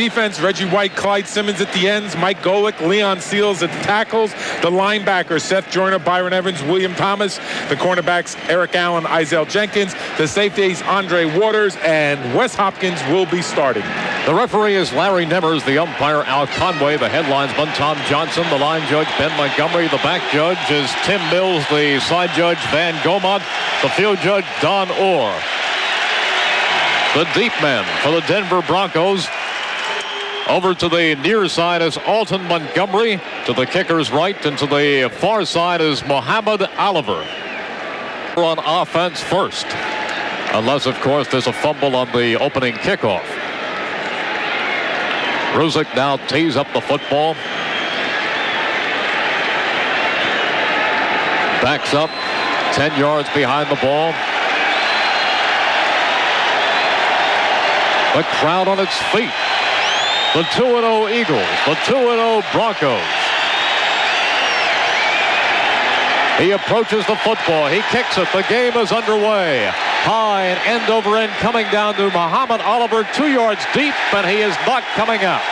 defense, Reggie White, Clyde Simmons at the ends, Mike Golick, Leon Seals at the tackles, the linebackers, Seth Joyner, Byron Evans, William Thomas, the cornerbacks, Eric Allen, Isaiah Jenkins, the safeties, Andre Waters, and Wes Hopkins will be starting. The referee is Larry Nemmers, the umpire Al Conway, the headlinesman Tom Johnson, the line judge Ben Montgomery, the back judge is Tim Mills, the side judge Van Gomont, the field judge Don Orr. The deep man for the Denver Broncos. Over to the near side is Alton Montgomery. To the kicker's right and to the far side is Mohamed Oliver. On offense first. Unless, of course, there's a fumble on the opening kickoff. Ruzick now tees up the football. Backs up 10 yards behind the ball. The crowd on its feet. The 2-0 Eagles, the 2-0 Broncos. He approaches the football. He kicks it. The game is underway. High and end over end coming down to Mohamed Oliver, 2 yards deep, and he is not coming out.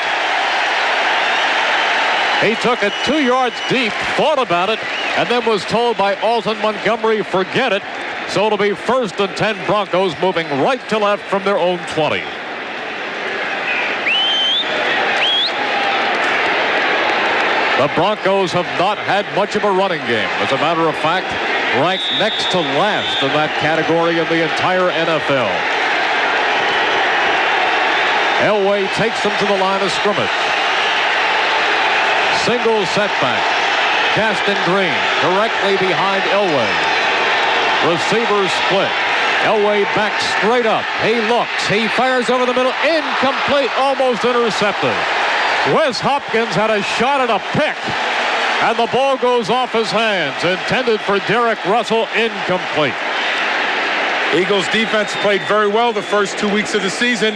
He took it 2 yards deep, thought about it, and then was told by Alton Montgomery, forget it. So it'll be 1st and 10 Broncos moving right to left from their own 20. The Broncos have not had much of a running game. As a matter of fact, ranked next to last in that category in the entire NFL. Elway takes them to the line of scrimmage. Single setback. Gaston Green directly behind Elway. Receivers split. Elway back straight up. He looks. He fires over the middle. Incomplete. Almost intercepted. Wes Hopkins had a shot at a pick, and the ball goes off his hands. Intended for Derek Russell, incomplete. Eagles defense played very well the first 2 weeks of the season.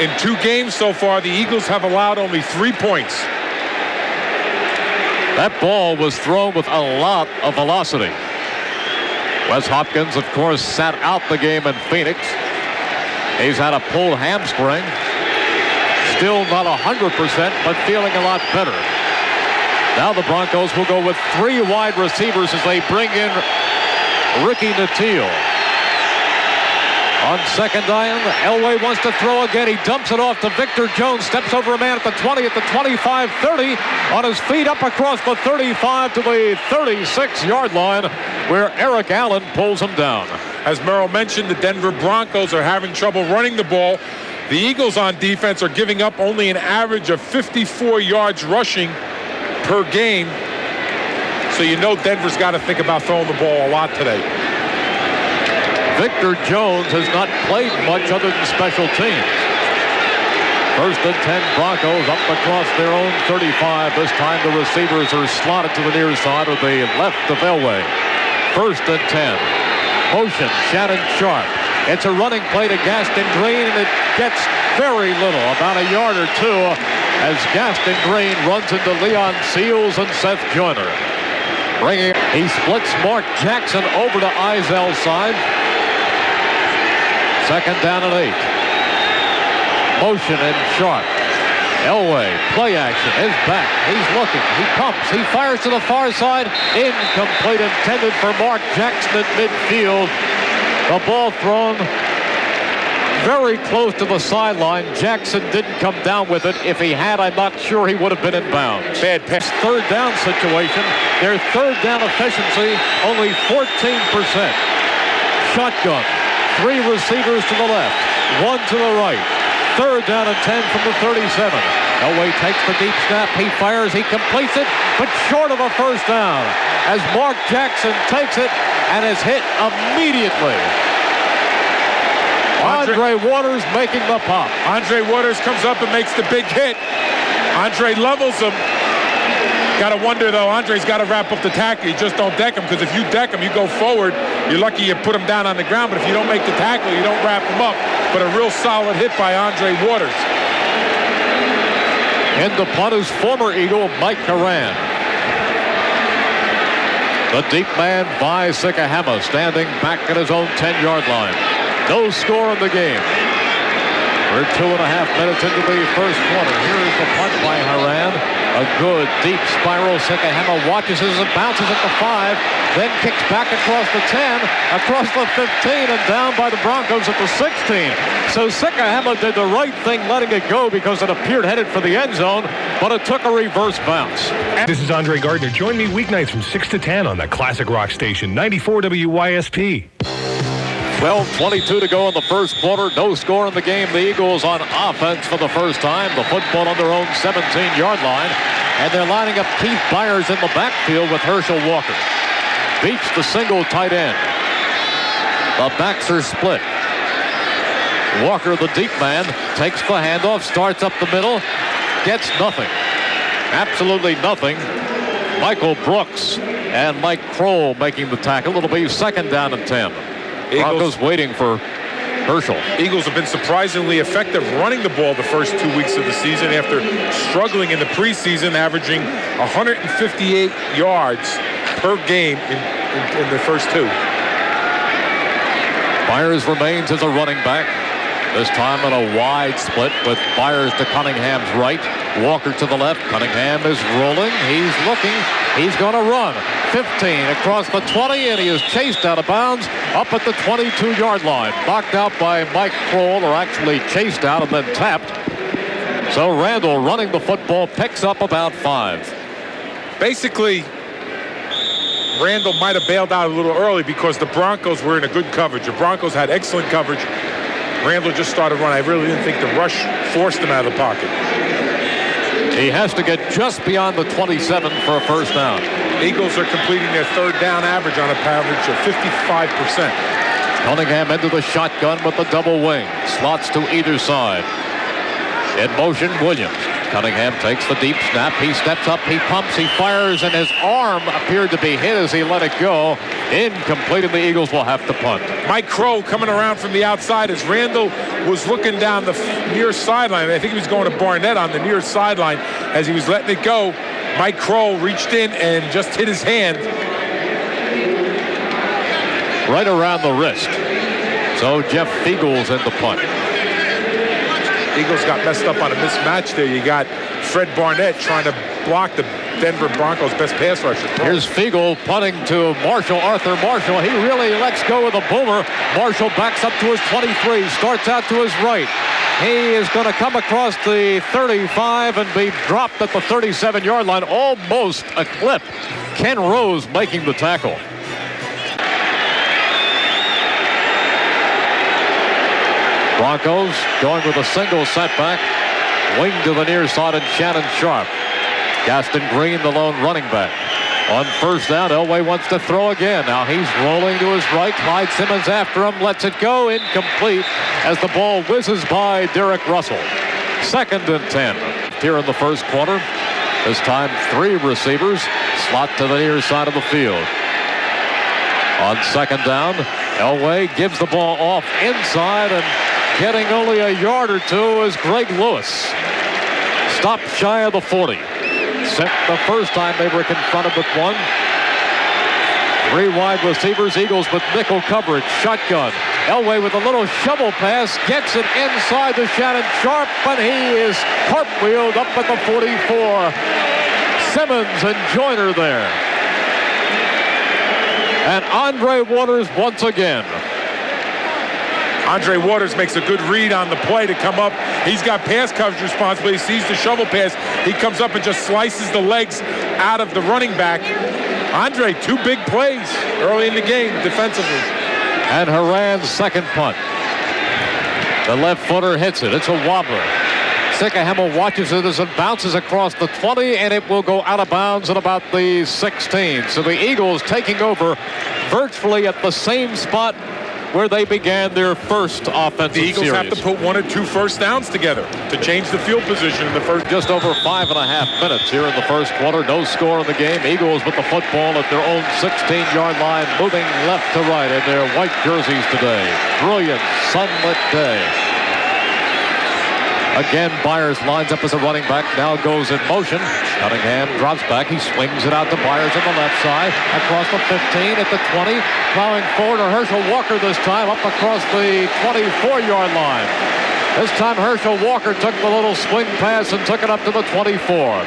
In 2 games so far, the Eagles have allowed only 3 points. That ball was thrown with a lot of velocity. Wes Hopkins, of course, sat out the game in Phoenix. He's had a pulled hamstring. Still not 100%, but feeling a lot better. Now the Broncos will go with 3 wide receivers as they bring in Ricky Nattiel. On second down, Elway wants to throw again. He dumps it off to Victor Jones. Steps over a man at the 20, at the 25, 30. On his feet up across the 35 to the 36-yard line, where Eric Allen pulls him down. As Merrill mentioned, the Denver Broncos are having trouble running the ball. The Eagles on defense are giving up only an average of 54 yards rushing per game. So you know Denver's got to think about throwing the ball a lot today. Victor Jones has not played much other than special teams. 1st and 10 Broncos up across their own 35. This time the receivers are slotted to the near side of the left of Elway. 1st and 10. Motion, Shannon Sharp. It's a running play to Gaston Green, and it gets very little, about a yard or 2, as Gaston Green runs into Leon Seals and Seth Joyner. He splits Mark Jackson over to Eizell's side. 2nd down and 8. Motion and Sharp. Elway, play action, is back. He's looking, he pumps, he fires to the far side. Incomplete, intended for Mark Jackson at midfield. The ball thrown very close to the sideline. Jackson didn't come down with it. If he had, I'm not sure he would have been in bounds. Bad pass. 3rd down situation. Their 3rd down efficiency, only 14%. Shotgun. 3 receivers to the left, 1 to the right. 3rd down and 10 from the 37. Elway takes the deep snap. He fires. He completes it, but short of a 1st down as Mark Jackson takes it and is hit immediately. Andre Waters making the pop. Andre Waters comes up and makes the big hit. Andre levels him. Got to wonder, though, Andre's got to wrap up the tackle. You just don't deck him, because if you deck him, you go forward. You're lucky you put him down on the ground, but if you don't make the tackle, you don't wrap him up. But a real solid hit by Andre Waters. In the punt is former Eagle Mike Karan. The deep man, Vi Sikahama, standing back at his own 10-yard line. No score in the game. We're 2.5 minutes into the first quarter. Here is the punt by Haran. A good deep spiral. Sikahema watches as it bounces at the 5, then kicks back across the 10, across the 15, and down by the Broncos at the 16. So Sikahema did the right thing letting it go because it appeared headed for the end zone, but it took a reverse bounce. This is Andre Gardner. Join me weeknights from 6 to 10 on the Classic Rock Station, 94 WYSP. 12:22 to go in the first quarter. No score in the game. The Eagles on offense for the first time. The football on their own 17-yard line. And they're lining up Keith Byers in the backfield with Herschel Walker. Beats the single tight end. The backs are split. Walker, the deep man, takes the handoff, starts up the middle, gets nothing. Absolutely nothing. Michael Brooks and Mike Kroll making the tackle. It'll be second down and 10. Broncos waiting for Herschel. Eagles have been surprisingly effective running the ball the first 2 weeks of the season after struggling in the preseason, averaging 158 yards per game in the first two. Byers remains as a running back. This time on a wide split with Byers to Cunningham's right. Walker to the left. Cunningham is rolling. He's looking. He's going to run. 15 across the 20, and he is chased out of bounds up at the 22-yard line. Knocked out by Mike Kroll, or actually chased out and then tapped. So Randall, running the football, picks up about 5. Basically, Randall might have bailed out a little early because the Broncos were in a good coverage. The Broncos had excellent coverage. Randall just started running. I really didn't think the rush forced him out of the pocket. He has to get just beyond the 27 for a first down. Eagles are completing their third down average on an average of 55%. Cunningham into the shotgun with the double wing. Slots to either side. In motion, Williams. Cunningham takes the deep snap. He steps up. He pumps. He fires, and his arm appeared to be hit as he let it go. Incomplete, and the Eagles will have to punt. Mike Kroll coming around from the outside as Randall was looking down the near sideline. I think he was going to Barnett on the near sideline as he was letting it go. Mike Kroll reached in and just hit his hand right around the wrist. So Jeff Fiegel's in the punt. Eagles got messed up on a mismatch there. You got Fred Barnett trying to block the Denver Broncos' best pass rusher. Here's Fiegel punting to Marshall, Arthur Marshall. He really lets go of the boomer. Marshall backs up to his 23, starts out to his right. He is going to come across the 35 and be dropped at the 37-yard line. Almost a clip. Ken Rose making the tackle. Broncos going with a single setback. Wing to the near side and Shannon Sharp. Gaston Green, the lone running back. On first down, Elway wants to throw again. Now he's rolling to his right. Clyde Simmons after him. Lets it go. Incomplete as the ball whizzes by Derek Russell. Second and 10 here in the first quarter. This time 3 receivers. Slot to the near side of the field. On second down, Elway gives the ball off inside, and getting only a yard or two is Greg Lewis. Stopped shy of the 40. The first time they were confronted with one. 3 wide receivers. Eagles with nickel coverage. Shotgun. Elway with a little shovel pass. Gets it inside to Shannon Sharp, but he is cartwheeled up at the 44. Simmons and Joyner there. And Andre Waters once again. Andre Waters makes a good read on the play to come up. He's got pass coverage responsibility. He sees the shovel pass. He comes up and just slices the legs out of the running back. Andre, 2 big plays early in the game defensively. And Haran's second punt. The left footer hits it. It's a wobbler. Sikahema watches it as it bounces across the 20, and it will go out of bounds at about the 16. So the Eagles taking over virtually at the same spot where they began their first offensive series. The Eagles have to put 1 or 2 first downs together to change the field position in the first. Just over 5.5 minutes here in the first quarter. No score in the game. Eagles with the football at their own 16-yard line, moving left to right in their white jerseys today. Brilliant sunlit day. Again, Byers lines up as a running back, now goes in motion. Cunningham drops back. He swings it out to Byers on the left side, across the 15 at the 20, plowing forward to Herschel Walker this time, up across the 24-yard line. This time Herschel Walker took the little swing pass and took it up to the 24.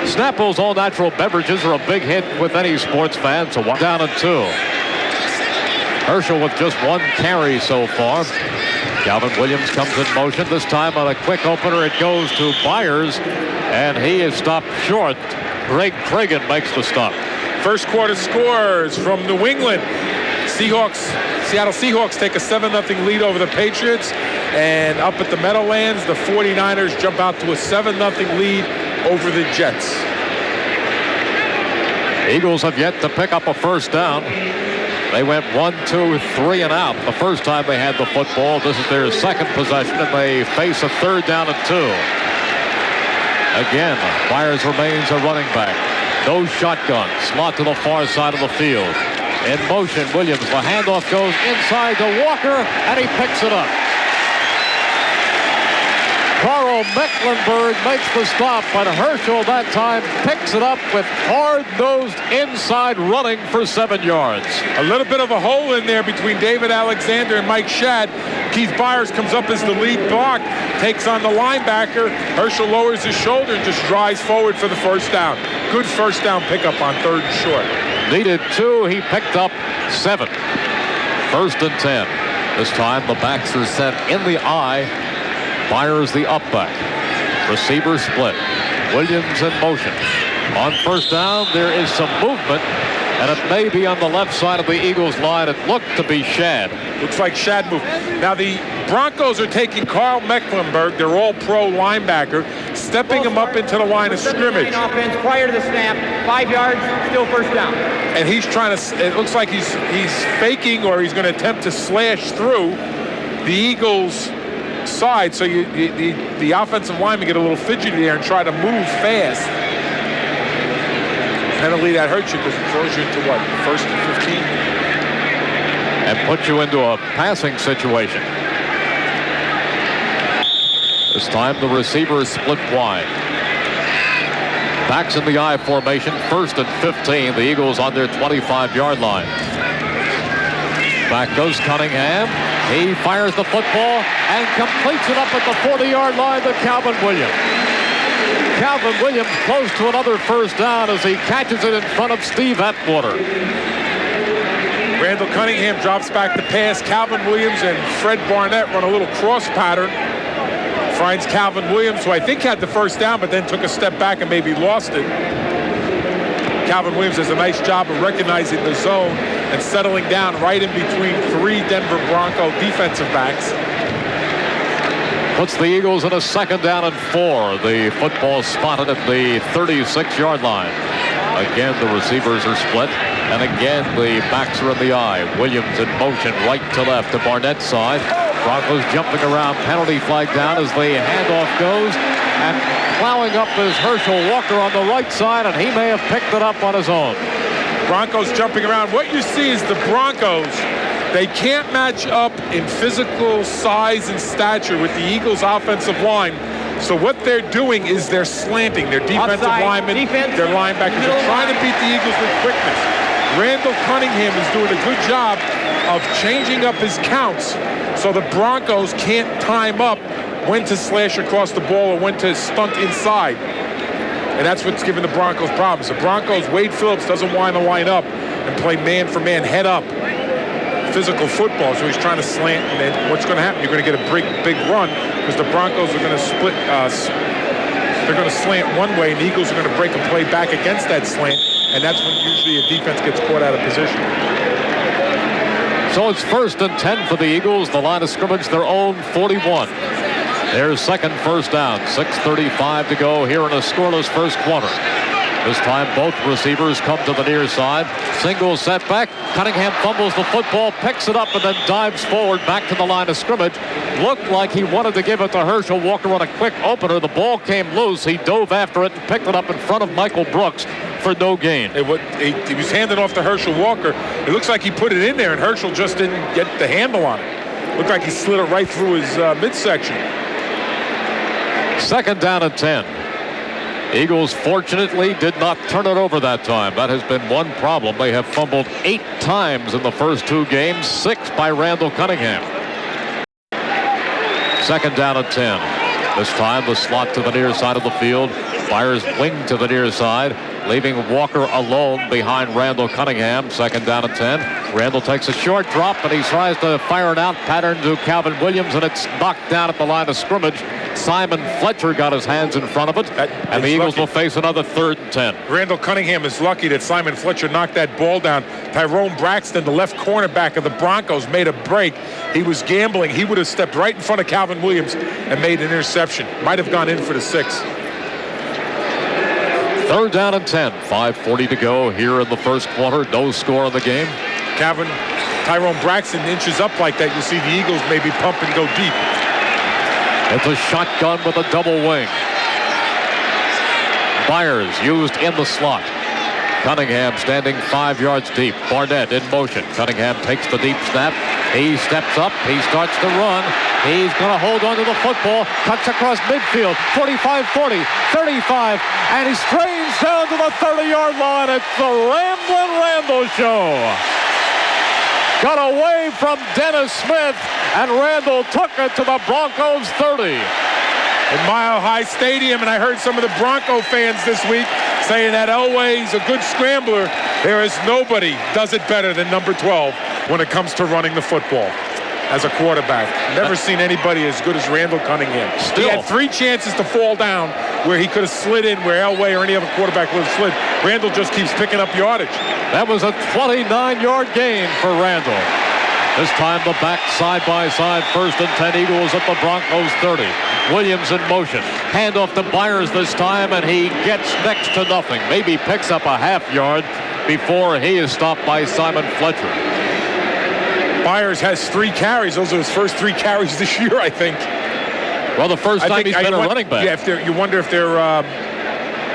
Snapple's All Natural Beverages are a big hit with any sports fan, so 1 down and 2. Herschel with just 1 carry so far. Calvin Williams comes in motion. This time on a quick opener, it goes to Byers, and he is stopped short. Greg Cragen makes the stop. First quarter scores from New England. Seattle Seahawks take a 7-0 lead over the Patriots. And up at the Meadowlands, the 49ers jump out to a 7-0 lead over the Jets. Eagles have yet to pick up a first down. They went 1, 2, 3 and out the first time they had the football. This is their second possession, and they face a 3rd down and 2. Again, Byers remains a running back. No shotgun. Slot to the far side of the field. In motion, Williams. The handoff goes inside to Walker, and he picks it up. Carl Mecklenburg makes the stop, but Herschel that time picks it up with hard-nosed inside running for 7 yards. A little bit of a hole in there between David Alexander and Mike Shad. Keith Byers comes up as the lead block, takes on the linebacker. Herschel lowers his shoulder and just drives forward for the first down. Good first down pickup on 3rd and short. Needed 2. He picked up 7. 1st and 10. This time the backs are set in the eye. Byers the up back. Receiver split. Williams in motion. On first down, there is some movement, and it may be on the left side of the Eagles line. It looked to be Shad. Looks like Shad moved. Now the Broncos are taking Carl Mecklenburg, their all-pro linebacker, stepping him up into the line of scrimmage. Offense prior to the snap, 5 yards, still first down. And he's trying to, it looks like he's faking, or he's going to attempt to slash through the Eagles' side, so the offensive linemen get a little fidgety there and try to move fast. Penalty that hurts you because it throws you into what, 1st and 15? And puts you into a passing situation. This time the receiver is split wide. Backs in the I formation, 1st and 15. The Eagles on their 25-yard line. Back goes Cunningham. He fires the football and completes it up at the 40-yard line to Calvin Williams. Calvin Williams close to another first down as he catches it in front of Steve Atwater. Randall Cunningham drops back to pass. Calvin Williams and Fred Barnett run a little cross pattern. Finds Calvin Williams, who I think had the first down, but then took a step back and maybe lost it. Calvin Williams does a nice job of recognizing the zone and settling down right in between 3 Denver Bronco defensive backs. Puts the Eagles in a 2nd down and 4. The football spotted at the 36-yard line. Again, the receivers are split. And again, the backs are in the eye. Williams in motion right to left to Barnett's side. Broncos jumping around. Penalty flag down as the handoff goes. And plowing up is Herschel Walker on the right side, and he may have picked it up on his own. Broncos jumping around. What you see is the Broncos, they can't match up in physical size and stature with the Eagles' offensive line. So what they're doing is they're slanting. Their defensive linemen, their linebackers are trying to beat the Eagles with quickness. Randall Cunningham is doing a good job of changing up his counts so the Broncos can't time up when to slash across the ball or when to stunt inside. And that's what's giving the Broncos problems. The Broncos, Wade Phillips doesn't want to line up and play man-for-man, head up physical football, so he's trying to slant. And then what's going to happen? You're going to get a big run because the Broncos are going to split. They're going to slant one way, and the Eagles are going to break a play back against that slant, and that's when usually a defense gets caught out of position. So it's 1st and 10 for the Eagles. The line of scrimmage, their own 41. Their second first down. 6:35 to go here in a scoreless first quarter. This time both receivers come to the near side. Single setback. Cunningham fumbles the football, picks it up, and then dives forward back to the line of scrimmage. Looked like he wanted to give it to Herschel Walker on a quick opener. The ball came loose. He dove after it and picked it up in front of Michael Brooks for no gain. He was handed off to Herschel Walker. It looks like he put it in there, and Herschel just didn't get the handle on it. Looked like he slid it right through his midsection. 2nd down and 10. Eagles fortunately did not turn it over that time. That has been one problem. They have fumbled 8 times in the first 2 games, 6 by Randall Cunningham. Second down and 10. This time the slot to the near side of the field. Fires wing to the near side, leaving Walker alone behind Randall Cunningham. Second down and 10. Randall takes a short drop, and he tries to fire it out, pattern to Calvin Williams, and it's knocked down at the line of scrimmage. Simon Fletcher got his hands in front of it, and the Eagles will face another 3rd and 10. Randall Cunningham is lucky that Simon Fletcher knocked that ball down. Tyrone Braxton, the left cornerback of the Broncos, made a break. He was gambling. He would have stepped right in front of Calvin Williams and made an interception. Might have gone in for the 6. 3rd down and 10. 5:40 to go here in the first quarter. No score in the game. Tyrone Braxton inches up like that. You see the Eagles maybe pump and go deep. It's a shotgun with a double wing. Byers used in the slot. Cunningham standing 5 yards deep. Barnett in motion. Cunningham takes the deep snap. He steps up. He starts to run. He's going to hold on to the football. Cuts across midfield. 45-40. 35. And he strains down to the 30-yard line. It's the Ramblin' Randall show. Got away from Dennis Smith, and Randall took it to the Broncos 30. In Mile High Stadium, and I heard some of the Bronco fans this week saying that Elway's a good scrambler. There is nobody does it better than number 12 when it comes to running the football as a quarterback. Never seen anybody as good as Randall Cunningham. Still. He had 3 chances to fall down where he could have slid in, where Elway or any other quarterback would have slid. Randall just keeps picking up yardage. That was a 29-yard gain for Randall. This time the back side by side. 1st and 10 Eagles at the Broncos 30. Williams in motion. Handoff to Byers this time, and he gets next to nothing. Maybe picks up a half yard before he is stopped by Simon Fletcher. Byers has 3 carries. Those are his first 3 carries this year, I think. Well, the first time he's been a running back. Yeah, you wonder if they're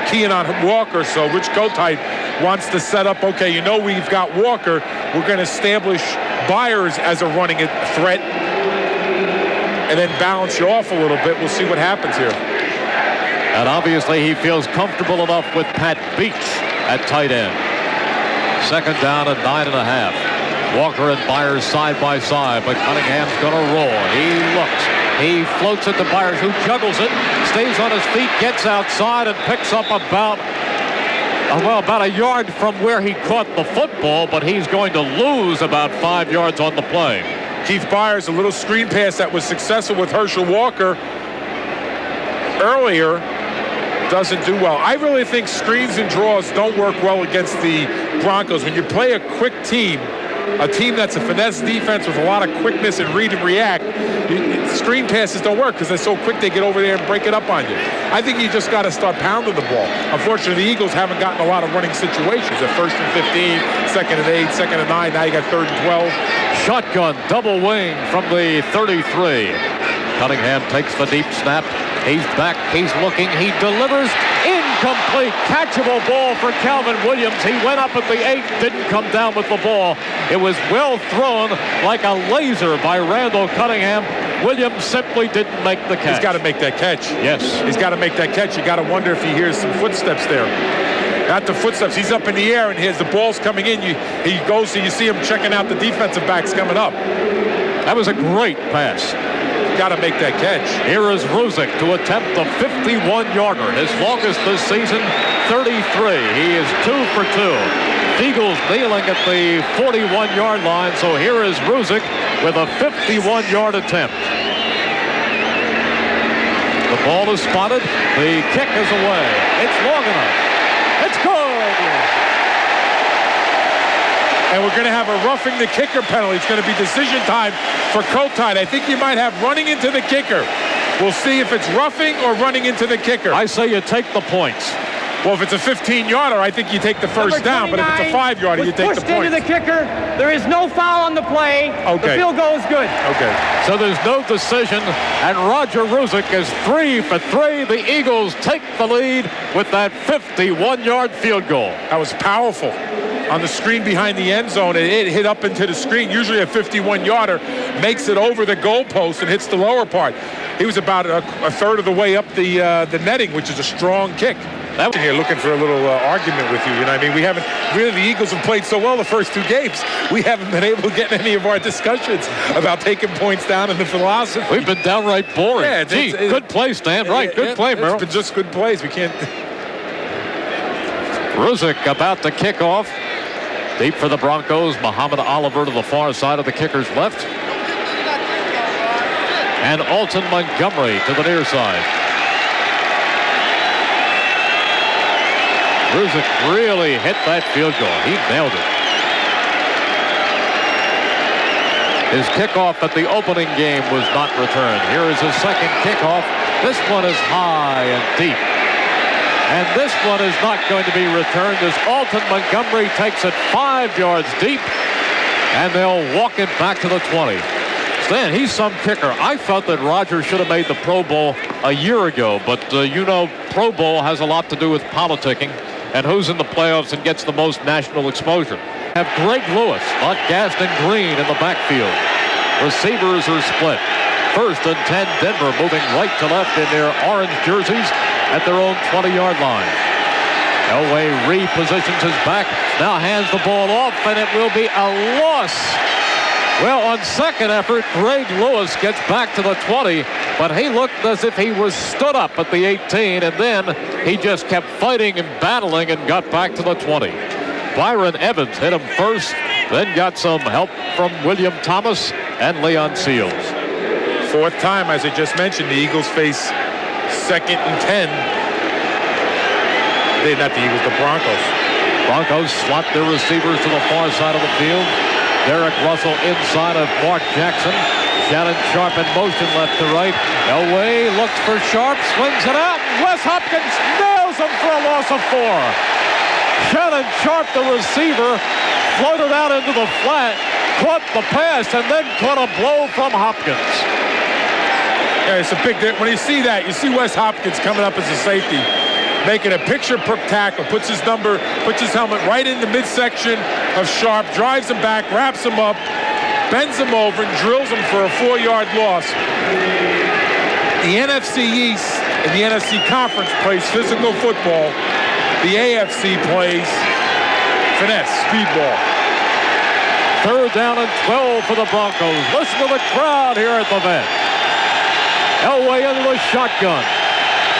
keying on Walker. So Rich Kotite wants to set up, okay, you know we've got Walker. We're going to establish Byers as a running threat and then balance you off a little bit. We'll see what happens here. And obviously he feels comfortable enough with Pat Beach at tight end. Second down and 9.5. Walker and Byers side by side, but Cunningham's going to roll. He looks. He floats it to Byers, who juggles it, stays on his feet, gets outside, and picks up about a yard from where he caught the football, but he's going to lose about 5 yards on the play. Keith Byers, a little screen pass that was successful with Herschel Walker earlier, doesn't do well. I really think screens and draws don't work well against the Broncos. When you play a quick team, a team that's a finesse defense with a lot of quickness and read and react, screen passes don't work because they're so quick they get over there and break it up on you. I think you just got to start pounding the ball. Unfortunately, the Eagles haven't gotten a lot of running situations. At 1st and 15, 2nd and 8, 2nd and 9, now you got 3rd and 12. Shotgun, double wing from the 33. Cunningham takes the deep snap. He's back, he's looking, he delivers. Incomplete, catchable ball for Calvin Williams. He went up at the 8, didn't come down with the ball. It was well thrown like a laser by Randall Cunningham. Williams simply didn't make the catch. He's got to make that catch. Yes. He's got to make that catch. You got to wonder if he hears some footsteps there. Not the footsteps. He's up in the air, and as the ball's coming in, he goes, so you see him checking out the defensive backs coming up. That was a great pass. Got to make that catch. Here is Ruzick to attempt the 51-yarder, his longest this season, 33. He is 2 for 2. Eagles kneeling at the 41-yard line, so here is Ruzick with a 51-yard attempt. The ball is spotted. The kick is away. It's long enough. It's good. And we're going to have a roughing the kicker penalty. It's going to be decision time for Kotite. I think you might have running into the kicker. We'll see if it's roughing or running into the kicker. I say you take the points. Well, if it's a 15-yarder, I think you take the first down. But if it's a 5-yarder, you take the pushed points. into the kicker. There is no foul on the play. Okay. The field goal is good. Okay. So there's no decision, and Roger Ruzick is 3 for 3. The Eagles take the lead with that 51-yard field goal. That was powerful. On the screen behind the end zone, it hit up into the screen. Usually a 51-yarder makes it over the goalpost and hits the lower part. He was about a third of the way up the netting, which is a strong kick. That here looking for a little argument with you. You know what I mean? We haven't really. The Eagles have played so well the first 2 games. We haven't been able to get in any of our discussions about taking points down in the philosophy. We've been downright boring. Yeah, good play, Stan. Right, good play, Merrill. It's been just good plays. We can't. Ruzick about to kick off. Deep for the Broncos. Muhammad Oliver to the far side of the kicker's left. And Alton Montgomery to the near side. Ruzick really hit that field goal. He nailed it. His kickoff at the opening game was not returned. Here is his second kickoff. This one is high and deep. And this one is not going to be returned as Alton Montgomery takes it 5 yards deep. And they'll walk it back to the 20. Stan, he's some kicker. I felt that Rodgers should have made the Pro Bowl a year ago. But, Pro Bowl has a lot to do with politicking and who's in the playoffs and gets the most national exposure. Have Greg Lewis, not Gaston Green in the backfield. Receivers are split. 1st and 10, Denver moving right to left in their orange jerseys at their own 20-yard line. Elway repositions his back, now hands the ball off, and it will be a loss. Well, on second effort, Greg Lewis gets back to the 20, but he looked as if he was stood up at the 18, and then he just kept fighting and battling and got back to the 20. Byron Evans hit him first, then got some help from William Thomas and Leon Seals. 4th time, as I just mentioned, the Eagles face 2nd and 10. Not the Eagles, the Broncos. Broncos slot their receivers to the far side of the field. Derek Russell inside of Mark Jackson. Shannon Sharp in motion left to right. Elway looks for Sharp, swings it out. Wes Hopkins nails him for a loss of 4. Shannon Sharp, the receiver, floated out into the flat, caught the pass, and then caught a blow from Hopkins. Yeah, it's a big difference. When you see that, you see Wes Hopkins coming up as a safety, making a picture-perfect tackle, puts his helmet right in the midsection of Sharp, drives him back, wraps him up, bends him over, and drills him for a 4-yard loss. The NFC East and the NFC Conference plays physical football. The AFC plays finesse, speedball. 3rd down and 12 for the Broncos. Listen to the crowd here at the Vet. Elway into the shotgun.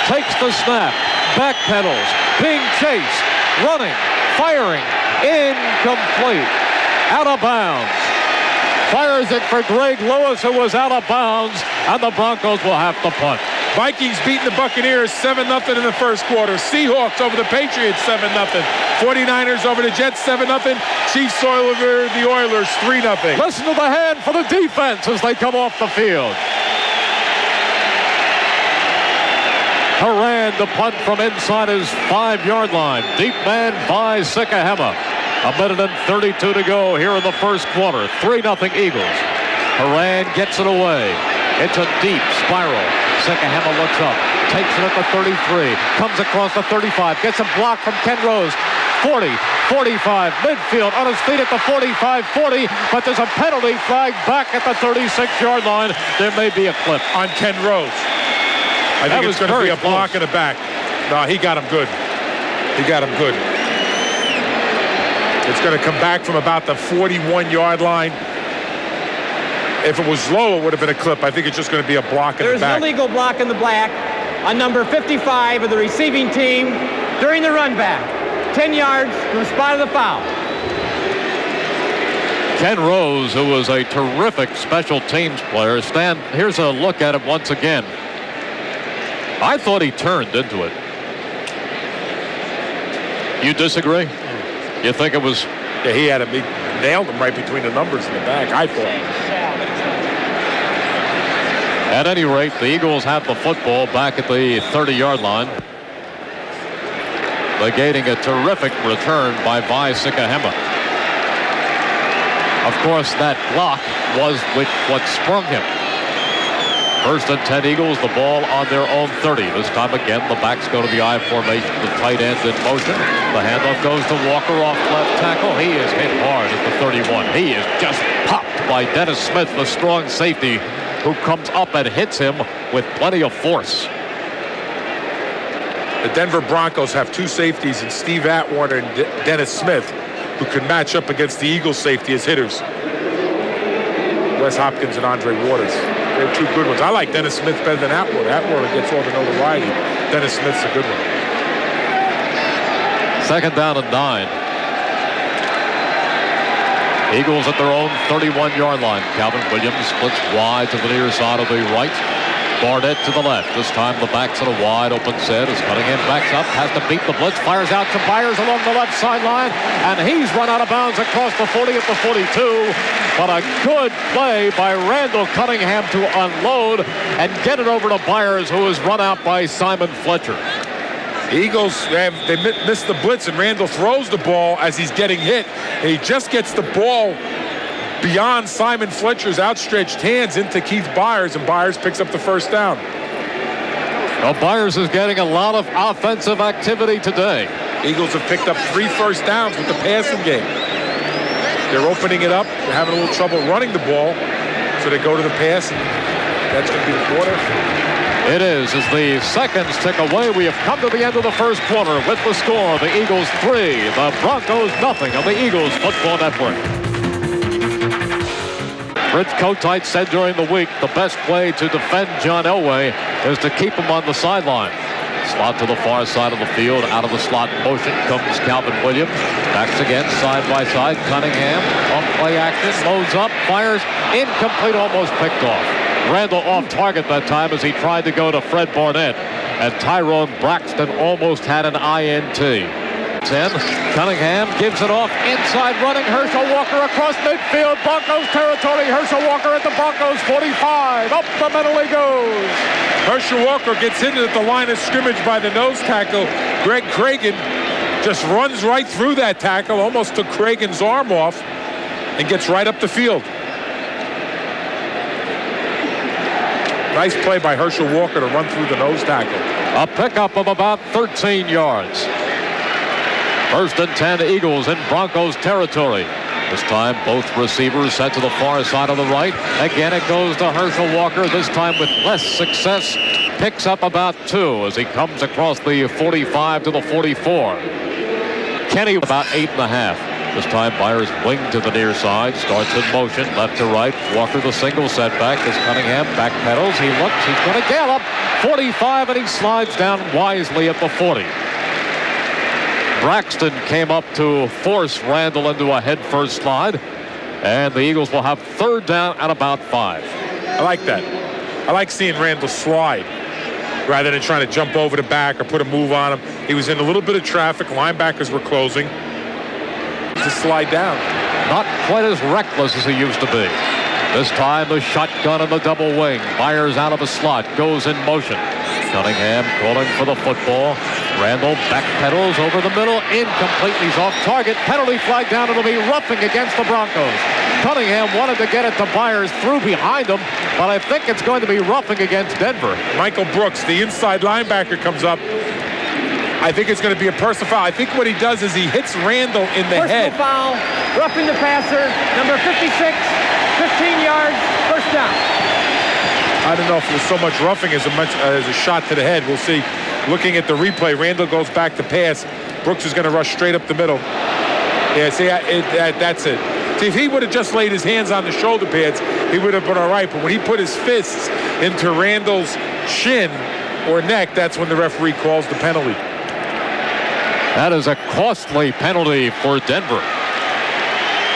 Takes the snap. Backpedals. Being chased. Running. Firing. Incomplete. Out of bounds. Fires it for Greg Lewis, who was out of bounds, and the Broncos will have to punt. Vikings beating the Buccaneers 7-0 in the first quarter. Seahawks over the Patriots 7-0. 49ers over the Jets 7-0. Chiefs over the Oilers 3-0. Listen to the hand for the defense as they come off the field. Haran to punt from inside his 5-yard line. Deep man by Sikahema. 1:32 to go here in the first quarter. 3-0 Eagles. Haran gets it away. It's a deep spiral. Sikahema looks up. Takes it at the 33. Comes across the 35. Gets a block from Ken Rose. 40, 45, midfield, on his feet at the 45-40, but there's a penalty flag back at the 36-yard line. There may be a clip. On Ken Rose. I think it's going to be a block in the back. No, he got him good. He got him good. It's going to come back from about the 41-yard line. If it was low, it would have been a clip. I think it's just going to be a block in the back. There's an illegal block in the black on number 55 of the receiving team during the run back. 10 yards from the spot of the foul. Ken Rose, who was a terrific special teams player. Stan, here's a look at it once again. I thought he turned into it. You disagree? You think it was? Yeah, he had he nailed him right between the numbers in the back, I thought. At any rate, the Eagles have the football back at the 30-yard line. Negating a terrific return by Vi Sikahema. Of course, that block was what sprung him. 1st and 10 Eagles, the ball on their own 30. This time again, the backs go to the I formation, the tight end in motion. The handoff goes to Walker off left tackle. He is hit hard at the 31. He is just popped by Dennis Smith, the strong safety, who comes up and hits him with plenty of force. The Denver Broncos have two safeties in Steve Atwater and Dennis Smith, who can match up against the Eagles safety as hitters. Wes Hopkins and Andre Waters. They're two good ones. I like Dennis Smith better than Atwater. Atwater gets all the notoriety. Dennis Smith's a good one. 2nd down and 9. Eagles at their own 31-yard line. Calvin Williams splits wide to the near side of the right. Barnett to the left. This time the backs at a wide open set as Cunningham backs up, has to beat the blitz, fires out to Byers along the left sideline, and he's run out of bounds across the 40 at the 42. But a good play by Randall Cunningham to unload and get it over to Byers, who is run out by Simon Fletcher. The Eagles, they missed the blitz, and Randall throws the ball as he's getting hit. And he just gets the ball beyond Simon Fletcher's outstretched hands into Keith Byers, and Byers picks up the first down. Well, Byers is getting a lot of offensive activity today. Eagles have picked up 3 first downs with the passing game. They're opening it up. They're having a little trouble running the ball, so they go to the pass, and that's going to be the quarter. It is. As the seconds tick away, we have come to the end of the first quarter with the score. The Eagles 3, the Broncos nothing on the Eagles Football Network. Rich Kotite said during the week the best way to defend John Elway is to keep him on the sideline. Slot to the far side of the field. Out of the slot motion comes Calvin Williams. Backs again, side by side. Cunningham on play action. Loads up, fires. Incomplete, almost picked off. Randall off target that time as he tried to go to Fred Barnett. And Tyrone Braxton almost had an INT. 10. Cunningham gives it off. Inside running Herschel Walker across midfield. Broncos territory. Herschel Walker at the Broncos 45. Up the middle he goes. Herschel Walker gets hit at the line of scrimmage by the nose tackle. Greg Cragen just runs right through that tackle. Almost took Cragen's arm off and gets right up the field. Nice play by Herschel Walker to run through the nose tackle. A pickup of about 13 yards. 1st and 10 Eagles in Broncos territory. This time both receivers set to the far side of the right. Again it goes to Herschel Walker, this time with less success. Picks up about 2 as he comes across the 45 to the 44. Kenny about 8.5. This time Byers wing to the near side. Starts in motion, left to right. Walker the single setback as Cunningham backpedals. He looks, he's going to gallop. 45 and he slides down wisely at the 40. Braxton came up to force Randall into a head-first slide, and the Eagles will have 3rd down at about 5. I like that. I like seeing Randall slide rather than trying to jump over the back or put a move on him. He was in a little bit of traffic. Linebackers were closing. Just slide down. Not quite as reckless as he used to be. This time the shotgun and the double wing. Byers out of the slot, goes in motion. Cunningham calling for the football. Randall backpedals over the middle. Incomplete. He's off target. Penalty flag down. It'll be roughing against the Broncos. Cunningham wanted to get it to Byers, threw behind him, but I think it's going to be roughing against Denver. Michael Brooks, the inside linebacker, comes up. I think it's going to be a personal foul. I think what he does is he hits Randall in the head. Personal foul, roughing the passer, number 56, 15 yards, first down. I don't know if it was so much roughing as a shot to the head. We'll see. Looking at the replay, Randall goes back to pass. Brooks is going to rush straight up the middle. Yeah, see, that's it. See, if he would have just laid his hands on the shoulder pads, he would have been all right. But when he put his fists into Randall's shin or neck, that's when the referee calls the penalty. That is a costly penalty for Denver.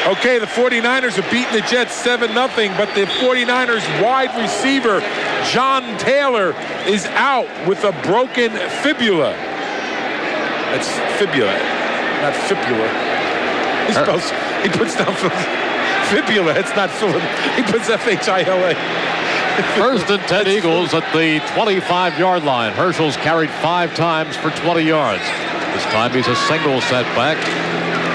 Okay, the 49ers are beating the Jets 7-0, but the 49ers wide receiver, John Taylor, is out with a broken fibula. That's fibula, not fibula. He puts down fibula. It's not fibula. He puts F-H-I-L-A. 1st and 10 Eagles at the 25-yard line. Herschel's carried 5 times for 20 yards. This time he's a single setback.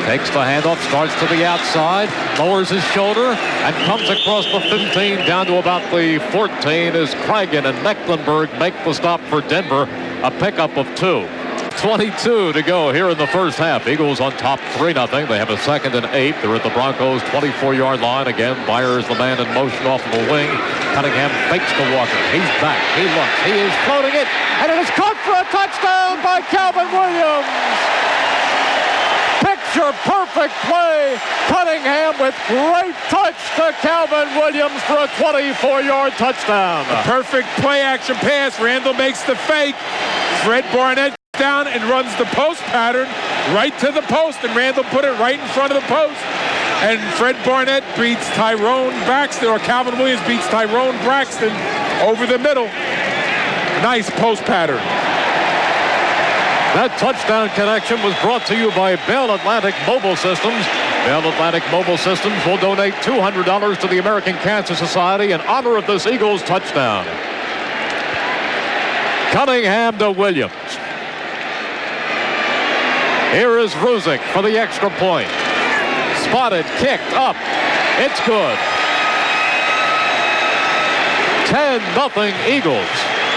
Takes the handoff, starts to the outside, lowers his shoulder, and comes across the 15 down to about the 14 as Cragen and Mecklenburg make the stop for Denver. A pickup of 2. 12:22 to go here in the first half. Eagles on top 3-0. They have a 2nd and 8. They're at the Broncos 24-yard line. Again, Byers, the man in motion off of the wing. Cunningham fakes to Walker. He's back. He looks. He is floating it. And it is caught for a touchdown by Calvin Williams. Picture perfect play. Cunningham with great touch to Calvin Williams for a 24-yard touchdown. A perfect play action pass. Randall makes the fake. Fred Barnett down and runs the post pattern right to the post, and Randall put it right in front of the post. And Fred Barnett beats Tyrone Braxton, or Calvin Williams beats Tyrone Braxton over the middle. Nice post pattern. That touchdown connection was brought to you by Bell Atlantic Mobile Systems. Bell Atlantic Mobile Systems will donate $200 to the American Cancer Society in honor of this Eagles touchdown. Cunningham to Williams. Here is Ruzick for the extra point. Spotted, kicked up. It's good. 10-0 Eagles.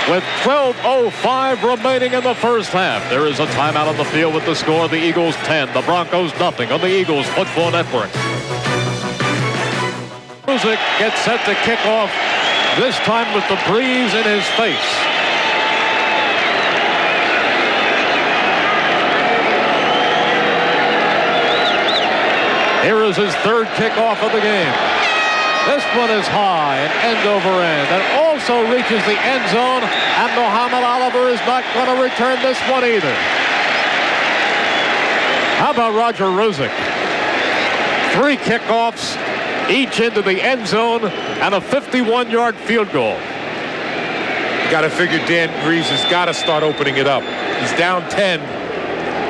With 12:05 remaining in the first half. There is a timeout on the field with the score. The Eagles 10, the Broncos nothing on the Eagles Football Network. Ruzick gets set to kick off, this time with the breeze in his face. Here is his third kickoff of the game. This one is high and end over end. And also reaches the end zone. And Muhammad Oliver is not going to return this one either. How about Roger Ruzick? 3 kickoffs, each into the end zone, and a 51-yard field goal. You got to figure Dan Reese has got to start opening it up. He's down 10.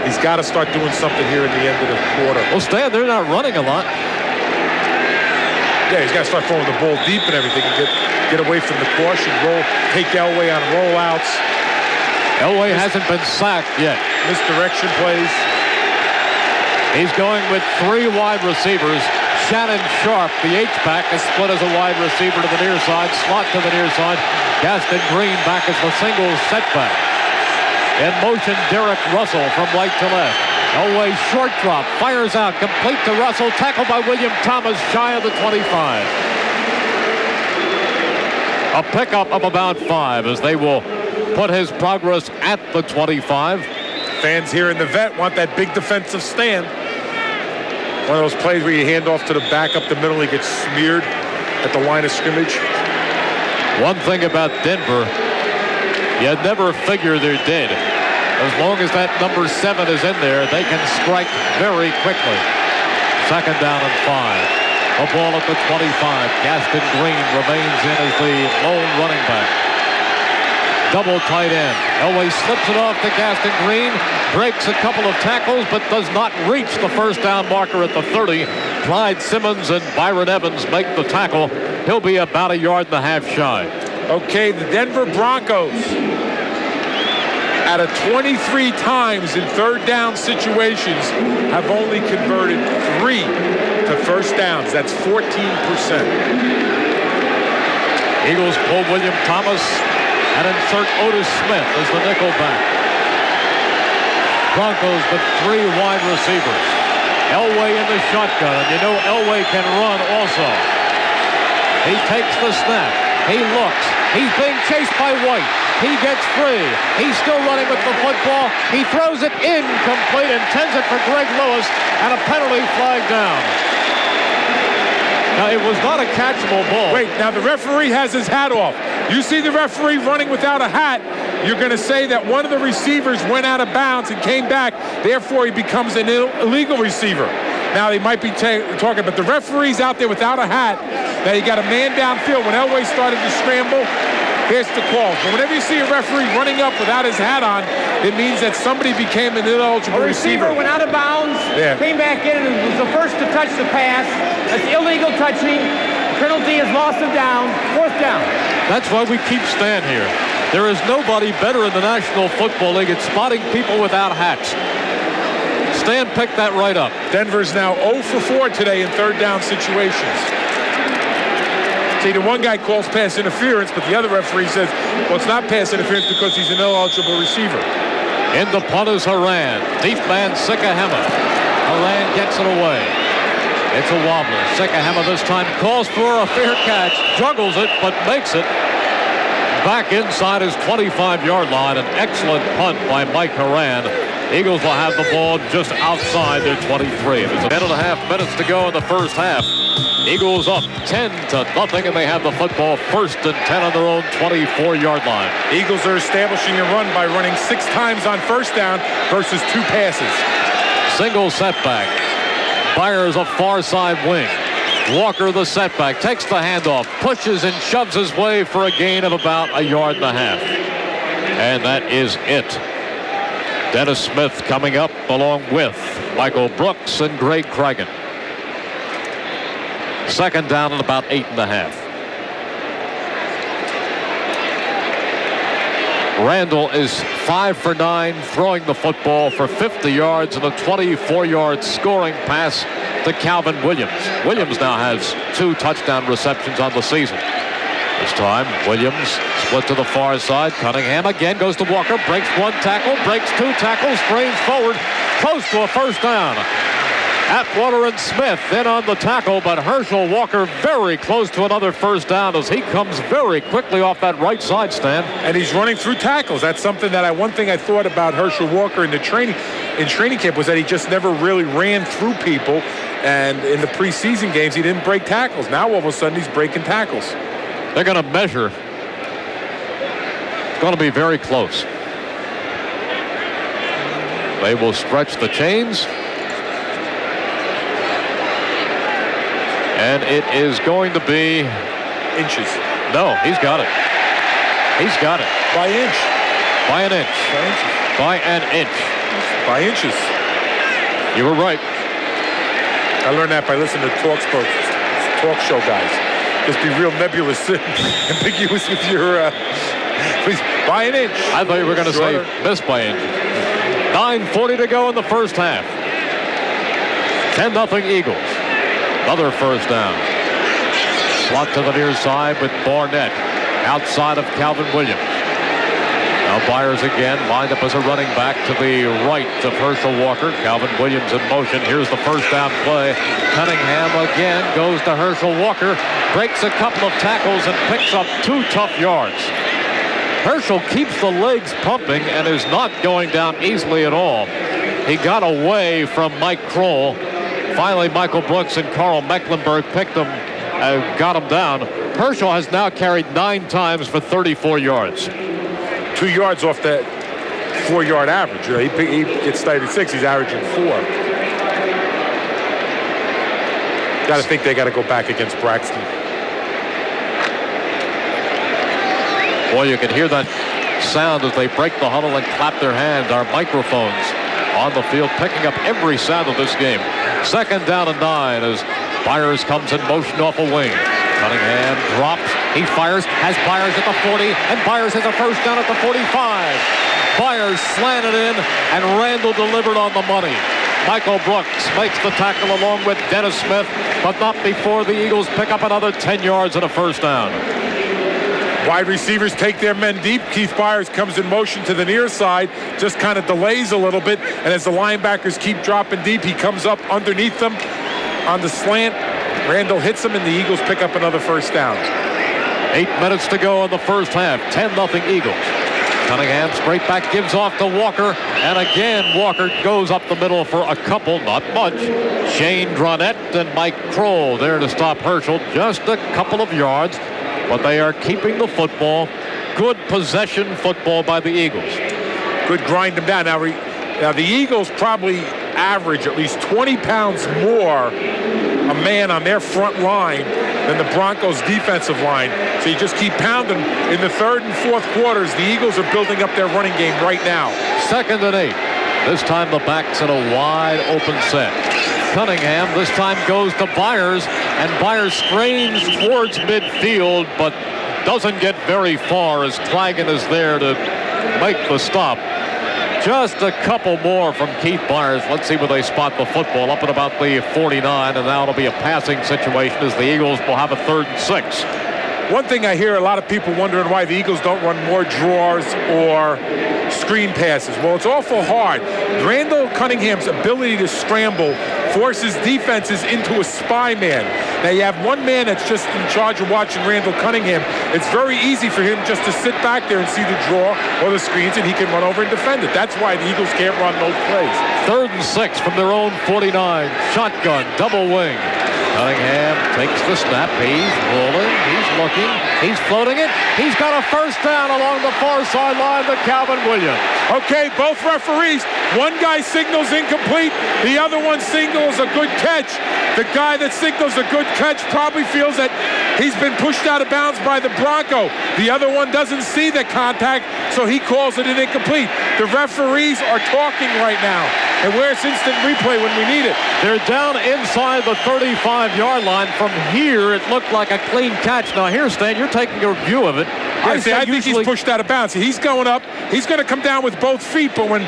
He's got to start doing something here at the end of the quarter. Well, Stan, they're not running a lot. Yeah, he's got to start throwing the ball deep and everything and get away from the caution, take Elway on rollouts. Elway hasn't been sacked yet. Misdirection plays. He's going with 3 wide receivers. Shannon Sharp, the H-back, is split as a wide receiver to the near side, slot to the near side. Gaston Green back as the single setback. In motion, Derek Russell from right to left. Elway short drop, fires out, complete to Russell, tackled by William Thomas, shy of the 25. A pickup of about 5 as they will put his progress at the 25. Fans here in the vet want that big defensive stand. One of those plays where you hand off to the back up the middle, he gets smeared at the line of scrimmage. One thing about Denver, you never figure they're dead. As long as that number 7 is in there, they can strike very quickly. 2nd down and 5. A ball at the 25. Gaston Green remains in as the lone running back. Double tight end. Elway slips it off to Gaston Green. Breaks a couple of tackles, but does not reach the first down marker at the 30. Clyde Simmons and Byron Evans make the tackle. He'll be about 1.5 yards shy. Okay, the Denver Broncos, out of 23 times in 3rd down situations, have only converted 3 to first downs. That's 14%. Eagles pull William Thomas and insert Otis Smith as the nickel back. Broncos with 3 wide receivers. Elway in the shotgun, and you know Elway can run also. He takes the snap. He looks. He's being chased by White. He gets free. He's still running with the football. He throws it incomplete, intends it for Greg Lewis, and a penalty flag down. Now, it was not a catchable ball. Wait, now the referee has his hat off. You see the referee running without a hat, you're going to say that one of the receivers went out of bounds and came back, therefore he becomes an illegal receiver. Now, they might be talking, but the referee's out there without a hat. Now, you got a man downfield. When Elway started to scramble, here's the call. But whenever you see a referee running up without his hat on, it means that somebody became an ineligible receiver. A receiver went out of bounds, came back in, and was the first to touch the pass. That's illegal touching. Penalty is loss of down. 4th down. That's why we keep Stan here. There is nobody better in the National Football League at spotting people without hats. Stan picked that right up. Denver's now 0 for 4 today in 3rd down situations. See, the one guy calls pass interference, but the other referee says, well, it's not pass interference because he's an ineligible receiver. In the punt is Haran. Deep man Sikahema. Haran gets it away. It's a wobbler. Sikahema this time calls for a fair catch. Juggles it, but makes it. Back inside his 25-yard line. An excellent punt by Mike Haran. Eagles will have the ball just outside their 23. There's 10.5 minutes to go in the first half. Eagles up 10-0, and they have the football 1st and 10 on their own 24-yard line. Eagles are establishing a run by running 6 times on first down versus 2 passes. Single setback. Byers a far side wing. Walker the setback, takes the handoff, pushes and shoves his way for a gain of about 1.5 yards. And that is it. Dennis Smith coming up along with Michael Brooks and Greg Cragin. 2nd down and about 8.5. Randall is 5 for 9, throwing the football for 50 yards and a 24-yard scoring pass to Calvin Williams. Williams now has 2 touchdown receptions on the season. This time, Williams split to the far side. Cunningham again goes to Walker, breaks 1 tackle, breaks 2 tackles, strains forward, close to a first down. Atwater and Smith in on the tackle, but Herschel Walker very close to another first down as he comes very quickly off that right side, Stan. And he's running through tackles. That's something that one thing I thought about Herschel Walker in training camp was that he just never really ran through people. And in the preseason games, he didn't break tackles. Now all of a sudden he's breaking tackles. They're going to measure. It's going to be very close. They will stretch the chains. And it is going to be inches. No, he's got it. He's got it. By inch. By an inch. By inches. By an inch. By inches. You were right. I learned that by listening to talk show guys. Just be real nebulous and ambiguous with your by an inch. I thought you were going to say miss by inch. 9:40 to go in the first half. 10-0 Eagles. Another first down. Slot to the near side with Barnett. Outside of Calvin Williams. Now Byers again lined up as a running back to the right of Herschel Walker. Calvin Williams in motion. Here's the first down play. Cunningham again goes to Herschel Walker. Breaks a couple of tackles and picks up 2 tough yards. Herschel keeps the legs pumping and is not going down easily at all. He got away from Mike Kroll. Finally, Michael Brooks and Carl Mecklenburg picked him, got him down. Herschel has now carried 9 times for 34 yards. 2 yards off that 4-yard average. He gets 36. He's averaging 4. Got to think they got to go back against Braxton. Boy, you can hear that sound as they break the huddle and clap their hands. Our microphones on the field picking up every sound of this game. 2nd down and 9 as Byers comes in motion off a wing. Cunningham drops. He fires. Has Byers at the 40. And Byers has a first down at the 45. Byers slanted in and Randall delivered on the money. Michael Brooks makes the tackle along with Dennis Smith, but not before the Eagles pick up another 10 yards and a first down. Wide receivers take their men deep. Keith Byers comes in motion to the near side, just kind of delays a little bit, and as the linebackers keep dropping deep, he comes up underneath them on the slant. Randall hits him, and the Eagles pick up another first down. 8 minutes to go in the first half. 10-0 Eagles. Cunningham straight back, gives off to Walker, and again Walker goes up the middle for a couple, not much. Shane Dronette and Mike Kroll there to stop Herschel, just a couple of yards. But they are keeping the football. Good possession football by the Eagles. Good grind them down. Now the Eagles probably average at least 20 pounds more a man on their front line than the Broncos defensive line. So you just keep pounding. In the 3rd and 4th quarters, the Eagles are building up their running game right now. 2nd and 8. This time the back's in a wide open set. Cunningham this time goes to Byers, and Byers strains towards midfield, but doesn't get very far as Clagan is there to make the stop. Just a couple more from Keith Byers. Let's see where they spot the football. Up at about the 49, and now it'll be a passing situation as the Eagles will have a 3rd and 6. one thing I hear a lot of people wondering why the Eagles don't run more draws or screen passes. Well, it's awful hard. Randall Cunningham's ability to scramble forces defenses into a spy man. Now you have one man that's just in charge of watching Randall Cunningham. It's very easy for him just to sit back there and see the draw or the screens, and he can run over and defend it. That's why the Eagles can't run those plays. 3rd and 6 from their own 49. Shotgun, double wing. Cunningham takes the snap. He's rolling. He's looking. He's floating it. He's got a first down along the far sideline to Calvin Williams. Okay, both referees. One guy signals incomplete. The other one signals a good catch. The guy that signals a good catch probably feels that he's been pushed out of bounds by the Bronco. The other one doesn't see the contact, so he calls it an incomplete. The referees are talking right now. And where's instant replay when we need it? They're down inside the 35-yard line. From here, it looked like a clean catch. Now here, Stan, you're taking your view of it. I think he's pushed out of bounds. He's going up. He's going to come down with both feet, but when,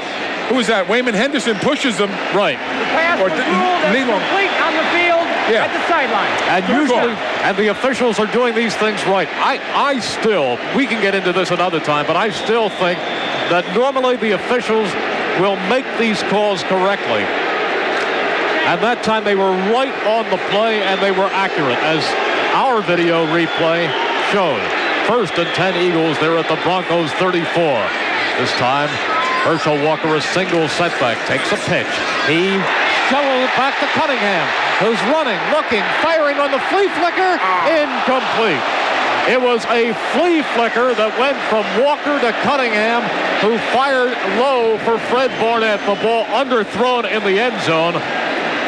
who is that? Wayman Henderson pushes him. Right. The pass was ruled as complete on the field at the sideline. And usually, and the officials are doing these things right. I still, we can get into this another time, but I still think that normally the officials will make these calls correctly. And that time they were right on the play and they were accurate, as our video replay showed. 1st and 10 Eagles. They're at the Broncos 34. This time, Herschel Walker, a single setback, takes a pitch. He shovels it back to Cunningham, who's running, looking, firing on the flea flicker. Incomplete. It was a flea flicker that went from Walker to Cunningham, who fired low for Fred Barnett. The ball underthrown in the end zone.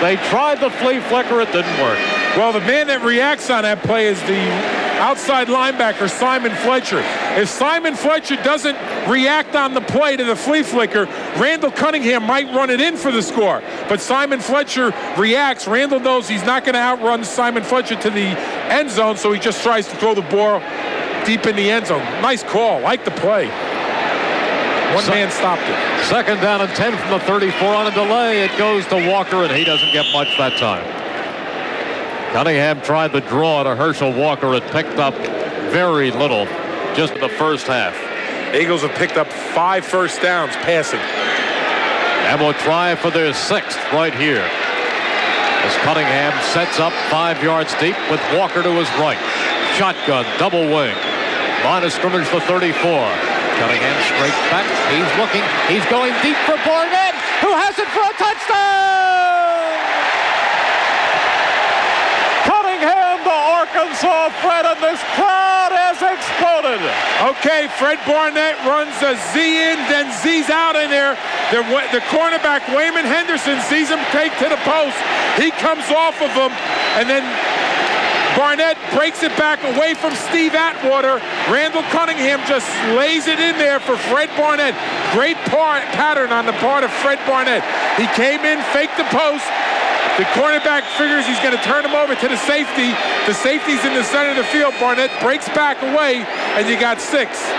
They tried the flea flicker. It didn't work. Well, the man that reacts on that play is the outside linebacker, Simon Fletcher. If Simon Fletcher doesn't react on the play to the flea flicker, Randall Cunningham might run it in for the score. But Simon Fletcher reacts. Randall knows he's not going to outrun Simon Fletcher to the end zone, so he just tries to throw the ball deep in the end zone. Nice call. Like the play. One man stopped it. 2nd down and 10 from the 34 on a delay. It goes to Walker, and he doesn't get much that time. Cunningham tried the draw to Herschel Walker. It picked up very little just in the first half. Eagles have picked up 5 first downs passing. And will try for their 6th right here. As Cunningham sets up 5 yards deep with Walker to his right. Shotgun, double wing. Line of scrimmage the 34. Cunningham straight back. He's looking. He's going deep for Barnett, who has it for a touchdown! Cunningham, the Arkansas Fred, and this crowd has exploded. Okay, Fred Barnett runs a Z in, then Z's out in there. The cornerback, Wayman Henderson, sees him take to the post. He comes off of him, and then Barnett breaks it back away from Steve Atwater. Randall Cunningham just lays it in there for Fred Barnett. Great pattern on the part of Fred Barnett. He came in, faked the post. The cornerback figures he's going to turn him over to the safety. The safety's in the center of the field. Barnett breaks back away, and you got 6.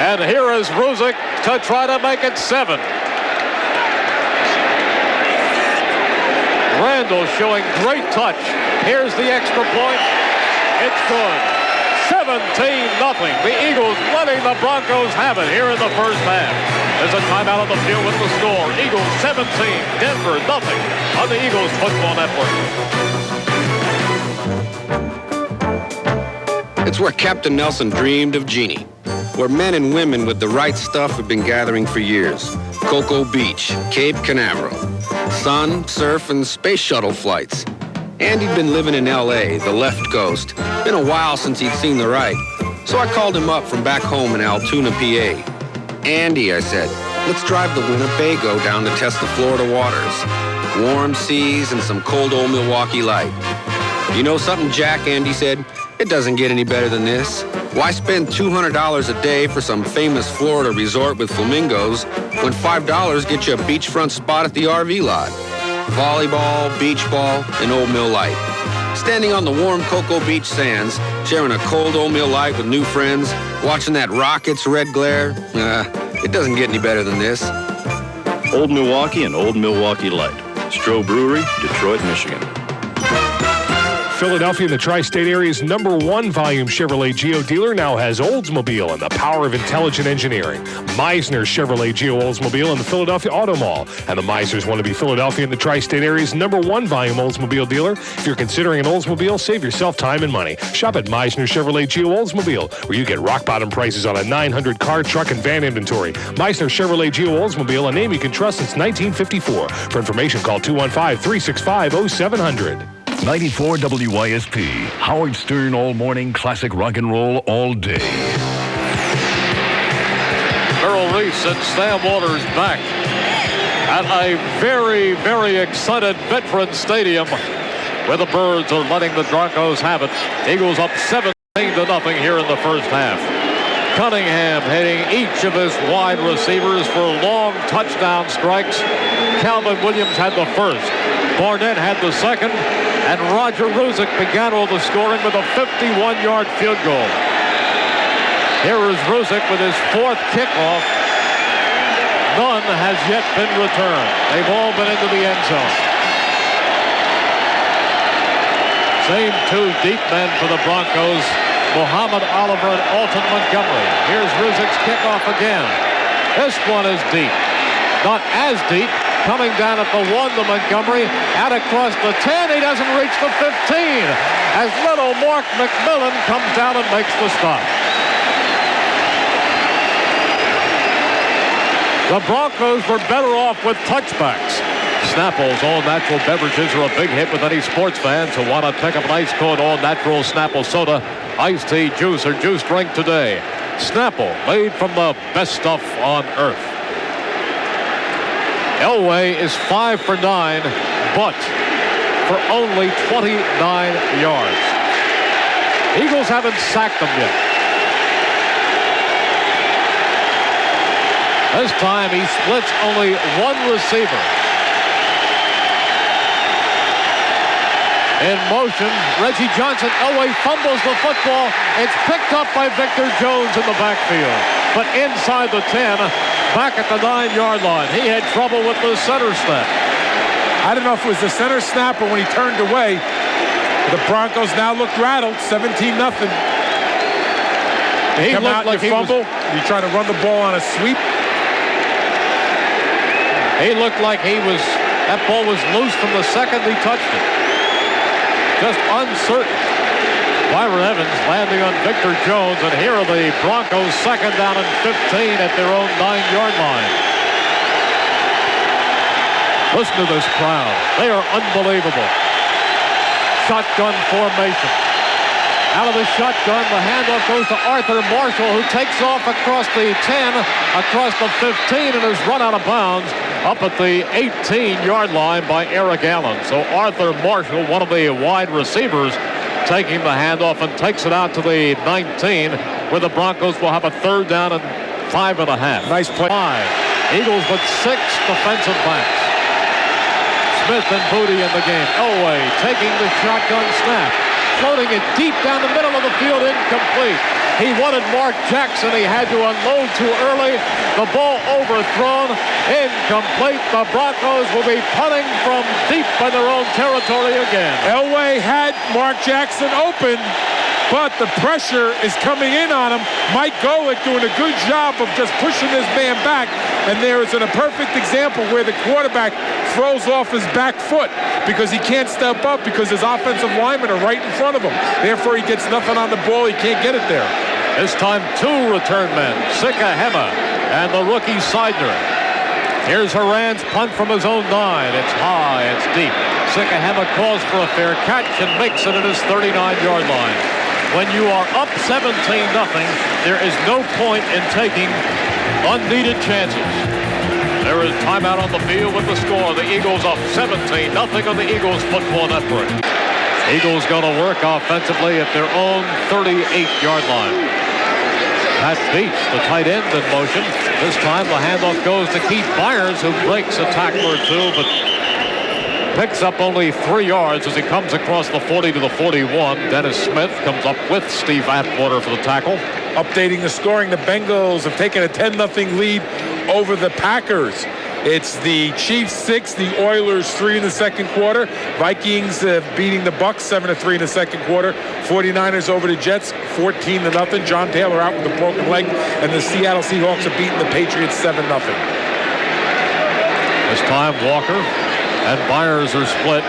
And here is Ruzick to try to make it 7. Randall showing great touch. Here's the extra point. It's good. 17-0. The Eagles letting the Broncos have it here in the first half. There's a timeout on the field with the score. Eagles 17, Denver 0 on the Eagles Football Network. It's where Captain Nelson dreamed of Jeannie, where men and women with the right stuff have been gathering for years. Cocoa Beach, Cape Canaveral, sun, surf, and space shuttle flights. Andy'd been living in L.A., the left coast. Been a while since he'd seen the right. So I called him up from back home in Altoona, PA. Andy, I said, let's drive the Winnebago down to test the Florida waters. Warm seas and some cold old Milwaukee light. You know something, Jack, Andy said, it doesn't get any better than this. Why spend $200 a day for some famous Florida resort with flamingos when $5 gets you a beachfront spot at the RV lot? Volleyball, beach ball, and Old Mill Light. Standing on the warm Cocoa Beach sands, sharing a cold Old Mill Light with new friends, watching that Rockets red glare, it doesn't get any better than this. Old Milwaukee and Old Milwaukee Light. Stroh Brewery, Detroit, Michigan. Philadelphia and the tri-state area's #1 volume Chevrolet Geo dealer now has Oldsmobile and the power of intelligent engineering. Meisner Chevrolet Geo Oldsmobile in the Philadelphia Auto Mall. And the Meisners want to be Philadelphia and the tri-state area's #1 volume Oldsmobile dealer. If you're considering an Oldsmobile, save yourself time and money. Shop at Meisner Chevrolet Geo Oldsmobile, where you get rock-bottom prices on a 900 car, truck, and van inventory. Meisner Chevrolet Geo Oldsmobile, a name you can trust since 1954. For information, call 215-365-0700. 94 WYSP, Howard Stern all morning, classic rock and roll all day. Merrill, Reese, and Sam Waters back at a very, very excited Veterans Stadium where the Birds are letting the Broncos have it. Eagles up 17-0 here in the first half. Cunningham hitting each of his wide receivers for long touchdown strikes. Calvin Williams had the first. Barnett had the second. And Roger Ruzick began all the scoring with a 51-yard field goal. Here is Ruzick with his fourth kickoff. None has yet been returned. They've all been into the end zone. Same two deep men for the Broncos, Muhammad Oliver and Alton Montgomery. Here's Ruzick's kickoff again. This one is deep. Not as deep. Coming down at the 1 to Montgomery, out across the 10. He doesn't reach the 15. As little Mark McMillan comes down and makes the stop. The Broncos were better off with touchbacks. Snapple's all-natural beverages are a big hit with any sports fans who want to pick up an ice-cold all-natural Snapple soda, iced tea, juice, or juice drink today. Snapple, made from the best stuff on earth. Elway is 5 for 9, but for only 29 yards. Eagles haven't sacked them yet. This time he splits only one receiver. In motion, Reggie Johnson. Elway fumbles the football. It's picked up by Victor Jones in the backfield. But inside the 10, back at the 9-yard line. He had trouble with the center snap. I don't know if it was the center snap or when he turned away. The Broncos now look rattled, 17-0. He Come looked out, like you fumble. You try to run the ball on a sweep. He looked like that ball was loose from the second he touched it. Just uncertain. Byron Evans landing on Victor Jones, and here are the Broncos 2nd down and 15 at their own 9-yard line. Listen to this crowd. They are unbelievable. Shotgun formation. Out of the shotgun, the handoff goes to Arthur Marshall, who takes off across the 10, across the 15, and is run out of bounds up at the 18-yard line by Eric Allen. So Arthur Marshall, one of the wide receivers, taking the handoff and takes it out to the 19, where the Broncos will have a 3rd down and 5.5. Nice play. 5. Eagles with 6 defensive backs. Smith and Booty in the game. Elway taking the shotgun snap. Floating it deep down the middle of the field, incomplete. He wanted Mark Jackson. He had to unload too early. The ball overthrown, incomplete. The Broncos will be punting from deep in their own territory again. Elway had Mark Jackson open, but the pressure is coming in on him. Mike Golick doing a good job of just pushing this man back, and there is a perfect example where the quarterback throws off his back foot because he can't step up because his offensive linemen are right in front of him. Therefore, he gets nothing on the ball. He can't get it there. This time, 2 return men, Sikahema and the rookie Seidner. Here's Haran's punt from his own 9. It's high, it's deep. Sikahema calls for a fair catch and makes it at his 39-yard line. When you are up 17-0, there is no point in taking unneeded chances. There is timeout on the field with the score. The Eagles up 17-0 on the Eagles Football Network. Eagles going to work offensively at their own 38-yard line. Pat Beach, the tight end, in motion. This time the handoff goes to Keith Byers, who breaks a tackle or two, but picks up only 3 yards as he comes across the 40 to the 41. Dennis Smith comes up with Steve Atwater for the tackle. Updating the scoring, the Bengals have taken a 10-0 lead over the Packers It's the Chiefs 6, the Oilers 3 in the second quarter. Vikings beating the Bucks 7-3 in the second quarter. 49ers over the Jets 14-0. John Taylor out with a broken leg, and the Seattle Seahawks are beating the Patriots 7-0. This time Walker and Byers are split.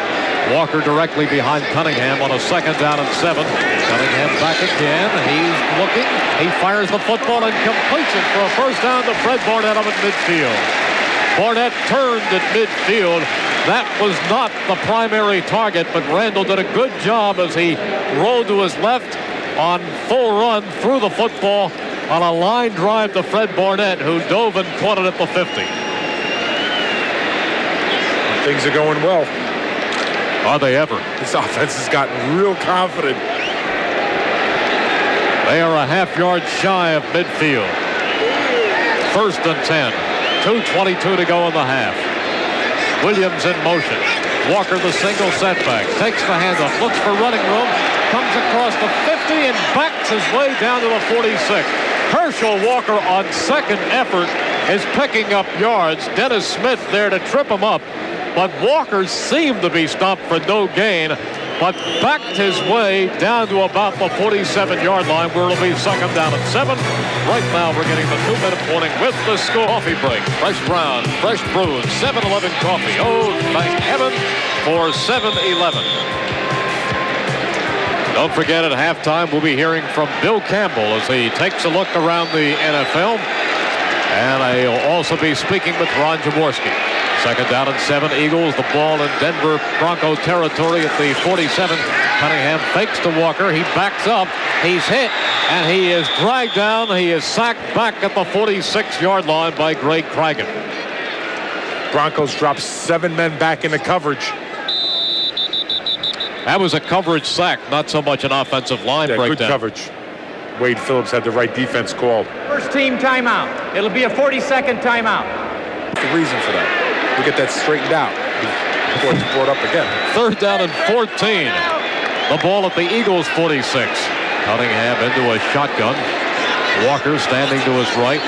Walker directly behind Cunningham on a 2nd down and 7. Cunningham back again. He's looking. He fires the football and completes it for a first down to Fred Barnett up at midfield. Barnett turned at midfield. That was not the primary target, but Randall did a good job as he rolled to his left on full run through the football on a line drive to Fred Barnett, who dove and caught it at the 50. Things are going well. Are they ever? This offense has gotten real confident. They are a half-yard shy of midfield. 1st and 10. 2:22 to go in the half. Williams in motion. Walker the single setback. Takes the handoff. Looks for running room. Comes across the 50 and backs his way down to the 46. Herschel Walker on second effort is picking up yards. Dennis Smith there to trip him up. But Walker seemed to be stopped for no gain, but backed his way down to about the 47-yard line, where it'll be 2nd down and 7. Right now, we're getting the 2-minute warning with the score. Coffee break. Fresh ground, fresh brewed, 7-Eleven coffee. Oh, thank heaven for 7-Eleven. Don't forget, at halftime, we'll be hearing from Bill Campbell as he takes a look around the NFL. And I'll also be speaking with Ron Jaworski. 2nd down and 7. Eagles, the ball in Denver Bronco territory at the 47. Cunningham fakes to Walker. He backs up. He's hit, and he is dragged down. He is sacked back at the 46-yard line by Greg Craggan. Broncos drop 7 men back into coverage. That was a coverage sack, not so much an offensive line breakdown. Good coverage. Wade Phillips had the right defense called. First team timeout. It'll be a 40-second timeout. What's the reason for that? We get that straightened out before it's brought up again. 3rd down and 14. The ball at the Eagles 46. Cunningham into a shotgun. Walker standing to his right.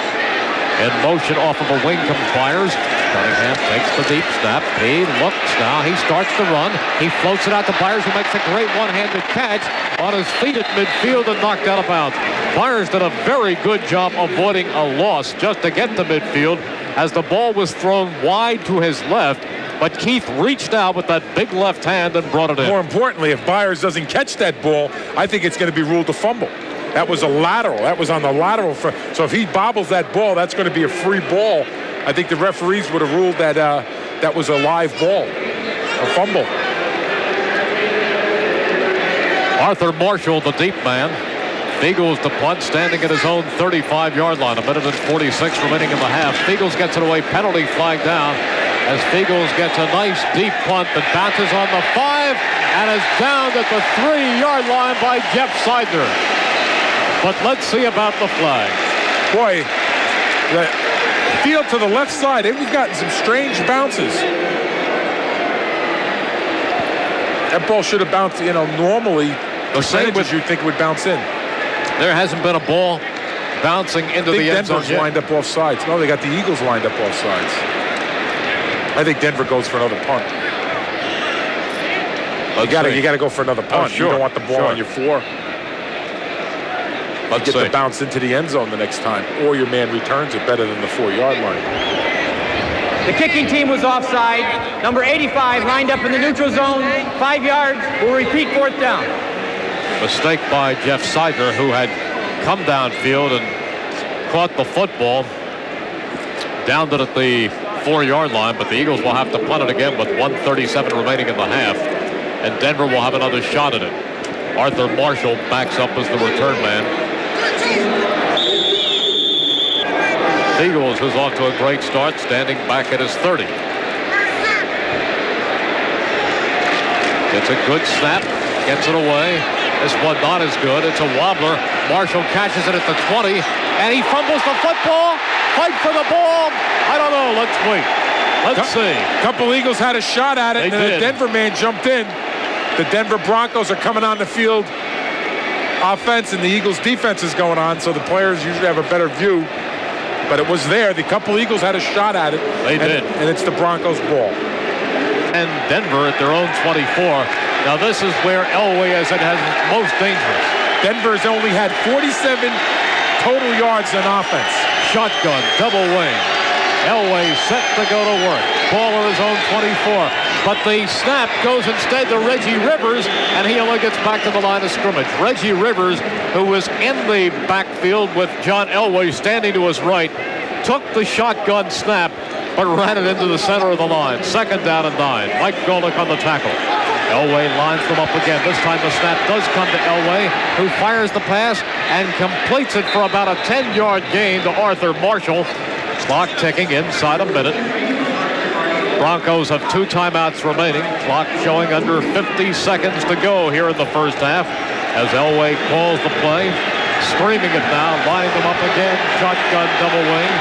In motion off of a wing comes Byers. Cunningham takes the deep snap. He looks now. He starts to run. He floats it out to Byers, who makes a great one-handed catch on his feet at midfield and knocked out of bounds. Byers did a very good job avoiding a loss just to get to midfield as the ball was thrown wide to his left, but Keith reached out with that big left hand and brought it in. More importantly, if Byers doesn't catch that ball, I think it's going to be ruled a fumble. That was a lateral. That was on the lateral. So if he bobbles that ball, that's going to be a free ball. I think the referees would have ruled that that was a live ball, a fumble. Arthur Marshall, the deep man. Feagles the punt, standing at his own 35-yard line. 1:46 remaining in the half. Feagles gets it away. Penalty flag down as Feagles gets a nice deep punt that bounces on the 5 and is down at the 3-yard line by Jeff Seidner. But let's see about the flag. Boy, the field to the left side, we've gotten some strange bounces. That ball should have bounced, normally the percentages you'd think would bounce in. There hasn't been a ball bouncing into the end zone. Denver's lined up off sides. No, they got the Eagles lined up off sides. I think Denver goes for another punt. You got to go for another punt. Sure. You don't want the ball on your 4. Let's get the bounce into the end zone the next time, or your man returns it better than the 4-yard line. The kicking team was offside. Number 85 lined up in the neutral zone. 5 yards. We'll repeat 4th down. Mistake by Jeff Seidner, who had come downfield and caught the football. Downed it at the 4-yard line, but the Eagles will have to punt it again with 1:37 remaining in the half. And Denver will have another shot at it. Arthur Marshall backs up as the return man. Feagles is off to a great start, standing back at his 30. Gets a good snap, gets it away. This one not as good. It's a wobbler. Marshall catches it at the 20, and he fumbles the football. Fight for the ball. I don't know. Let's wait. Let's see. A couple Eagles had a shot at it, and then the Denver man jumped in. The Denver Broncos are coming on the field offense, and the Eagles defense is going on, so the players usually have a better view. but it was there. The couple Eagles had a shot at it. They did. And it's the Broncos' ball. And Denver at their own 24. Now this is where Elway is at his most dangerous. Denver's only had 47 total yards in offense. Shotgun, double wing. Elway set to go to work. Ball on his own 24. But the snap goes instead to Reggie Rivers, and he only gets back to the line of scrimmage. Reggie Rivers, who was in the backfield with John Elway standing to his right, took the shotgun snap, but ran it into the center of the line. Second down and 9. Mike Golick on the tackle. Elway lines them up again. This time the snap does come to Elway, who fires the pass and completes it for about a 10-yard gain to Arthur Marshall. Clock ticking inside a minute. Broncos have 2 timeouts remaining. Clock showing under 50 seconds to go here in the first half as Elway calls the play. Screaming it now, lining them up again. Shotgun double wing.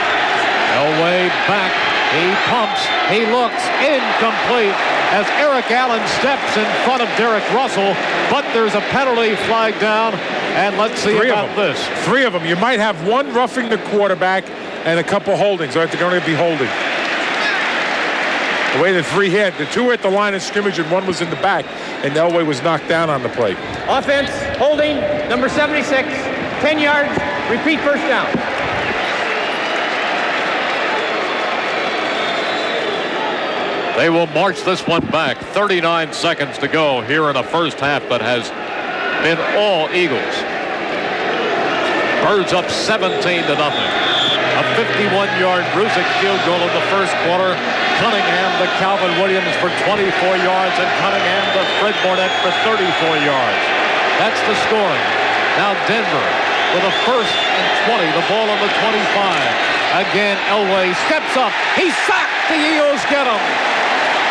Elway back. He pumps. He looks. Incomplete as Eric Allen steps in front of Derek Russell, but there's a penalty flag down, and let's see about this. 3 of them. You might have one roughing the quarterback and a couple holdings. They're going to be holding. The way the 3 hit, the 2 were at the line of scrimmage and 1 was in the back, and Elway was knocked down on the play. Offense, holding, number 76, 10 yards, repeat first down. They will march this one back. 39 seconds to go here in a first half that has been all Eagles. Birds up 17-0. A 51-yard Rusick field goal in the first quarter. Cunningham to Calvin Williams for 24 yards, and Cunningham to Fred Barnett for 34 yards. That's the scoring. Now Denver with a 1st and 20. The ball on the 25. Again, Elway steps up. He's sacked. The Eagles get him.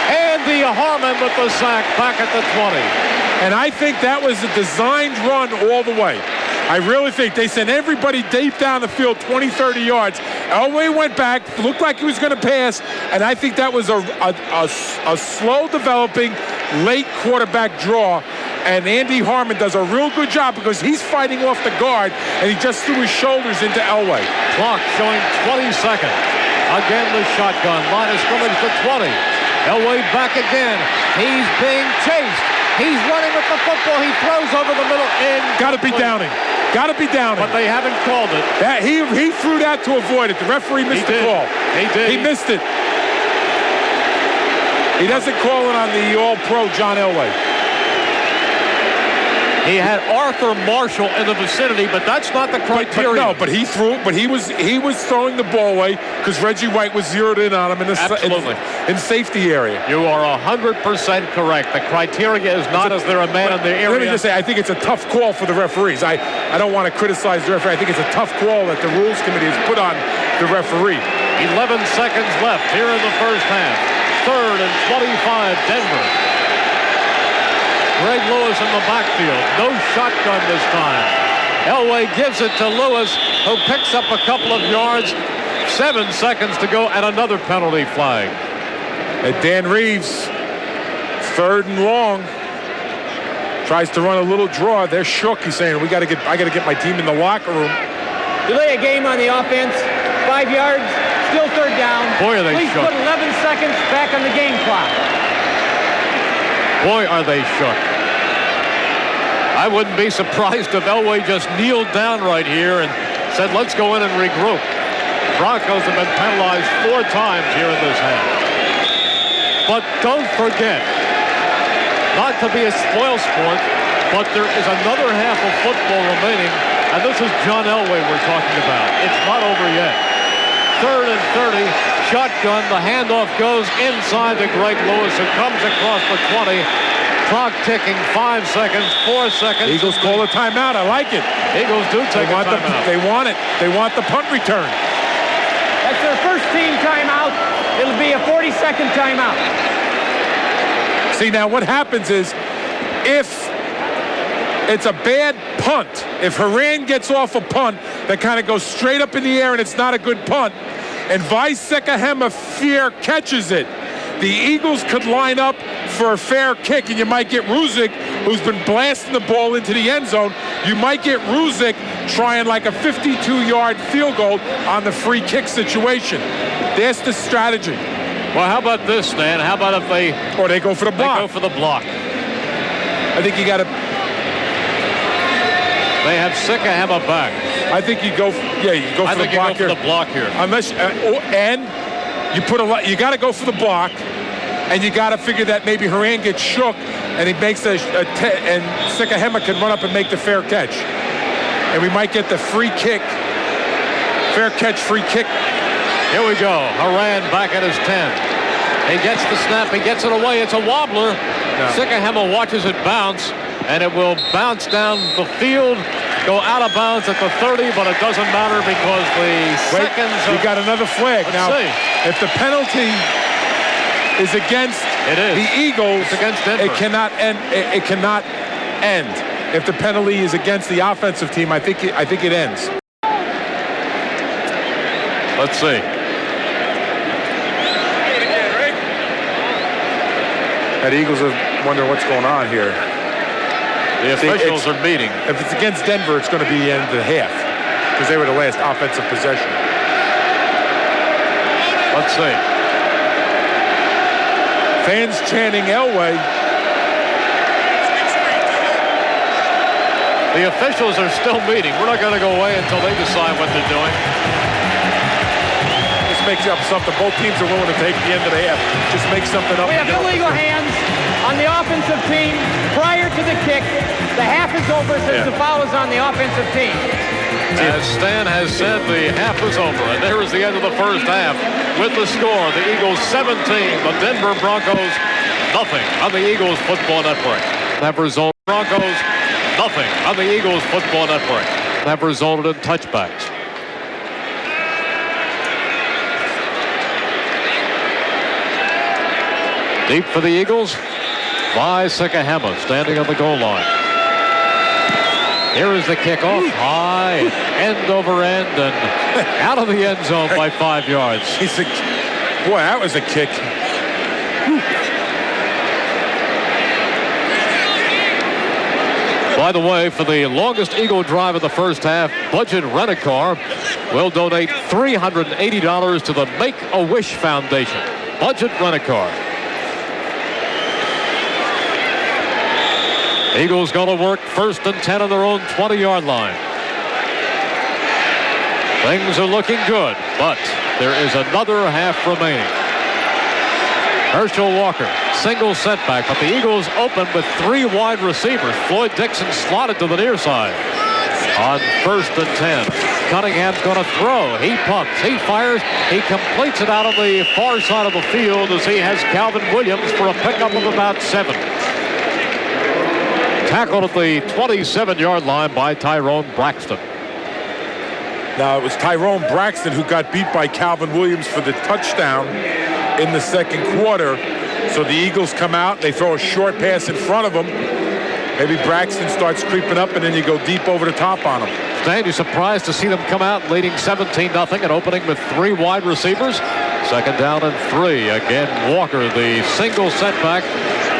Andy Harmon with the sack back at the 20. And I think that was a designed run all the way. I really think they sent everybody deep down the field, 20, 30 yards. Elway went back, looked like he was going to pass, and I think that was a slow-developing, late quarterback draw. And Andy Harmon does a real good job because he's fighting off the guard, and he just threw his shoulders into Elway. Clock showing 20 seconds. Again, the shotgun. Line of scrimmage to 20. Elway back again. He's being chased. He's running with the football. He throws over the middle. Got to be Downing. Got to be Downing. But they haven't called it. He threw that to avoid it. The referee missed the call. He did. He missed it. He doesn't call it on the All-Pro John Elway. He had Arthur Marshall in the vicinity, but that's not the criteria. But he threw it. But he was throwing the ball away because Reggie White was zeroed in on him in the safety area. You are 100% correct. The criteria is not as they're a man in the area. Let me just say, I think it's a tough call for the referees. I don't want to criticize the referee. I think it's a tough call that the Rules Committee has put on the referee. 11 seconds left here in the first half. 3rd and 25, Denver. Greg Lewis in the backfield. No shotgun this time. Elway gives it to Lewis, who picks up a couple of yards. 7 seconds to go, and another penalty flag. And Dan Reeves, 3rd and long, tries to run a little draw. They're shook. He's saying, I got to get my team in the locker room. Delay a game on the offense. 5 yards. Still 3rd down. Boy, are they Please shook. put 11 seconds back on the game clock. Boy, are they shook. I wouldn't be surprised if Elway just kneeled down right here and said, let's go in and regroup. Broncos have been penalized 4 times here in this half. But don't forget, not to be a spoil sport, but there is another half of football remaining, and this is John Elway we're talking about. It's not over yet. 3rd and 30, shotgun. The handoff goes inside to Greg Lewis, who comes across the 20. Clock ticking. 5 seconds, 4 seconds. Eagles call a timeout. I like it. Eagles do take a timeout. They want it. They want the punt return. That's their first team timeout. It'll be a 40-second timeout. See, now what happens is if it's a bad punt, if Haran gets off a punt that kind of goes straight up in the air and it's not a good punt, and Visekahema Fear catches it, the Eagles could line up for a fair kick, and you might get Rusick, who's been blasting the ball into the end zone. You might get Ruzick trying like a 52-yard field goal on the free kick situation. That's the strategy. Well, how about this, Stan? How about if they go for the block? They go for the block. I think you got to. They have Sikahema back. I think you go. Yeah, you go for the block here. For the block here. Unless and you put you got to go for the block, and you got to figure that maybe Haran gets shook, and he makes and Sikahema can run up and make the fair catch, and we might get the free kick, fair catch, free kick. Here we go. Haran back at his 10. He gets the snap. He gets it away. It's a wobbler. No. Sikahema watches it bounce, and it will bounce down the field, go out of bounds at the 30, but it doesn't matter because the seconds. You got another flag. Now, see. If the penalty is against the Eagles, it's against Denver. It cannot end. It cannot end. If the penalty is against the offensive team, I think it ends. Let's see. The Eagles are wondering what's going on here. The officials are meeting. If it's against Denver, it's going to be the end of the half because they were the last offensive possession. Let's see. Fans chanting Elway. The officials are still meeting. We're not going to go away until they decide what they're doing. Just make up something. Both teams are willing to take the end of the half. Just make something up. We have illegal hands on the offensive team prior to the kick. The half is over since the foul is on the offensive team. As Stan has said, the half is over. And there is the end of the first half with the score. The Eagles 17, the Denver Broncos nothing on the Eagles Football Network. Have resulted Broncos nothing on the Eagles Football Network. Have resulted in touchbacks. Deep for the Eagles. By Sikahema standing on the goal line. Here is the kickoff. High, end over end, and out of the end zone by 5 yards. Boy, that was a kick. By the way, for the longest Eagle drive of the first half, Budget Rent-A-Car will donate $380 to the Make-A-Wish Foundation. Budget Rent-A-Car. Eagles going to work 1st and 10 on their own 20-yard line. Things are looking good, but there is another half remaining. Herschel Walker, single setback, but the Eagles open with 3 wide receivers. Floyd Dixon slotted to the near side. On 1st and 10, Cunningham's going to throw. He pumps, he fires, he completes it out on the far side of the field as he has Calvin Williams for a pickup of about 7. Tackled at the 27-yard line by Tyrone Braxton. Now, it was Tyrone Braxton who got beat by Calvin Williams for the touchdown in the second quarter. So the Eagles come out, they throw a short pass in front of them. Maybe Braxton starts creeping up, and then you go deep over the top on him. Stan, you surprised to see them come out leading 17-0 and opening with 3 wide receivers. 2nd down and 3. Again, Walker, the single setback.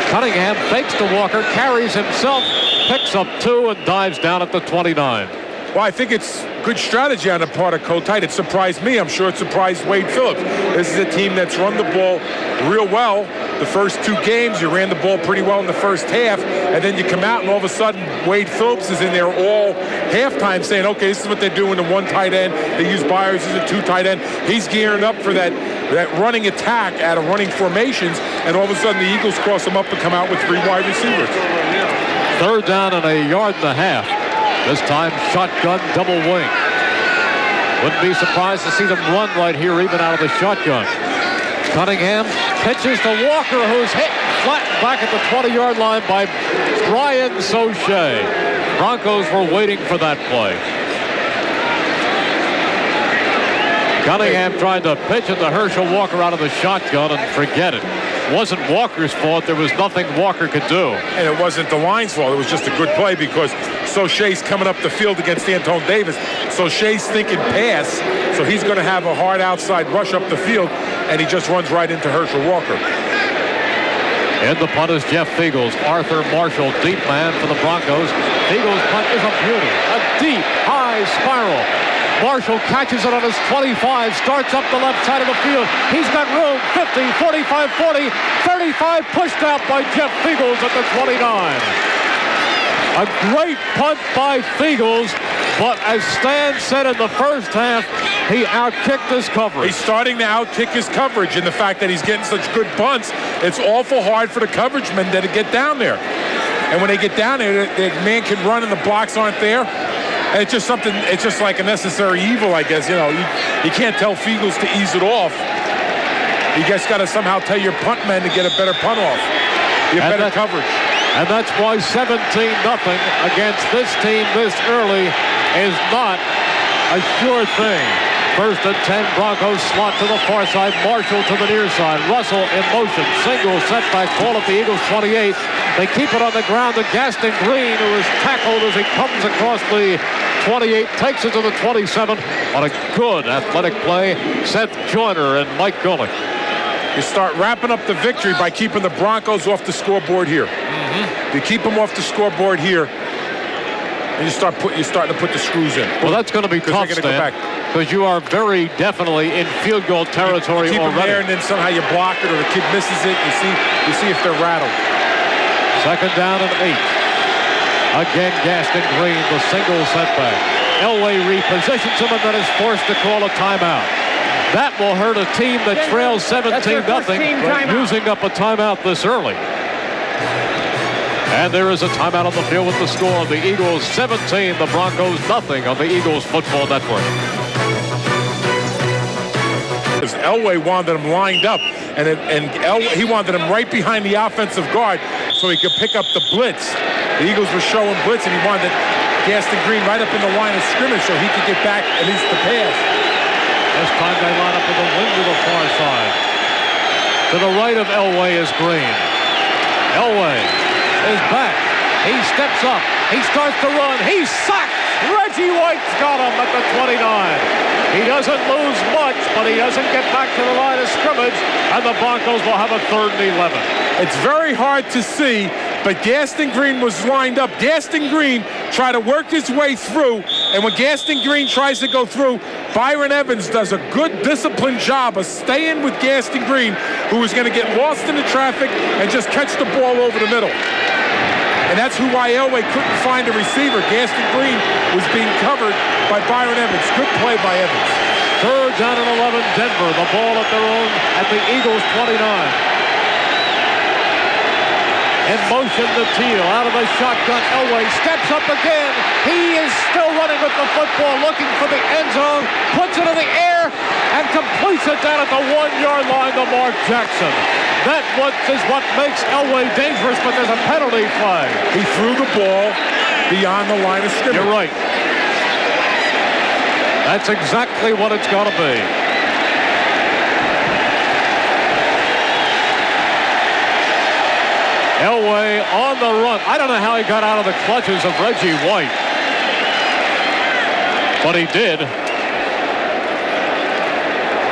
Cunningham fakes to Walker, carries himself, picks up 2, and dives down at the 29. Well, I think it's good strategy on the part of Kotite. It surprised me. I'm sure it surprised Wade Phillips. This is a team that's run the ball real well. The first 2 games, you ran the ball pretty well in the first half, and then you come out, and all of a sudden, Wade Phillips is in there all halftime saying, okay, this is what they're doing, the 1 tight end. They use Byers as a 2 tight end. He's gearing up for that running attack out of running formations, and all of a sudden, the Eagles cross them up and come out with 3 wide receivers. 3rd down and 1.5 yards. This time, shotgun double wing. Wouldn't be surprised to see them run right here, even out of the shotgun. Cunningham pitches to Walker, who's hit flat back at the 20-yard line by Brian Soche. Broncos were waiting for that play. Cunningham tried to pitch it to Herschel Walker out of the shotgun, and forget it. It wasn't Walker's fault. There was nothing Walker could do. And it wasn't the line's fault. It was just a good play because Soche's coming up the field against Antone Davis. Soche's thinking pass, so he's going to have a hard outside rush up the field, and he just runs right into Herschel Walker. In the punt is Jeff Fiegels. Arthur Marshall, deep man for the Broncos. Fiegels' punt is a beauty. A deep, high spiral. Marshall catches it on his 25, starts up the left side of the field. He's got room, 50, 45, 40, 35, pushed out by Jeff Fiegels at the 29. A great punt by Fiegels, but as Stan said in the first half, he outkicked his coverage. He's starting to outkick his coverage, and the fact that he's getting such good punts, it's awful hard for the coverage men to get down there. And when they get down there, the man can run and the blocks aren't there. And it's just something, it's just like a necessary evil, I guess. You know, you can't tell Fiegels to ease it off. You just got to somehow tell your punt men to get a better punt off. You have better coverage. And that's why 17-0 against this team this early is not a sure thing. First and 10, Broncos slot to the far side. Marshall to the near side. Russell in motion. Single setback. Ball at the Eagles 28. They keep it on the ground to Gaston Green, who is tackled as he comes across the 28. Takes it to the 27 on a good athletic play. Seth Joyner and Mike Golick. You start wrapping up the victory by keeping the Broncos off the scoreboard here. You keep them off the scoreboard here, and you're starting to put the screws in. Well, that's going to be tough, Stan, because you are very definitely in field goal territory you keep already. Them there, and then somehow you block it, or the kid misses it. You see if they're rattled. Second down and 8. Again, Gaston Green, the single setback. Elway repositions him and then is forced to call a timeout. That will hurt a team that trails 17-0, using up a timeout this early. And there is a timeout on the field with the score. The Eagles 17, the Broncos nothing on the Eagles Football Network. Elway wanted him lined up, and he wanted him right behind the offensive guard so he could pick up the blitz. The Eagles were showing blitz, and he wanted Gaston Green right up in the line of scrimmage so he could get back at least the pass. This time they line up with the wing to the far side. To the right of Elway is Green. Elway is back. He steps up. He starts to run. He's sacked. Reggie White's got him at the 29. He doesn't lose much, but he doesn't get back to the line of scrimmage, and the Broncos will have a 3rd and 11. It's very hard to see, but Gaston Green was lined up. Gaston Green tried to work his way through, and when Gaston Green tries to go through, Byron Evans does a good disciplined job of staying with Gaston Green, who is going to get lost in the traffic and just catch the ball over the middle. And that's why Elway couldn't find a receiver. Gaston Green was being covered by Byron Evans. Good play by Evans. 3rd down and 11, Denver. The ball at their own at the Eagles 29. In motion to Teal. Out of the shotgun, Elway steps up again. He is still running with the football, looking for the end zone. Puts it in the air and completes it down at the 1-yard line to Mark Jackson. That is what makes Elway dangerous, but there's a penalty flag. He threw the ball beyond the line of scrimmage. You're right. That's exactly what it's got to be. Elway on the run. I don't know how he got out of the clutches of Reggie White, but he did.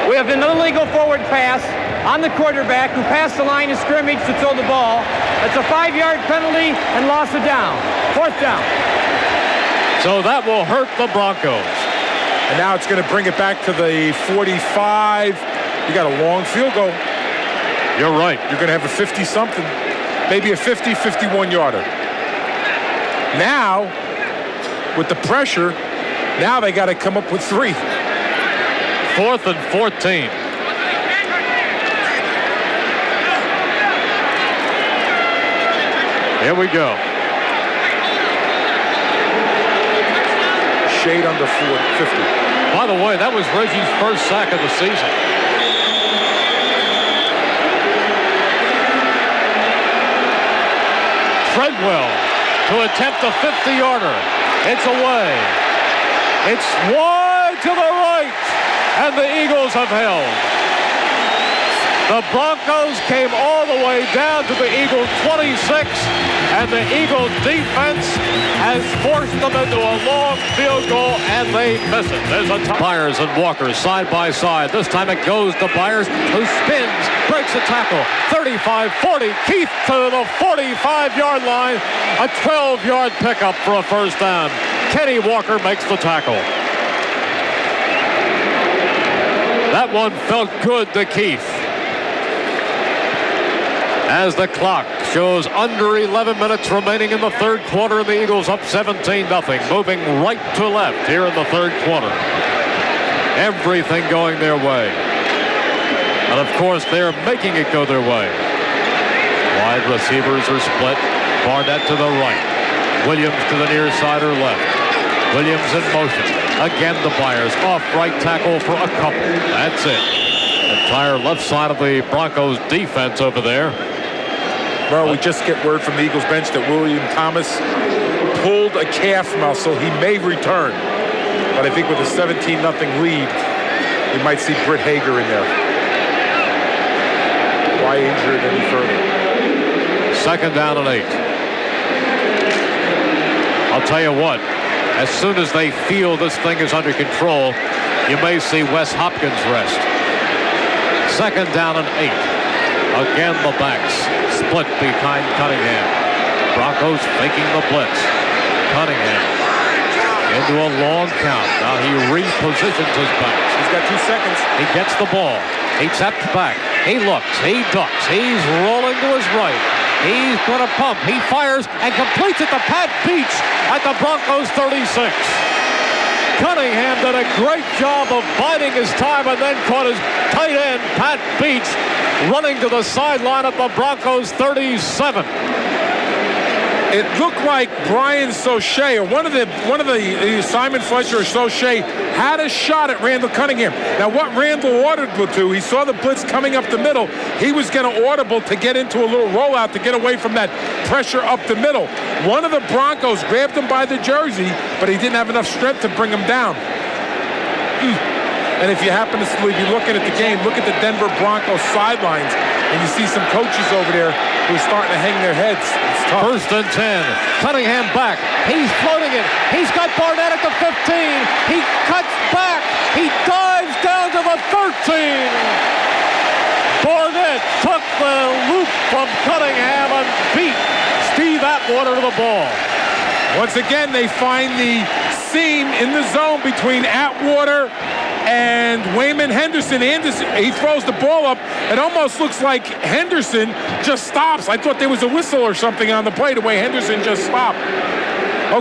We have an illegal forward pass on the quarterback who passed the line of scrimmage to throw the ball. That's a 5-yard penalty and loss of down. 4th down. So that will hurt the Broncos. And now it's going to bring it back to the 45. You got a long field goal. You're right. You're going to have a 50-something. Maybe a 50, 51-yarder. Now, with the pressure, now they got to come up with 3. 4th and 14. Here we go. Shade under 50. By the way, that was Reggie's first sack of the season. Treadwell to attempt a 50-yarder. It's away. It's wide to the right, and the Eagles have held. The Broncos came all the way down to the Eagles 26, and the Eagles defense has forced them into a long field goal, and they miss it. There's a Byers and Walker side by side. This time it goes to Byers, who spins, breaks a tackle. 35-40, Keith to the 45-yard line. A 12-yard pickup for a first down. Kenny Walker makes the tackle. That one felt good to Keith. As the clock shows under 11 minutes remaining in the third quarter, the Eagles up 17-0, moving right to left here in the third quarter. Everything going their way. And of course, they're making it go their way. Wide receivers are split. Barnett to the right. Williams to the near side or left. Williams in motion. Again, the Byers off right tackle for a couple. That's it. Entire left side of the Broncos defense over there. Merrill, we just get word from the Eagles bench that William Thomas pulled a calf muscle. He may return. But I think with a 17-0 lead, we might see Britt Hager in there. Why injure it any further? Second down and 8. I'll tell you what, as soon as they feel this thing is under control, you may see Wes Hopkins rest. Second down and 8. Again, the backs split behind Cunningham. Broncos faking the blitz. Cunningham into a long count. Now he repositions his backs. He's got 2 seconds. He gets the ball. He steps back. He looks. He ducks. He's rolling to his right. He's going to pump. He fires and completes it to Pat Beach at the Broncos 36. Cunningham did a great job of biding his time and then caught his tight end, Pat Beach, running to the sideline at the Broncos 37. It looked like Brian Soche, or one of the Simon Fletcher or Soche, had a shot at Randall Cunningham. Now, what Randall ordered to do, he saw the blitz coming up the middle. He was going to audible to get into a little rollout to get away from that pressure up the middle. One of the Broncos grabbed him by the jersey, but he didn't have enough strength to bring him down. And if you happen to be looking at the game, look at the Denver Broncos sidelines, and you see some coaches over there who are starting to hang their heads. It's tough. First and 10. Cunningham back. He's floating it. He's got Barnett at the 15. He cuts back. He dives down to the 13. Barnett took the loop from Cunningham and beat Steve Atwater to the ball. Once again, they find the seam in the zone between Atwater and Wayman Henderson. He throws the ball up. It almost looks like Henderson just stops. I thought there was a whistle or something on the play, the way Henderson just stopped.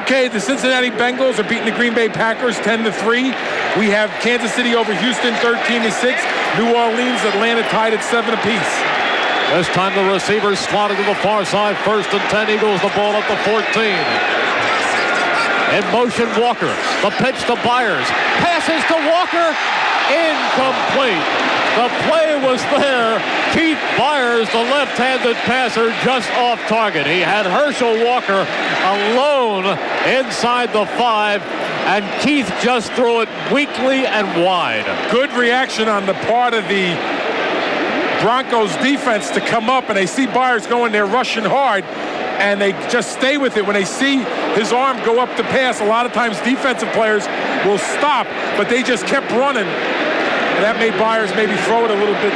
Okay, the Cincinnati Bengals are beating the Green Bay Packers 10-3. We have Kansas City over Houston 13-6. New Orleans, Atlanta tied at 7 apiece. This time the receivers slotted to the far side. First and 10, Eagles the ball at the 14. In motion, Walker. The pitch to Byers. Passes to Walker. Incomplete. The play was there. Keith Byers, the left-handed passer, just off target. He had Herschel Walker alone inside the 5, and Keith just threw it weakly and wide. Good reaction on the part of the Broncos defense to come up, and they see Byers going there rushing hard, and they just stay with it. When they see his arm go up to pass, a lot of times defensive players will stop, but they just kept running. And that made Byers maybe throw it a little bit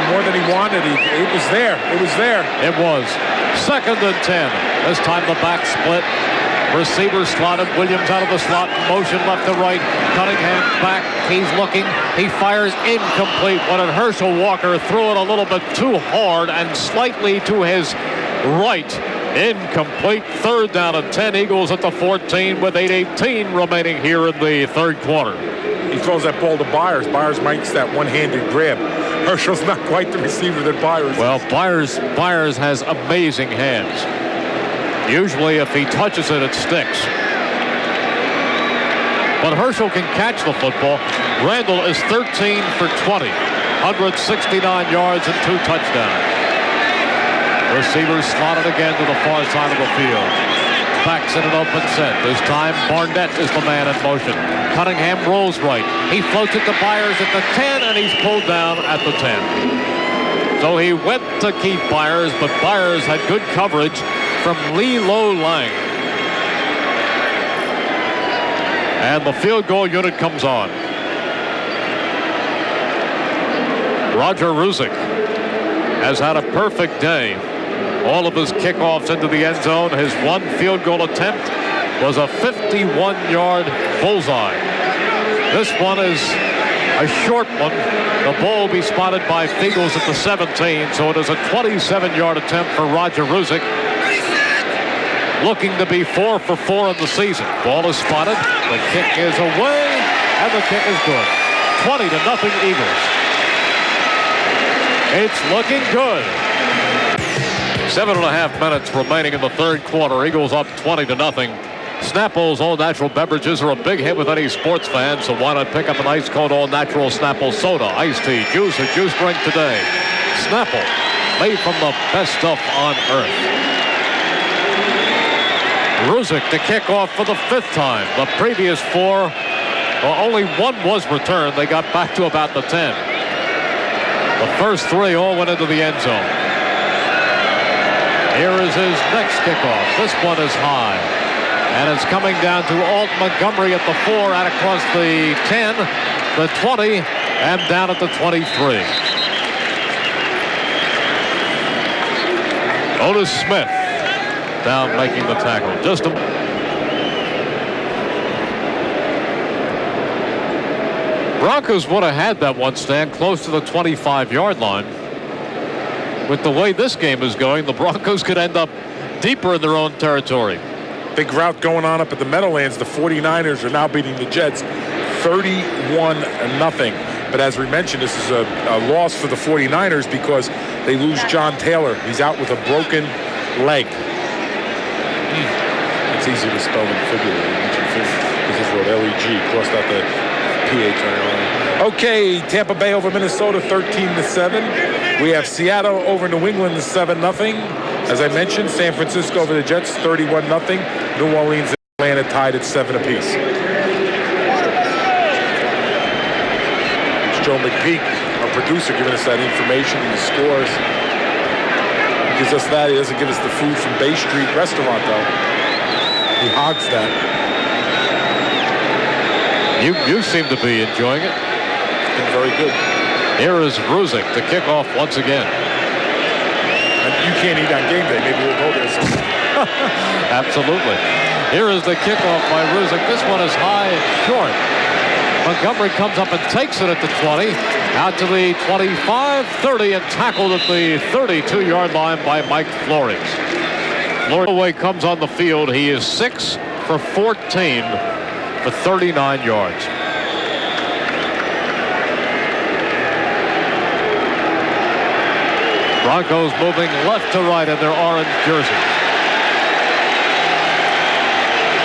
more than he wanted. It was there. It was there. It was. Second and 10. This time the back split. Receiver slotted. Williams out of the slot. Motion left to right. Cunningham back. He's looking. He fires incomplete. When Herschel Walker threw it a little bit too hard and slightly to his right. Incomplete. Third down and 10. Eagles at the 14 with 8:18 remaining here in the third quarter. He throws that ball to Byers. Byers makes that one-handed grab. Herschel's not quite the receiver that Byers is. Well, Byers has amazing hands. Usually if he touches it, it sticks. But Herschel can catch the football. Randall is 13 for 20. 169 yards and 2 touchdowns. Receivers slotted again to the far side of the field. backs in an open set. This time Barnett is the man in motion. Cunningham rolls right. He floats it to Byers at the 10, and he's pulled down at the 10. So he went to keep Byers, but Byers had good coverage from Lee Lo Lang. And the field goal unit comes on. Roger Ruzick has had a perfect day. All of his kickoffs into the end zone. His one field goal attempt was a 51-yard bullseye. This one is a short one. The ball will be spotted by Fiegels at the 17, so it is a 27-yard attempt for Roger Ruzick, looking to be 4 for 4 in the season. Ball is spotted. The kick is away, and the kick is good. 20-0 Eagles. It's looking good. 7.5 minutes remaining in the third quarter. Eagles up 20-0. Snapple's all-natural beverages are a big hit with any sports fan, so why not pick up an ice-cold all-natural Snapple soda, iced tea, juice, or juice drink today. Snapple, made from the best stuff on earth. Ruzick to kick off for the 5th time. The previous 4, well, only 1 was returned. They got back to about the 10. The first 3 all went into the end zone. Here is his next kickoff. This one is high. And it's coming down to Alt Montgomery at the 4, out across the 10, the 20, and down at the 23. Otis Smith down making the tackle. Just a... Broncos would have had that one, Stan, close to the 25-yard line. With the way this game is going, the Broncos could end up deeper in their own territory. Big route going on up at the Meadowlands. The 49ers are now beating the Jets 31-0. But as we mentioned, this is a loss for the 49ers because they lose John Taylor. He's out with a broken leg. It's easy to spell in figuratively. This is what L-E-G, crossed out the P-H. Okay, Tampa Bay over Minnesota 13-7. We have Seattle over New England 7-0. As I mentioned, San Francisco over the Jets 31-0. New Orleans and Atlanta tied at 7 apiece. It's Joe McPeak, our producer, giving us that information and the scores. He gives us that. He doesn't give us the food from Bay Street Restaurant, though. He hogs that. You seem to be enjoying it. It's been very good. Here is Ruzick to kick off once again. You can't eat on game day. Maybe we'll go there sometime. Absolutely. Here is the kickoff by Ruzick. This one is high and short. Montgomery comes up and takes it at the 20. Out to the 25, 30, and tackled at the 32-yard line by Mike Flores. Flores comes on the field. He is 6 for 14 for 39 yards. Broncos moving left to right in their orange jerseys.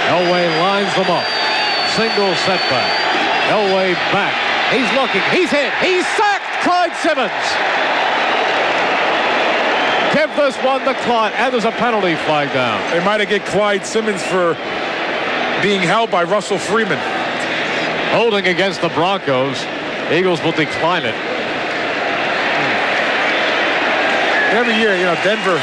Elway lines them up. Single setback. Elway back. He's looking. He's hit. He's sacked. Clyde Simmons. Give this one to Clyde. And there's a penalty flag down. They might have get Clyde Simmons for being held by Russell Freeman. Holding against the Broncos. Eagles will decline it. Every year, you know, if Denver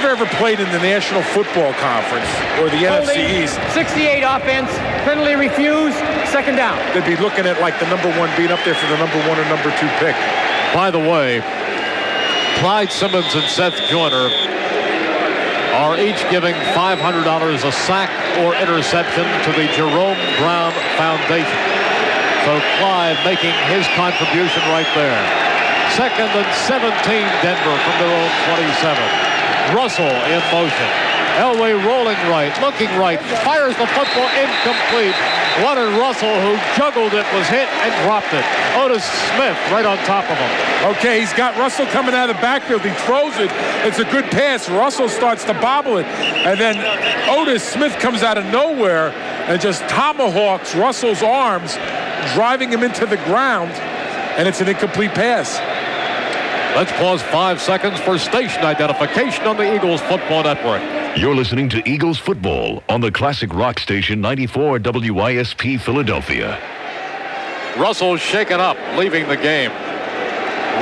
ever played in the National Football Conference or the NFC East, 68 offense, penalty refused, 2nd down. They'd be looking at like the number 1 being up there for the number 1 or number 2 pick. By the way, Clyde Simmons and Seth Joyner are each giving $500 a sack or interception to the Jerome Brown Foundation. So Clyde making his contribution right there. 2nd and 17, Denver from their own 27. Russell in motion. Elway rolling right, looking right, fires the football incomplete. Leonard Russell, who juggled it, was hit and dropped it. Otis Smith right on top of him. Okay, he's got Russell coming out of the backfield. He throws it. It's a good pass. Russell starts to bobble it. And then Otis Smith comes out of nowhere and just tomahawks Russell's arms, driving him into the ground. And it's an incomplete pass. Let's pause 5 seconds for station identification on the Eagles Football Network. You're listening to Eagles football on the classic rock station 94 WYSP Philadelphia. Russell shaken up, leaving the game.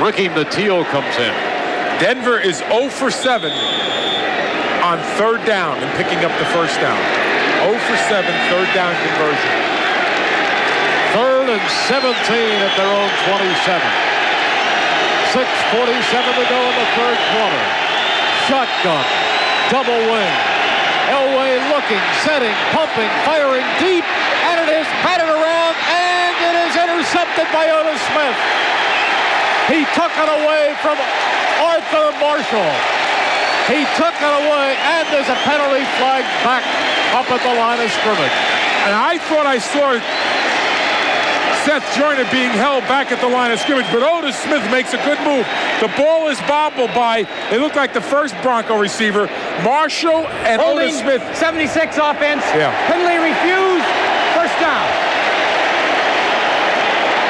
Ricky Nattil comes in. Denver is 0 for 7 on third down and picking up the first down. 0 for 7, third down conversion. 3rd and 17 at their own 27. 6:47 to go in the third quarter. Shotgun, double wing. Elway looking, setting, pumping, firing deep, and it is patted around, and it is intercepted by Otis Smith. He took it away from Arthur Marshall. He took it away, and there's a penalty flag back up at the line of scrimmage. And I thought I saw Seth Joyner being held back at the line of scrimmage, but Otis Smith makes a good move. The ball is bobbled by, it looked like the first Bronco receiver, Marshall and Holding, Otis Smith. 76 offense. Yeah. Penalty refused. First down.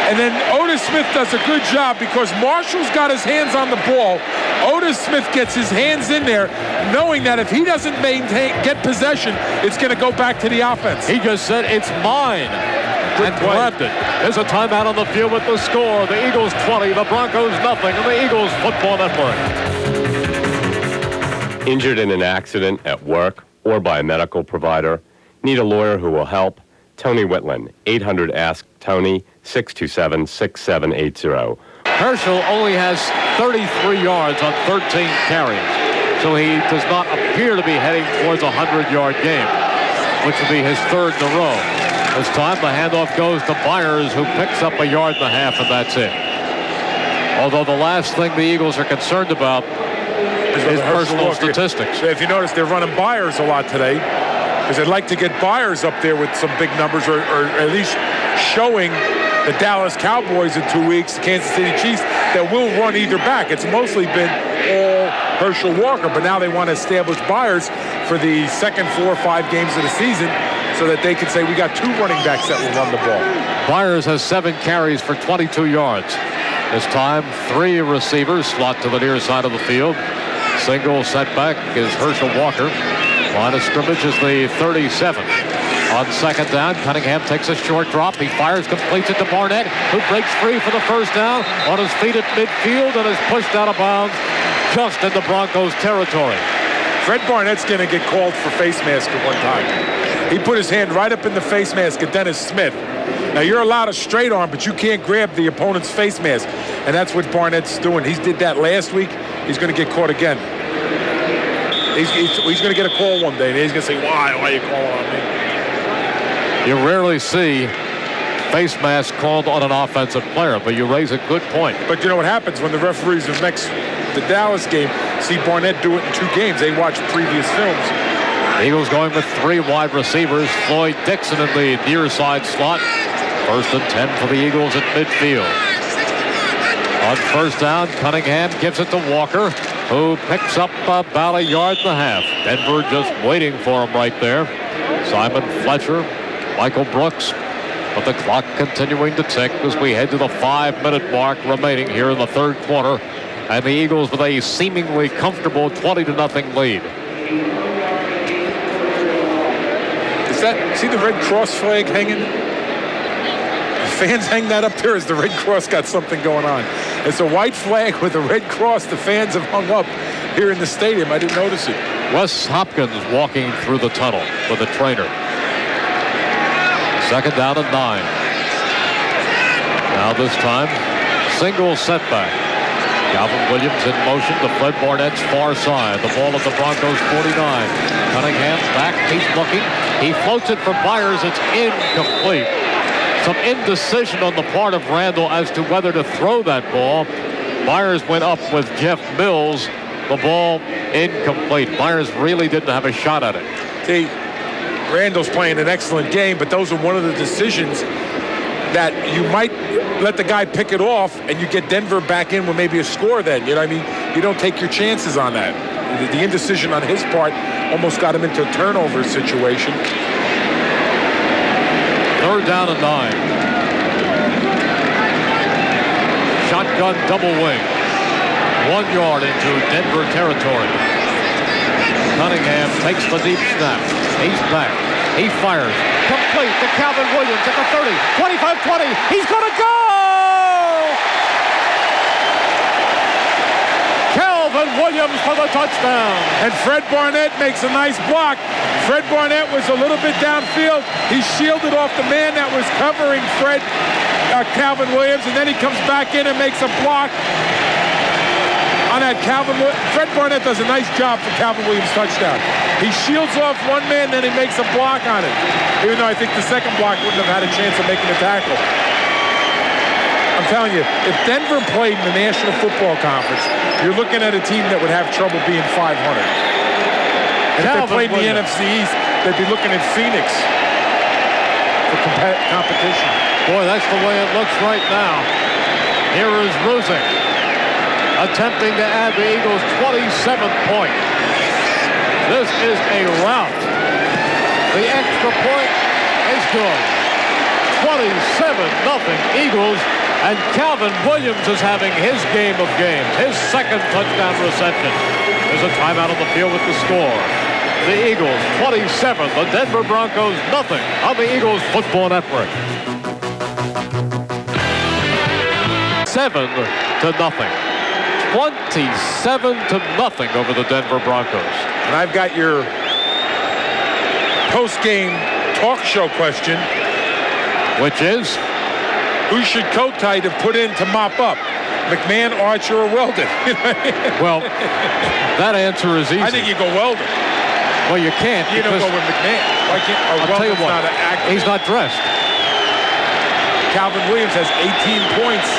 And then Otis Smith does a good job because Marshall's got his hands on the ball. Otis Smith gets his hands in there, knowing that if he doesn't get possession, it's going to go back to the offense. He just said, "It's mine," and grabbed it. There's a timeout on the field with the score. The Eagles 20, the Broncos nothing, and the Eagles Football Network. Injured in an accident at work or by a medical provider? Need a lawyer who will help? Tony Whitland, 800-ASK-TONY, 627-6780. Herschel only has 33 yards on 13 carries, so he does not appear to be heading towards a 100-yard game, which would be his 3rd in a row. This time the handoff goes to Byers, who picks up a yard and a half, and that's it. Although the last thing the Eagles are concerned about is personal statistics. If you notice, they're running Byers a lot today because they'd like to get Byers up there with some big numbers, or at least showing the Dallas Cowboys in 2 weeks, the Kansas City Chiefs, that will run either back. It's mostly been all Herschel Walker, but now they want to establish Byers for the second 4 or 5 games of the season so that they can say, we got 2 running backs that will run the ball. Byers has 7 carries for 22 yards. This time, 3 receivers slot to the near side of the field. Single setback is Herschel Walker. Line of scrimmage is the 37. On second down, Cunningham takes a short drop. He fires, completes it to Barnett, who breaks free for the first down on his feet at midfield and is pushed out of bounds just in the Broncos' territory. Fred Barnett's going to get called for face mask at one time. He put his hand right up in the face mask at Dennis Smith. Now, you're allowed a straight arm, but you can't grab the opponent's face mask. And that's what Barnett's doing. He did that last week. He's going to get caught again. He's going to get a call one day, and he's going to say, why are you calling on me? You rarely see face mask called on an offensive player, but you raise a good point. But you know what happens when the referees of the Dallas game see Barnett do it in 2 games? They watch previous films. Eagles going with 3 wide receivers. Floyd Dixon in the near side slot. 1st and 10 for the Eagles at midfield. On first down, Cunningham gives it to Walker, who picks up about a yard and a half. Denver just waiting for him right there. Simon Fletcher, Michael Brooks, but the clock continuing to tick as we head to the 5-minute mark remaining here in the 3rd quarter, and the Eagles with a seemingly comfortable 20-0 lead. See the Red Cross flag hanging? The fans hang that up there as the Red Cross got something going on. It's a white flag with a red cross the fans have hung up here in the stadium. I didn't notice it. Wes Hopkins walking through the tunnel with a trainer. 2nd down and 9. Now this time, single setback. Calvin Williams in motion to Fred Barnett's far side. The ball at the Broncos 49. Cunningham back, he's looking. He floats it for Byers. It's incomplete. Some indecision on the part of Randall as to whether to throw that ball. Byers went up with Jeff Mills. The ball incomplete. Byers really didn't have a shot at it. See, Randall's playing an excellent game, but those are one of the decisions that you might let the guy pick it off and you get Denver back in with maybe a score then. You know what I mean? You don't take your chances on that. The indecision on his part almost got him into a turnover situation. 3rd down and 9. Shotgun double wing. 1 yard into Denver territory. Cunningham takes the deep snap. He's back. He fires. Complete to Calvin Williams at the 30. 25-20. He's going to go! Calvin Williams for the touchdown. And Fred Barnett makes a nice block. Fred Barnett was a little bit downfield. He shielded off the man that was covering Calvin Williams, and then he comes back in and makes a block on that Fred Barnett does a nice job for Calvin Williams' touchdown. He shields off one man, then he makes a block on it. Even though I think the second block wouldn't have had a chance of making a tackle. I'm telling you, if Denver played in the National Football Conference, you're looking at a team that would have trouble being 500. And if they played in the NFC East, they'd be looking at Phoenix for competition. Boy, that's the way it looks right now. Here is Rusick attempting to add the Eagles' 27th point. This is a rout. The extra point is good. 27-0 Eagles, and Calvin Williams is having his game of games, his second touchdown reception. There's a timeout on the field with the score. The Eagles 27, the Denver Broncos nothing on the Eagles Football Network. 7-0. 27-0 over the Denver Broncos. And I've got your post-game talk show question. Which is? Who should Kotite have put in to mop up? McMahon, Archer, or Weldon? Well, that answer is easy. I think you go Weldon. Well, you can't. You don't go with McMahon. Why can't? I'll tell you what. Not an actor. He's not dressed. Calvin Williams has 18 points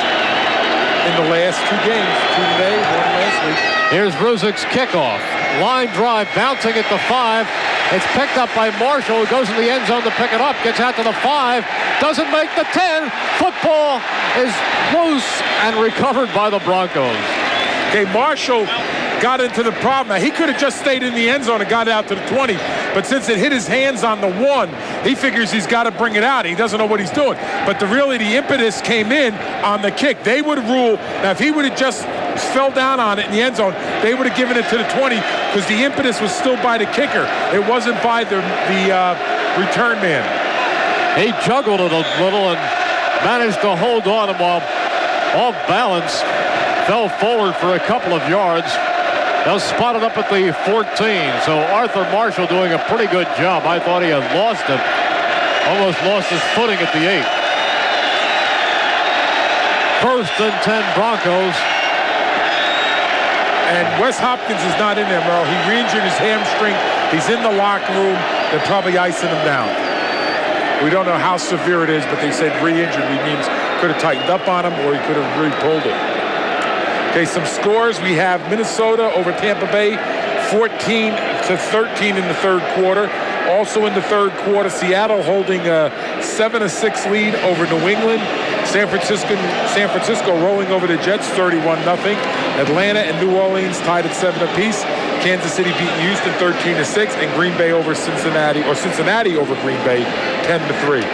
in the last 2 games. 2 today, 1 last week. Here's Rusick's kickoff. Line drive, bouncing at the 5. It's picked up by Marshall, who goes in the end zone to pick it up. Gets out to the 5. Doesn't make the 10. Football is loose and recovered by the Broncos. Okay, Marshall got into the problem. Now, he could have just stayed in the end zone and got out to the 20. But since it hit his hands on the 1, he figures he's got to bring it out. He doesn't know what he's doing. But the impetus came in on the kick. They would rule. Now, if he would have just fell down on it in the end zone, they would have given it to the 20 because the impetus was still by the kicker. It wasn't by the return man. He juggled it a little and managed to hold on, and while off balance, fell forward for a couple of yards. They'll spot it up at the 14. So Arthur Marshall doing a pretty good job. I thought he had lost it. Almost lost his footing at the 8. 1st and 10 Broncos. And Wes Hopkins is not in there, Merrill. He re-injured his hamstring. He's in the locker room. They're probably icing him down. We don't know how severe it is, but they said re-injured, which means could have tightened up on him or he could have re-pulled it. Okay, some scores. We have Minnesota over Tampa Bay, 14-13 in the 3rd quarter. Also in the 3rd quarter, Seattle holding a 7-6 lead over New England. San Francisco rolling over the Jets, 31-0. Atlanta and New Orleans tied at 7 apiece. Kansas City beating Houston 13-6, and Green Bay over Cincinnati over Green Bay 10-3.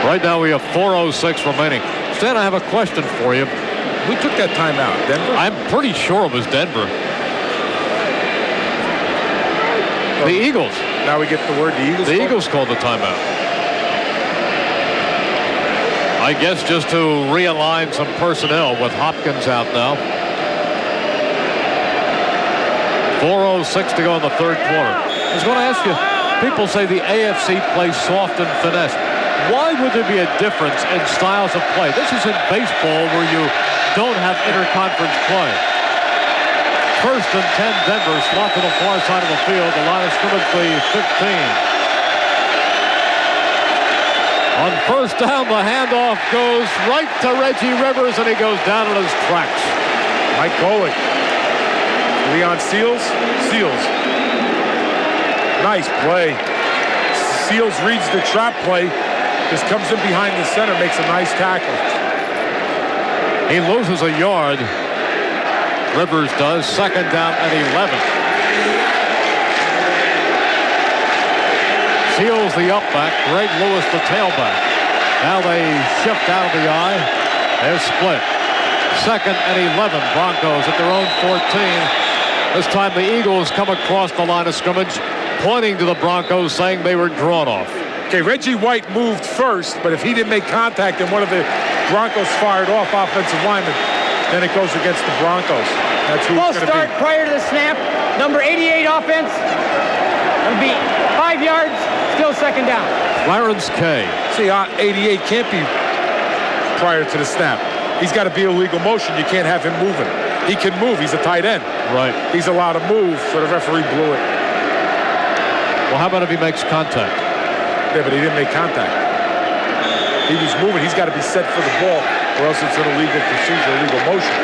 Right now we have 4:06 remaining. Stan, I have a question for you. Who took that timeout? Denver? I'm pretty sure it was Denver. The Eagles. Now we get the word the Eagles. The Eagles called the timeout. I guess just to realign some personnel with Hopkins out now. 4:06 to go in the 3rd quarter. I was going to ask you, people say the AFC plays soft and finesse. Why would there be a difference in styles of play? This is in baseball where you don't have interconference play. 1st and 10 Denver, slot to the far side of the field. The line of scrimmage, the 15. On 1st down, the handoff goes right to Reggie Rivers, and he goes down on his tracks. Mike Golick. Leon Seals. Nice play. Seals reads the trap play. Just comes in behind the center, makes a nice tackle. He loses a yard. Rivers does. 2nd down and 11. Seals the upback. Greg Lewis the tailback. Now they shift out of the eye. They're split. 2nd and 11. Broncos at their own 14. This time the Eagles come across the line of scrimmage, pointing to the Broncos, saying they were drawn off. Okay, Reggie White moved first, but if he didn't make contact and one of the Broncos fired off offensive lineman, then it goes against the Broncos. That's who False it's going to start be. prior to the snap. Number 88 offense. It'll be 5 yards, still 2nd down. Clarence K. See, 88 can't be prior to the snap. He's got to be illegal motion. You can't have him moving. He can move. He's a tight end. Right. He's allowed to move, so the referee blew it. Well, how about if he makes contact? Yeah, but he didn't make contact. He was moving. He's got to be set for the ball, or else it's an illegal procedure, illegal motion.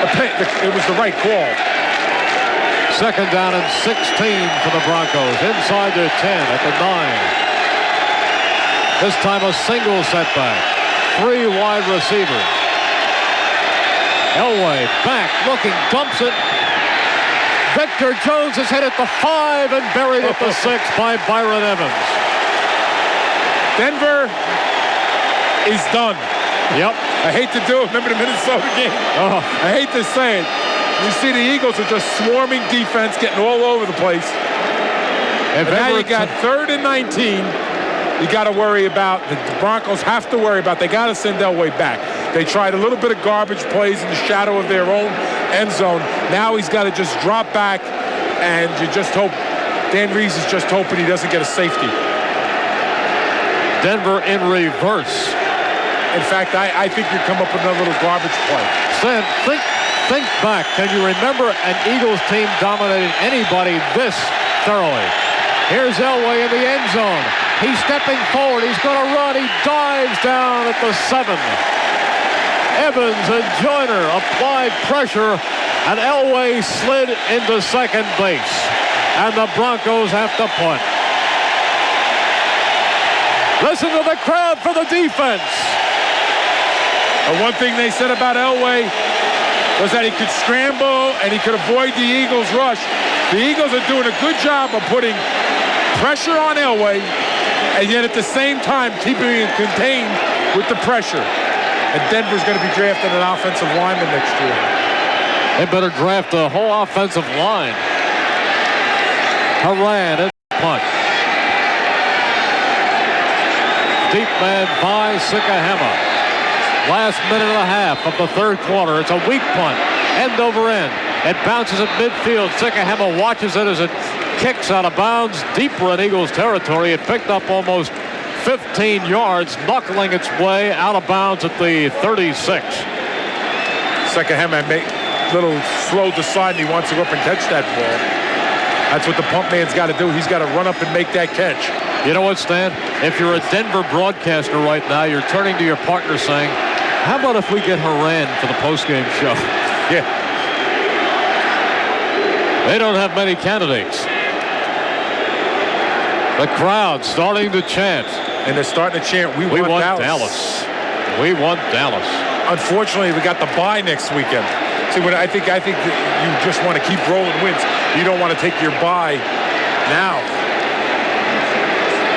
It was the right call. 2nd down and 16 for the Broncos. Inside their 10 at the 9. This time a single setback. 3 wide receivers. Elway back, looking, dumps it. Victor Jones is hit at the 5 and buried at the 6 by Byron Evans. Denver is done. Yep. I hate to do it. Remember the Minnesota game? Oh. I hate to say it. You see the Eagles are just swarming defense, getting all over the place. If But now you ever got 3rd and 19. You got to worry about, the Broncos have to worry about, they got to send Elway back. They tried a little bit of garbage plays in the shadow of their own end zone. Now he's got to just drop back, and you just hope, Dan Reese is just hoping he doesn't get a safety. Denver in reverse. In fact, I think you come up with another little garbage play. Sam, think back. Can you remember an Eagles team dominating anybody this thoroughly? Here's Elway in the end zone. He's stepping forward. He's going to run. He dives down at the 7. Evans and Joyner applied pressure, and Elway slid into second base. And the Broncos have to punt. Listen to the crowd for the defense. The one thing they said about Elway was that he could scramble and he could avoid the Eagles' rush. The Eagles are doing a good job of putting pressure on Elway, and yet at the same time keeping him contained with the pressure. And Denver's going to be drafting an offensive lineman next year. They better draft the whole offensive line. Haran at punt. Deep man by Sikahema. Last minute and a half of the 3rd quarter. It's a weak punt, end over end. It bounces at midfield. Sikahema watches it as it kicks out of bounds deeper in Eagles territory. It picked up almost 15 yards, knuckling its way out of bounds at the 36. Sikahema a little slow to side, and he wants to go up and catch that ball. That's what the pump man's got to do. He's got to run up and make that catch. You know what, Stan? If you're a Denver broadcaster right now, you're turning to your partner saying, how about if we get Haran for the postgame show? Yeah. They don't have many candidates. The crowd starting to chant. And they're starting to chant, we want Dallas. We want Dallas. Unfortunately, we got the bye next weekend. See, I think that you just want to keep rolling wins. You don't want to take your bye now.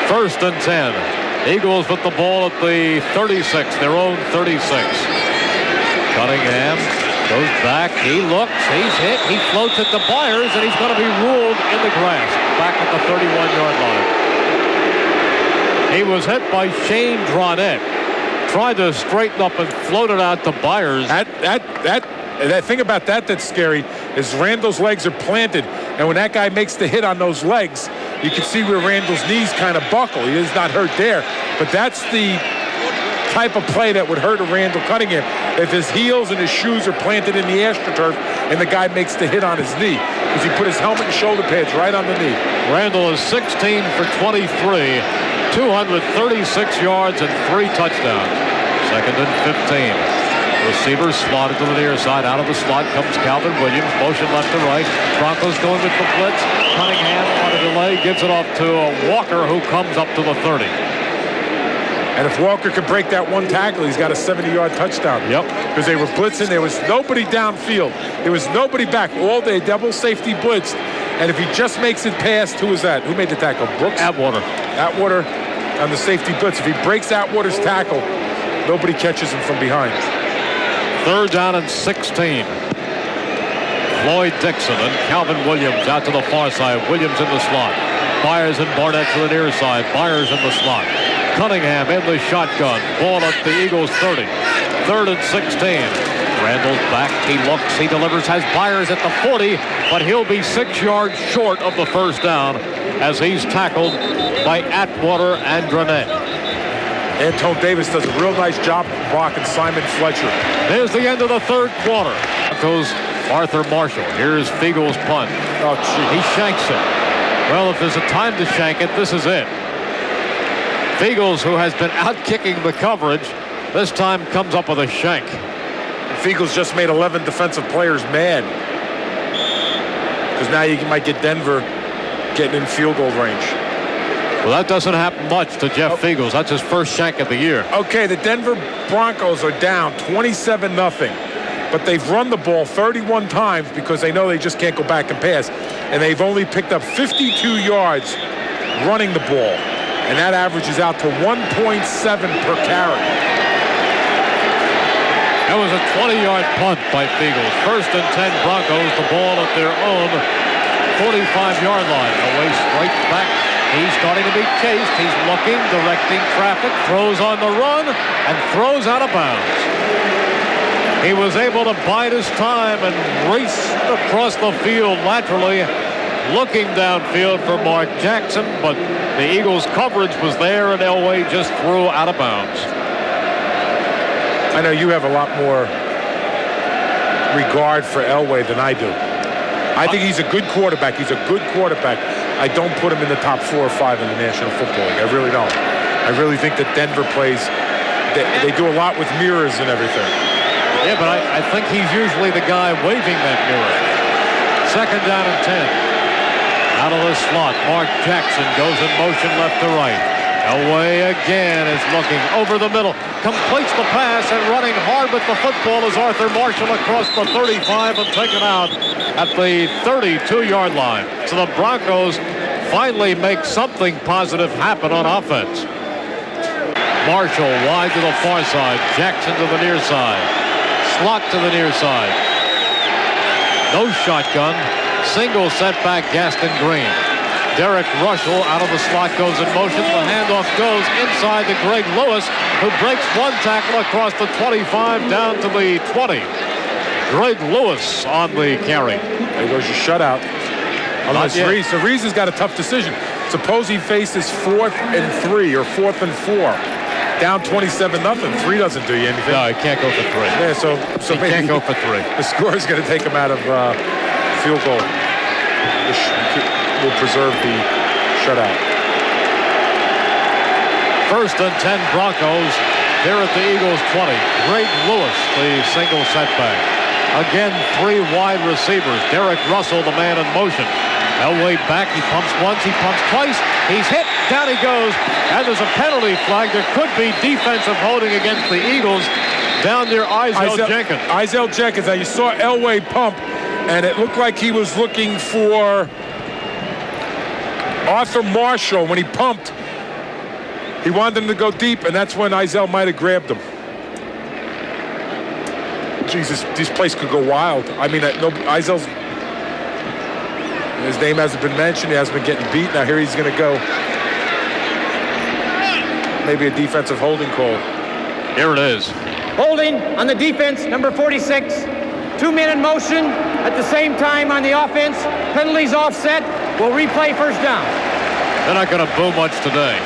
1st and 10. Eagles with the ball at the 36, their own 36. Cunningham goes back. He looks. He's hit. He floats at the Byers, and he's going to be ruled in the grass back at the 31-yard line. He was hit by Shane Dronette. Tried to straighten up and floated out to Byers. That thing about that's scary is Randall's legs are planted, and when that guy makes the hit on those legs, you can see where Randall's knees kind of buckle. He is not hurt there, but that's the type of play that would hurt a Randall Cunningham if his heels and his shoes are planted in the AstroTurf and the guy makes the hit on his knee because he put his helmet and shoulder pads right on the knee. Randall is 16 for 23, 236 yards and 3 touchdowns. 2nd and 15. Receiver slotted to the near side. Out of the slot comes Calvin Williams. Motion left to right. Broncos going with the blitz. Cunningham on a delay. Gives it off to Walker, who comes up to the 30. And if Walker could break that one tackle, he's got a 70-yard touchdown. Yep. Because they were blitzing. There was nobody downfield. There was nobody back. All day, double safety blitzed. And if he just makes it past, who was that? Who made the tackle? Brooks? Atwater. Atwater on the safety blitz. If he breaks Atwater's tackle, Nobody catches him from behind. 3rd down and 16. Floyd Dixon and Calvin Williams out to the far side. Williams in the slot. Byers and Barnett to the near side. Byers in the slot. Cunningham in the shotgun. Ball at the Eagles 30. 3rd and 16. Randall's back. He looks. He delivers. Has Byers at the 40, but he'll be 6 yards short of the first down as he's tackled by Atwater and Grenett. Antone Davis does a real nice job blocking Simon Fletcher. There's the end of the 3rd quarter. Goes Arthur Marshall. Here's Fiegel's punt. Oh, gee. He shanks it. Well, if there's a time to shank it, this is it. Fiegels, who has been out-kicking the coverage, this time comes up with a shank. Fiegels just made 11 defensive players mad. Because now you might get Denver getting in field goal range. Well, that doesn't happen much to Jeff Fiegels. That's his first shank of the year. Okay, the Denver Broncos are down 27-0. But they've run the ball 31 times because they know they just can't go back and pass. And they've only picked up 52 yards running the ball. And that averages out to 1.7 per carry. That was a 20-yard punt by Fiegels. 1st and 10 Broncos, the ball at their own 45-yard line. Away straight back. He's starting to be chased. He's looking, directing traffic, throws on the run, and throws out of bounds. He was able to bide his time and race across the field laterally, looking downfield for Mark Jackson, but the Eagles' coverage was there, and Elway just threw out of bounds. I know you have a lot more regard for Elway than I do. I think he's a good quarterback. He's a good quarterback. I don't put him in the top 4 or 5 in the National Football League. I really don't. I really think that Denver plays, they do a lot with mirrors and everything. Yeah, but I think he's usually the guy waving that mirror. 2nd down and 10. Out of the slot, Mark Jackson goes in motion left to right. Elway again is looking over the middle. Completes the pass and running hard with the football is Arthur Marshall across the 35 and taken out at the 32-yard line. So the Broncos finally make something positive happen on offense. Marshall wide to the far side. Jackson to the near side. Slot to the near side. No shotgun. Single setback Gaston Green. Derek Russell out of the slot goes in motion. The handoff goes inside to Greg Lewis, who breaks one tackle across the 25 down to the 20. Greg Lewis on the carry. There goes your shutout. Unless Reese. So Reese has got a tough decision. Suppose he faces 4th and 3 or 4th and 4. Down 27-0. 3 doesn't do you anything. No, he can't go for 3. Yeah, so he maybe can't go for 3. The score is going to take him out of field goal. Will preserve the shutout. 1st and 10 Broncos here at the Eagles 20. Greg Lewis, the single setback. Again, 3 wide receivers. Derek Russell, the man in motion. Elway back. He pumps once. He pumps twice. He's hit. Down he goes. And there's a penalty flag. There could be defensive holding against the Eagles down near Isaiah Jenkins. Isaiah Jenkins. Now you saw Elway pump, and it looked like he was looking for Arthur Marshall. When he pumped, he wanted him to go deep, and that's when Izell might have grabbed him. Jesus, this place could go wild. I mean, Izell's, his name hasn't been mentioned. He hasn't been getting beat. Now here he's going to go. Maybe a defensive holding call. Here it is. Holding on the defense, number 46. 2 men in motion at the same time on the offense. Penalties offset. We'll replay first down. They're not going to boo much today.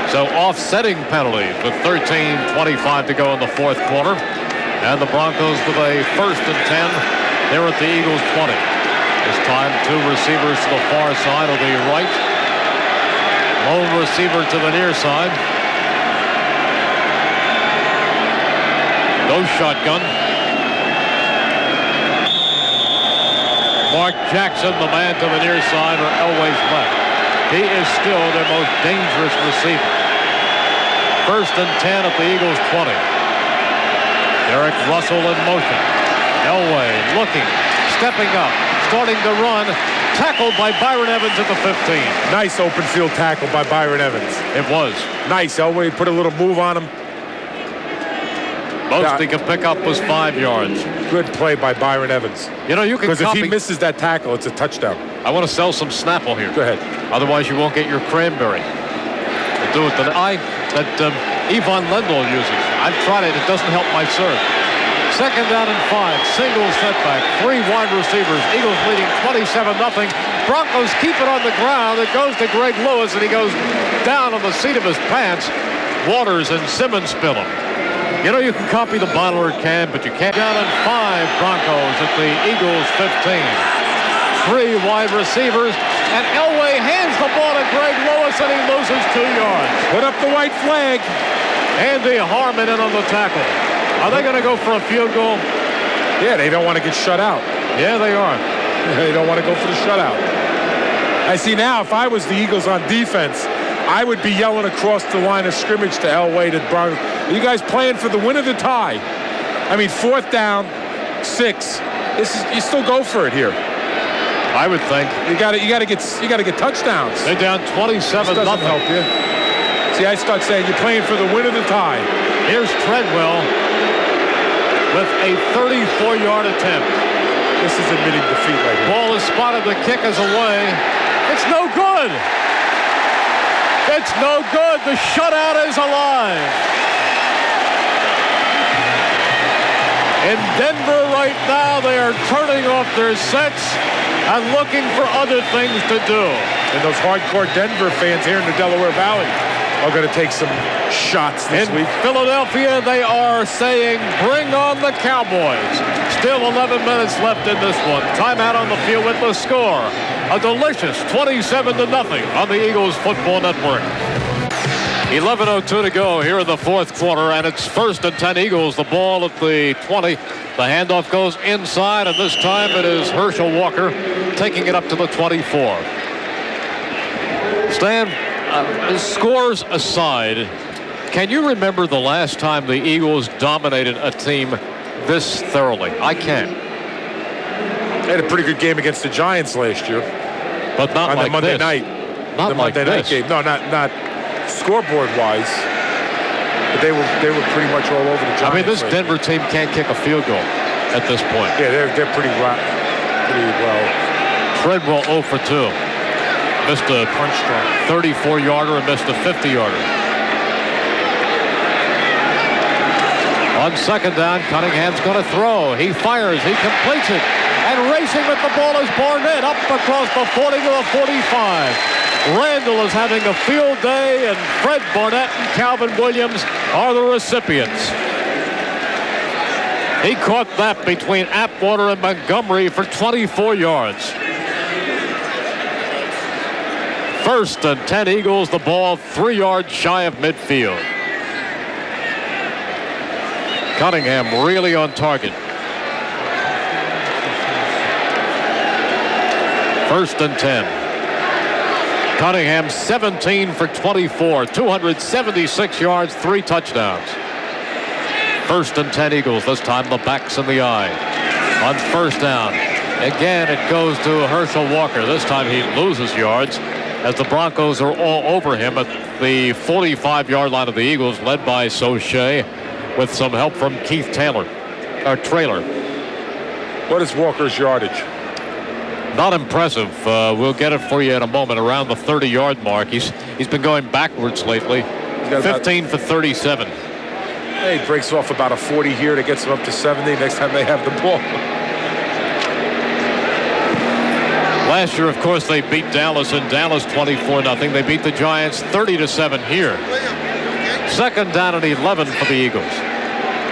So offsetting penalties with 13:25 to go in the 4th quarter. And the Broncos with a 1st and 10 there at the Eagles 20. This time 2 receivers to the far side of the right. Lone receiver to the near side. No shotgun. Mark Jackson, the man to the near side, or Elway's left. He is still their most dangerous receiver. 1st and 10 at the Eagles 20. Derek Russell in motion. Elway looking, stepping up, starting to run. Tackled by Byron Evans at the 15. Nice open field tackle by Byron Evans. It was. Nice. Elway put a little move on him. Most he could pick up was 5 yards. Good play by Byron Evans. You know, you can Because if he misses that tackle, it's a touchdown. I want to sell some Snapple here. Go ahead. Otherwise, you won't get your cranberry. We'll do it that Yvonne Lendl uses. I've tried it. It doesn't help my serve. Second down and 5. Single setback. 3 wide receivers. Eagles leading 27-0. Broncos keep it on the ground. It goes to Greg Lewis, and he goes down on the seat of his pants. Waters and Simmons spill him. You know, you can copy the bottle or can, but you can't. Down and 5 Broncos at the Eagles 15. 3 wide receivers, and Elway hands the ball to Greg Lewis, and he loses 2 yards. Put up the white flag. Andy Harmon in on the tackle. Are they going to go for a field goal? Yeah, they don't want to get shut out. Yeah, they are. They don't want to go for the shutout. I see now, if I was the Eagles on defense, I would be yelling across the line of scrimmage to Elway, to Broncos. Are you guys playing for the win or the tie? I mean, 4th down, 6. You still go for it here. I would think. You got to get touchdowns. They're down 27-0. Doesn't help you. See, I start saying you're playing for the win or the tie. Here's Treadwell with a 34-yard attempt. This is admitting defeat right here. Ball is spotted. The kick is away. It's no good. It's no good. The shutout is alive. In Denver right now, they are turning off their sets and looking for other things to do. And those hardcore Denver fans here in the Delaware Valley are going to take some shots this week. In Philadelphia, they are saying, bring on the Cowboys. Still 11 minutes left in this one. Timeout on the field with the score. A delicious 27-0 on the Eagles Football Network. 11:02 to go here in the 4th quarter, and it's 1st and 10 Eagles. The ball at the 20. The handoff goes inside, and this time it is Herschel Walker taking it up to the 24. Stan, scores aside, can you remember the last time the Eagles dominated a team this thoroughly? I can't. They had a pretty good game against the Giants last year. But not on like the Monday this. night. Not the like Monday night this. game. No, not scoreboard-wise. But they were pretty much all over the Giants. I mean, this Denver team can't kick a field goal at this point. Yeah, they're pretty well. Treadwell 0 for 2. Missed a 34-yarder and missed a 50-yarder. On 2nd down, Cunningham's going to throw. He fires. He completes it. And racing with the ball is Barnett up across the 40 to the 45. Randall is having a field day, and Fred Barnett and Calvin Williams are the recipients. He caught that between Atwater and Montgomery for 24 yards. 1st and 10 Eagles, the ball 3 yards shy of midfield. Cunningham really on target. 1st and 10. Cunningham 17 for 24, 276 yards, 3 touchdowns. 1st and 10 Eagles, this time the backs in the eye. On 1st down, again it goes to Herschel Walker. This time he loses yards as the Broncos are all over him at the 45-yard line of the Eagles, led by Sauché with some help from Keith Trailer. What is Walker's yardage? Not impressive. We'll get it for you in a moment. Around the 30-yard mark. He's been going backwards lately. 15 for 37. He breaks off about a 40 here that gets him up to 70 next time they have the ball. Last year, of course, they beat Dallas, and Dallas 24-0. They beat the Giants 30-7 here. 2nd down and 11 for the Eagles.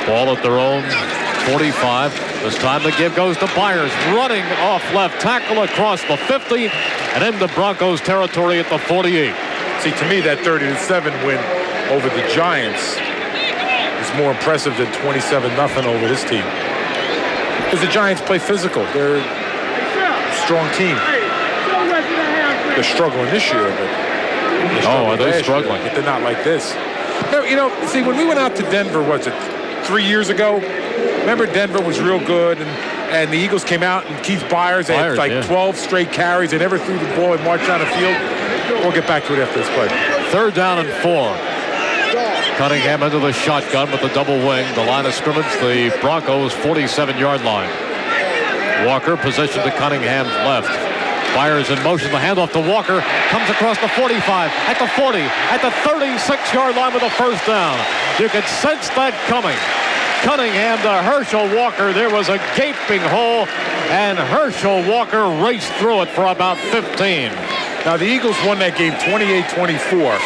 Ball at their own 45. This time the give goes to Byers, running off left tackle across the 50 and into Broncos territory at the 48. See, to me, that 30-7 win over the Giants is more impressive than 27-0 over this team. Because the Giants play physical. They're a strong team. They're struggling this year, but are they struggling? But they're not like this. No, see, when we went out to Denver, was it 3 years ago? Remember, Denver was real good, and and the Eagles came out, and Keith Byers had like 12 straight carries. They never threw the ball and marched down the field. We'll get back to it after this play. 3rd down and 4. Cunningham into the shotgun with the double wing. The line of scrimmage, the Broncos' 47-yard line. Walker positioned to Cunningham's left. Byers in motion. The handoff to Walker comes across the 45, at the 40, at the 36-yard line with a 1st down. You could sense that coming. Cunningham to Herschel Walker. There was a gaping hole, and Herschel Walker raced through it for about 15. Now, the Eagles won that game 28-24,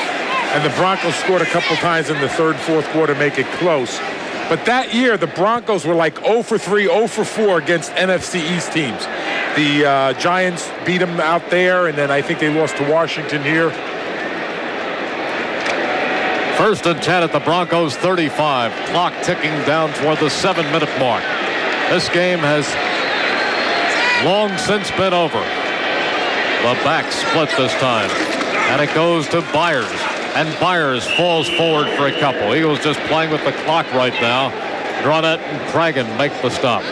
and the Broncos scored a couple times in the 3rd, 4th quarter to make it close. But that year, the Broncos were like 0 for 3, 0 for 4 against NFC East teams. The Giants beat them out there, and then I think they lost to Washington here. 1st and 10 at the Broncos 35. Clock ticking down toward the 7-minute mark. This game has long since been over. The back split this time, and it goes to Byers, and Byers falls forward for a couple. Eagles just playing with the clock right now. Gronett and Pragan make the stop.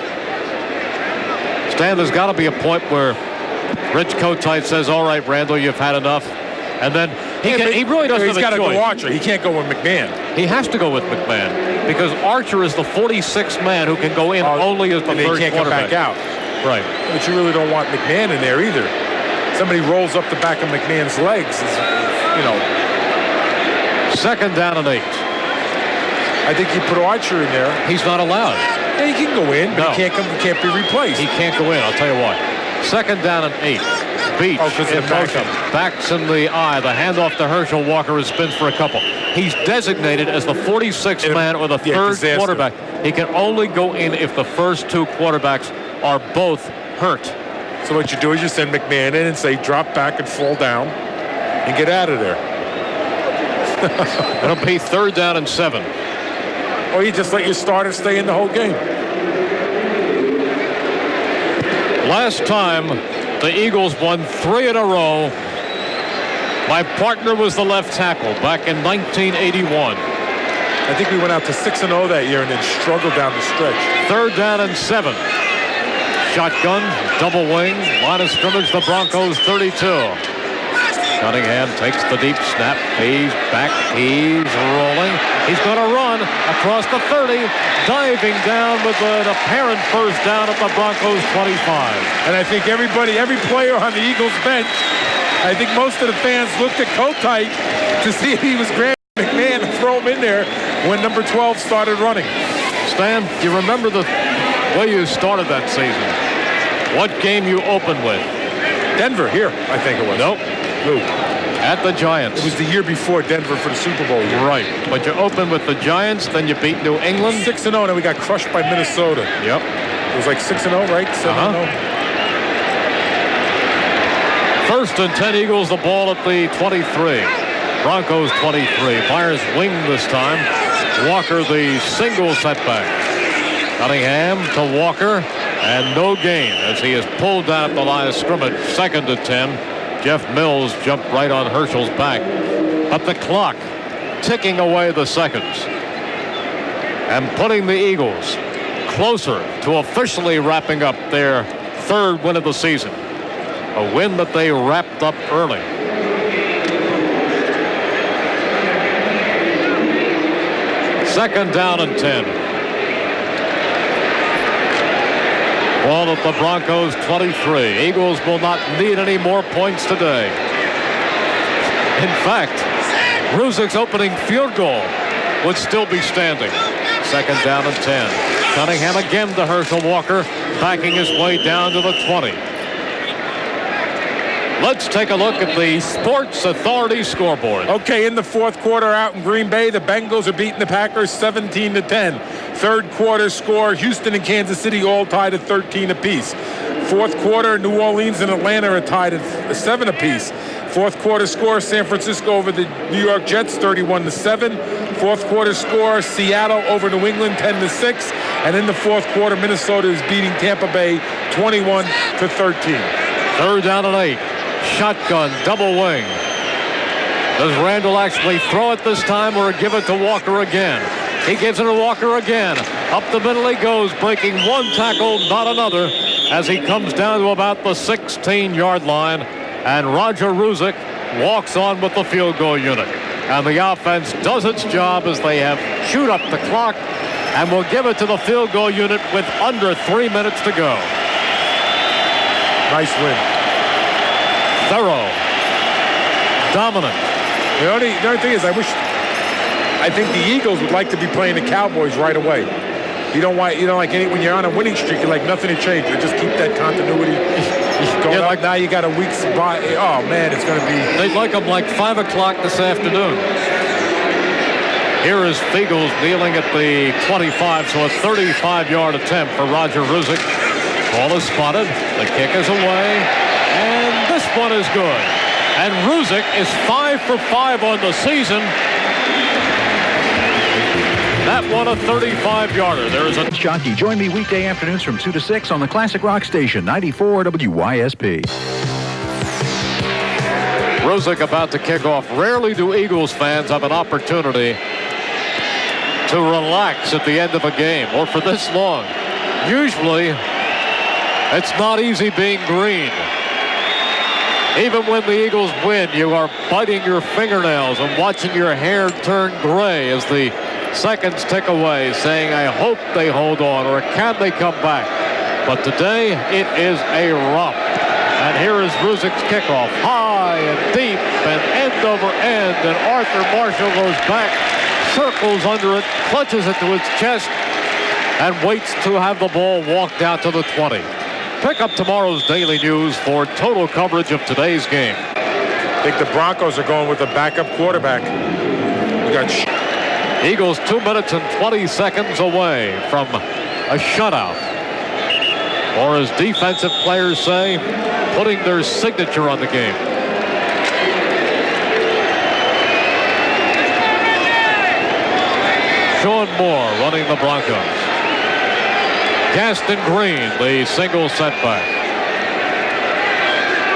Stan, there's got to be a point where Rich Kotite says, all right, Randall, you've had enough. And then he really doesn't have a choice. He's got to go Archer. He can't go with McMahon. He has to go with McMahon because Archer is the 46th man who can go in only as the third quarterback. He can't come back out. Right. But you really don't want McMahon in there either. Somebody rolls up the back of McMahon's legs. 2nd down and 8. I think you put Archer in there. He's not allowed. Yeah, he can go in, but he can't be replaced. He can't go in. I'll tell you what. 2nd down and 8. Beach in motion. Backs in the eye. The handoff to Herschel Walker is spins for a couple. He's designated as the 46th man or the 3rd quarterback. He can only go in if the first 2 quarterbacks are both hurt. So what you do is you send McMahon in and say drop back and fall down and get out of there. It'll be 3rd down and 7. Or you just let your starter stay in the whole game. Last time the Eagles won 3 in a row. My partner was the left tackle back in 1981. I think we went out to 6-0 that year and then struggled down the stretch. 3rd down and 7. Shotgun, double wing, line of scrimmage, the Broncos 32. Cunningham takes the deep snap. He's back. He's rolling. He's going to run across the 30, diving down with an apparent 1st down at the Broncos 25. And I think every player on the Eagles bench, I think most of the fans looked at Kotite to see if he was grabbing McMahon and throw him in there when number 12 started running. Stan, do you remember the way you started that season? What game you opened with? Denver, here, I think it was. Nope. Who? At the Giants. It was the year before Denver for the Super Bowl year. Right. But you opened with the Giants, then you beat New England. 6-0, and then we got crushed by Minnesota. Yep. It was like 6-0, right? 7-0. 1st and 10 Eagles, the ball at the 23. Broncos 23. Byers wing this time. Walker the single setback. Cunningham to Walker, and no gain as he is pulled down at the line of scrimmage. 2nd and 10. Jeff Mills jumped right on Herschel's back. But the clock ticking away the seconds and putting the Eagles closer to officially wrapping up their 3rd win of the season. A win that they wrapped up early. Second down and 10. Ball at the Broncos 23. Eagles will not need any more points today. In fact, Ruzic's opening field goal would still be standing. 2nd down and 10. Cunningham again to Herschel Walker, backing his way down to the 20. Let's take a look at the Sports Authority scoreboard. Okay, in the 4th quarter out in Green Bay, the Bengals are beating the Packers 17-10. 3rd quarter score, Houston and Kansas City all tied at 13 apiece. 4th quarter, New Orleans and Atlanta are tied at 7 apiece. 4th quarter score, San Francisco over the New York Jets 31-7. 4th quarter score, Seattle over New England 10-6. And in the 4th quarter, Minnesota is beating Tampa Bay 21-13. 3rd down and 8. Shotgun, double wing. Does Randall actually throw it this time or give it to Walker again? He gives it to Walker again. Up the middle he goes, breaking one tackle, not another, as he comes down to about the 16-yard line. And Roger Ruzick walks on with the field goal unit. And the offense does its job as they have chewed up the clock and will give it to the field goal unit with under 3 minutes to go. Nice win. Thorough. Dominant. The only thing is, I think the Eagles would like to be playing the Cowboys right away. You don't like when you're on a winning streak, you're like nothing to change. You just keep that continuity going up. Now you got a week's by. Oh man, it's going to be. They'd like them like 5 o'clock this afternoon. Here is Fiegels kneeling at the 25, so a 35-yard attempt for Roger Ruzick. Ball is spotted. The kick is away, and this one is good. And Ruzick is 5 for 5 on the season. That one a 35-yarder. There is a Shockey. Join me weekday afternoons from 2 to 6 on the Classic Rock Station, 94 WYSP. Ruzick about to kick off. Rarely do Eagles fans have an opportunity to relax at the end of a game, or for this long. Usually, it's not easy being green. Even when the Eagles win, you are biting your fingernails and watching your hair turn gray as the seconds tick away, saying, I hope they hold on, or can they come back? But today, it is a romp. And here is Ruzick's kickoff, high and deep and end over end, and Arthur Marshall goes back, circles under it, clutches it to his chest, and waits to have the ball walked out to the 20. Pick up tomorrow's Daily News for total coverage of today's game. I think the Broncos are going with a backup quarterback. We got Eagles 2 minutes and 20 seconds away from a shutout. Or as defensive players say, putting their signature on the game. Sean Moore running the Broncos. Gaston Green, the single setback.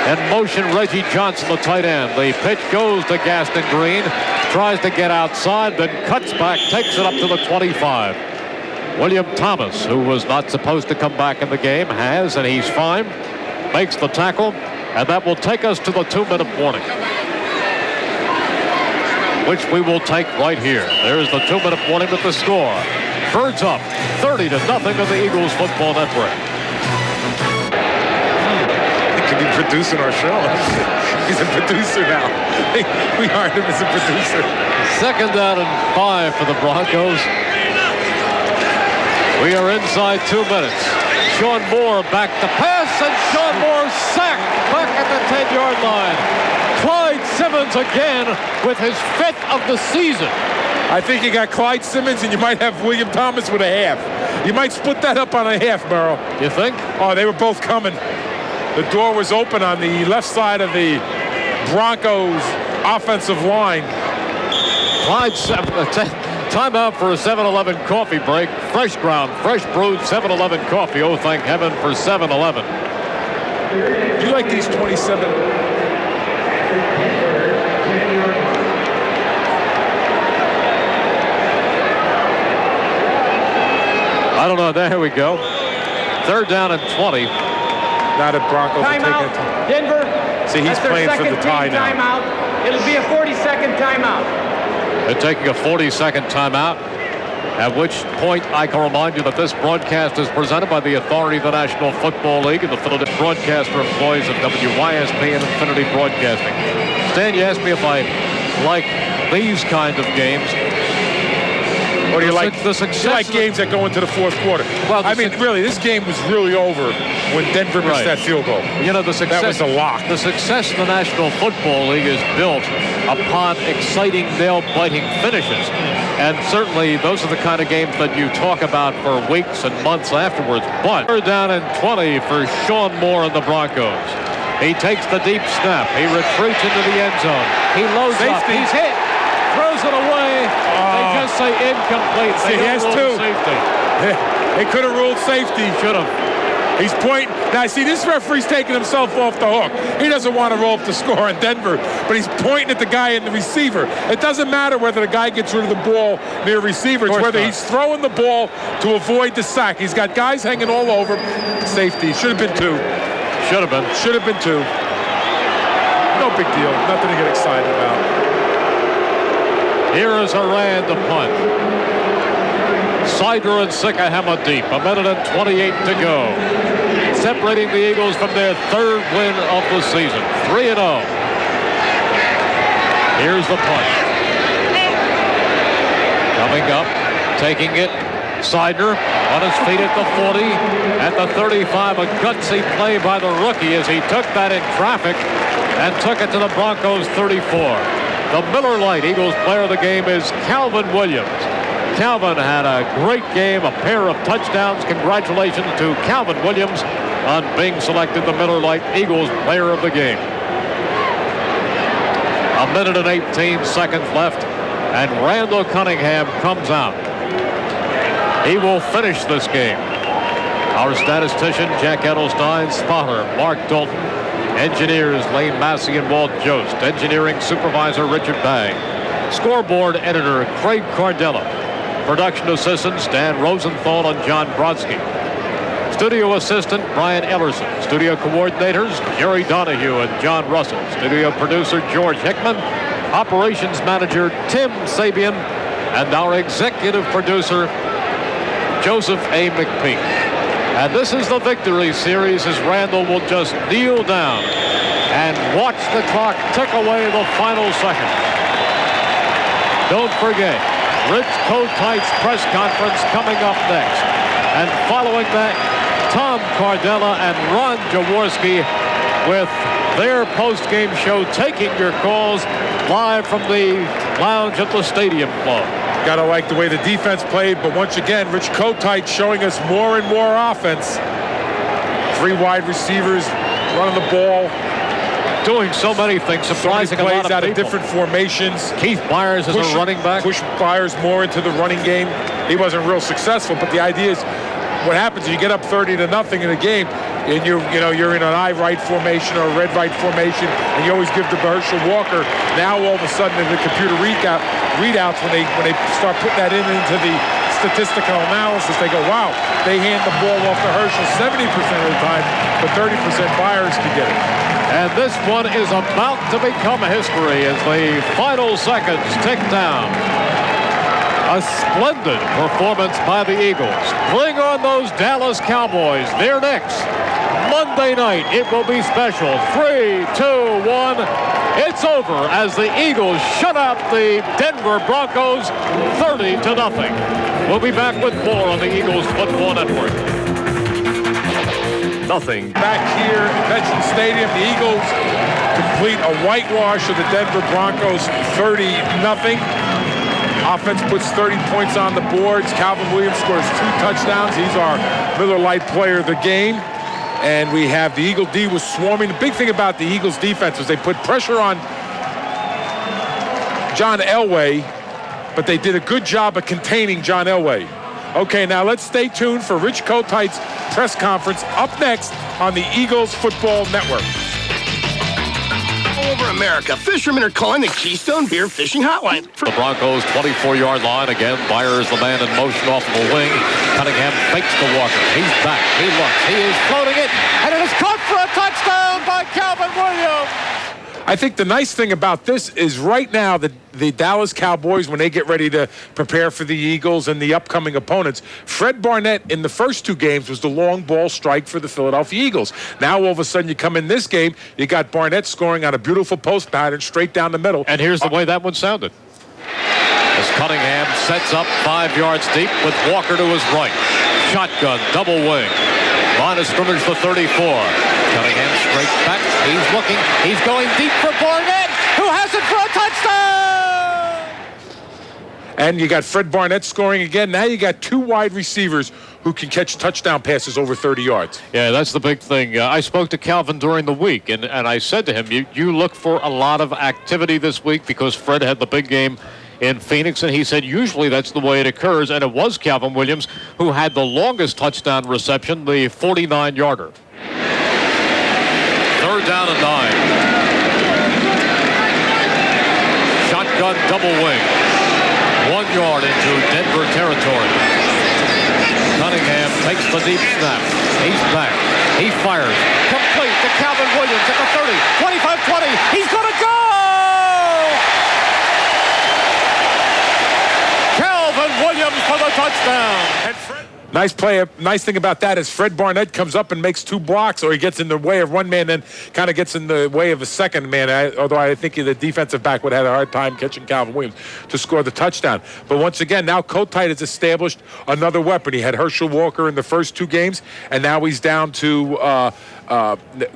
In motion, Reggie Johnson, the tight end. The pitch goes to Gaston Green. Tries to get outside, then cuts back, takes it up to the 25. William Thomas, who was not supposed to come back in the game, has, and he's fine. Makes the tackle, and that will take us to the 2-minute warning, which we will take right here. There's the 2-minute warning with the score. Birds up, 30-0 on the Eagles Football Network. He could be producing our show. He's a producer now. We hired him as a producer. 2nd down and 5 for the Broncos. We are inside 2 minutes. Sean Moore back to pass, and Sean Moore sacked back at the 10-yard line. Clyde Simmons again with his 5th of the season. I think you got Clyde Simmons, and you might have William Thomas with a half. You might split that up on a half, Merrill. You think? Oh, they were both coming. The door was open on the left side of the Broncos offensive line. Clyde, timeout for a 7-Eleven coffee break. Fresh ground, fresh brewed 7-Eleven coffee. Oh, thank heaven for 7-Eleven. Do you like these 27? I don't know. There we go. 3rd down and 20. Now the Broncos are Timeout, taking Denver. See, he's playing for the tie now. Timeout. It'll be a 40-second timeout. They're taking a 40-second timeout, at which point I can remind you that this broadcast is presented by the authority of the National Football League and the Philadelphia broadcaster employees of WYSP and Infinity Broadcasting. Stan, you asked me if I like these kind of games. Or do you like the success? You like games that go into the 4th quarter? Well, I mean, really, this game was really over when Denver missed that field goal. You know, the success. That was a lock. The success of the National Football League is built upon exciting, nail-biting finishes. And certainly, those are the kind of games that you talk about for weeks and months afterwards. But 3rd down and 20 for Sean Moore and the Broncos. He takes the deep snap. He retreats into the end zone. He loads up. He's hit. Throws it away. They just say incomplete. See, he has 2. Safety. They could have ruled safety. Should have. He's pointing. Now, see, this referee's taking himself off the hook. He doesn't want to roll up the score on Denver, but he's pointing at the guy in the receiver. It doesn't matter whether the guy gets rid of the ball near receiver. It's whether he's throwing the ball to avoid the sack. He's got guys hanging all over. Safety. Should have been 2. Should have been. Should have been 2. No big deal. Nothing to get excited about. Here is Arand to punt. Sider and Sikahema deep. 1:28 to go. Separating the Eagles from their 3rd win of the season. 3-0. Here's the punt. Coming up, taking it. Sider on his feet at the 40. At the 35, a gutsy play by the rookie as he took that in traffic and took it to the Broncos 34. The Miller Lite Eagles player of the game is Calvin Williams. Calvin had a great game, a pair of touchdowns. Congratulations to Calvin Williams on being selected the Miller Lite Eagles player of the game. 1:18 left, and Randall Cunningham comes out. He will finish this game. Our statistician, Jack Edelstein, spotter, Mark Dalton, engineers, Lane Massey and Walt Jost, engineering supervisor, Richard Bang, scoreboard editor, Craig Cardella, production assistants, Dan Rosenthal and John Brodsky, studio assistant, Brian Ellerson, studio coordinators, Jerry Donahue and John Russell, studio producer, George Hickman, operations manager, Tim Sabian, and our executive producer, Joseph A. McPeak. And this is the victory series as Randall will just kneel down and watch the clock tick away the final second. Don't forget, Rich Kotite's press conference coming up next. And following that, Tom Cardella and Ron Jaworski with their post-game show, taking your calls live from the lounge at the Stadium Club. Gotta like the way the defense played, but once again, Rich Kotite showing us more and more offense. 3 wide receivers running the ball, doing so many things, surprising a lot plays of out people. of different formations. Keith Byers is a running back. Push Byers more into the running game. He wasn't real successful, but the idea is, what happens if you get up 30-0 in a game, and you're in an I right formation or a red right formation, and you always give to Herschel Walker. Now all of a sudden in the computer readouts, when they start putting that into the statistical analysis, they go, wow, they hand the ball off to Herschel 70% of the time, but 30% Byers can get it. And this one is about to become history as the final seconds tick down. A splendid performance by the Eagles. Bring on those Dallas Cowboys. They're next. Monday night, it will be special. 3, 2, 1. It's over as the Eagles shut out the Denver Broncos 30-0. We'll be back with more on the Eagles Football Network. Nothing. Back here at Veterans Stadium, the Eagles complete a whitewash of the Denver Broncos 30-0. Offense puts 30 points on the boards. Calvin Williams scores 2 touchdowns. He's our Miller Lite player of the game. And we have the Eagle D was swarming. The big thing about the Eagles defense was they put pressure on John Elway, but they did a good job of containing John Elway. Okay, now let's stay tuned for Rich Kotite's press conference up next on the Eagles Football Network. All over America, fishermen are calling the Keystone Beer Fishing Hotline. The Broncos 24-yard line again. Byers the man in motion off of the wing. Cunningham fakes to Walker. He's back. He looks. He is floating it, and it is caught for a touchdown by Calvin Williams. I think the nice thing about this is right now the Dallas Cowboys, when they get ready to prepare for the Eagles and the upcoming opponents, Fred Barnett in the first 2 games was the long ball strike for the Philadelphia Eagles. Now all of a sudden you come in this game, you got Barnett scoring on a beautiful post pattern straight down the middle. And here's the way that one sounded. As Cunningham sets up 5 yards deep with Walker to his right. Shotgun, double wing. Line of scrimmage for 34. Cunningham straight back. He's looking. He's going deep for Barnett, who has it for a touchdown! And you got Fred Barnett scoring again. Now you got 2 wide receivers who can catch touchdown passes over 30 yards. Yeah, that's the big thing. I spoke to Calvin during the week, and I said to him, you look for a lot of activity this week because Fred had the big game in Phoenix, and he said usually that's the way it occurs, and it was Calvin Williams who had the longest touchdown reception, the 49-yarder. 3rd down and 9. Shotgun double wing. 1 yard into Denver territory. Cunningham takes the deep snap. He's back. He fires. Complete to Calvin Williams at the 30, 25-20. He's going to go! Calvin Williams for the touchdown. And nice play. Nice thing about that is Fred Barnett comes up and makes 2 blocks, or he gets in the way of one man, then kind of gets in the way of a second man. Although I think the defensive back would have had a hard time catching Calvin Williams to score the touchdown. But once again, now Kotite has established another weapon. He had Herschel Walker in the first 2 games, and now he's down to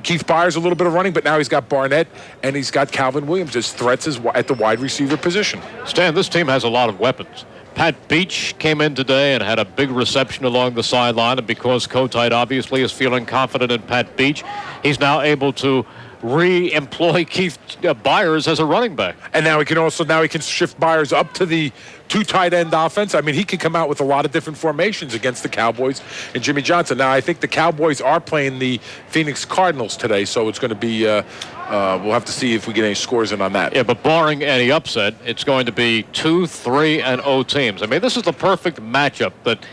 Keith Byers, a little bit of running, but now he's got Barnett and he's got Calvin Williams as threats at the wide receiver position. Stan, this team has a lot of weapons. Pat Beach came in today and had a big reception along the sideline, and because Kotite obviously is feeling confident in Pat Beach, he's now able to re-employ Keith Byers as a running back. And now he can shift Byers up to the 2 tight end offense. I mean, he can come out with a lot of different formations against the Cowboys and Jimmy Johnson. Now, I think the Cowboys are playing the Phoenix Cardinals today, so it's going to be we'll have to see if we get any scores in on that. Yeah, but barring any upset, it's going to be 2, 3, and 0 teams. I mean, this is the perfect matchup that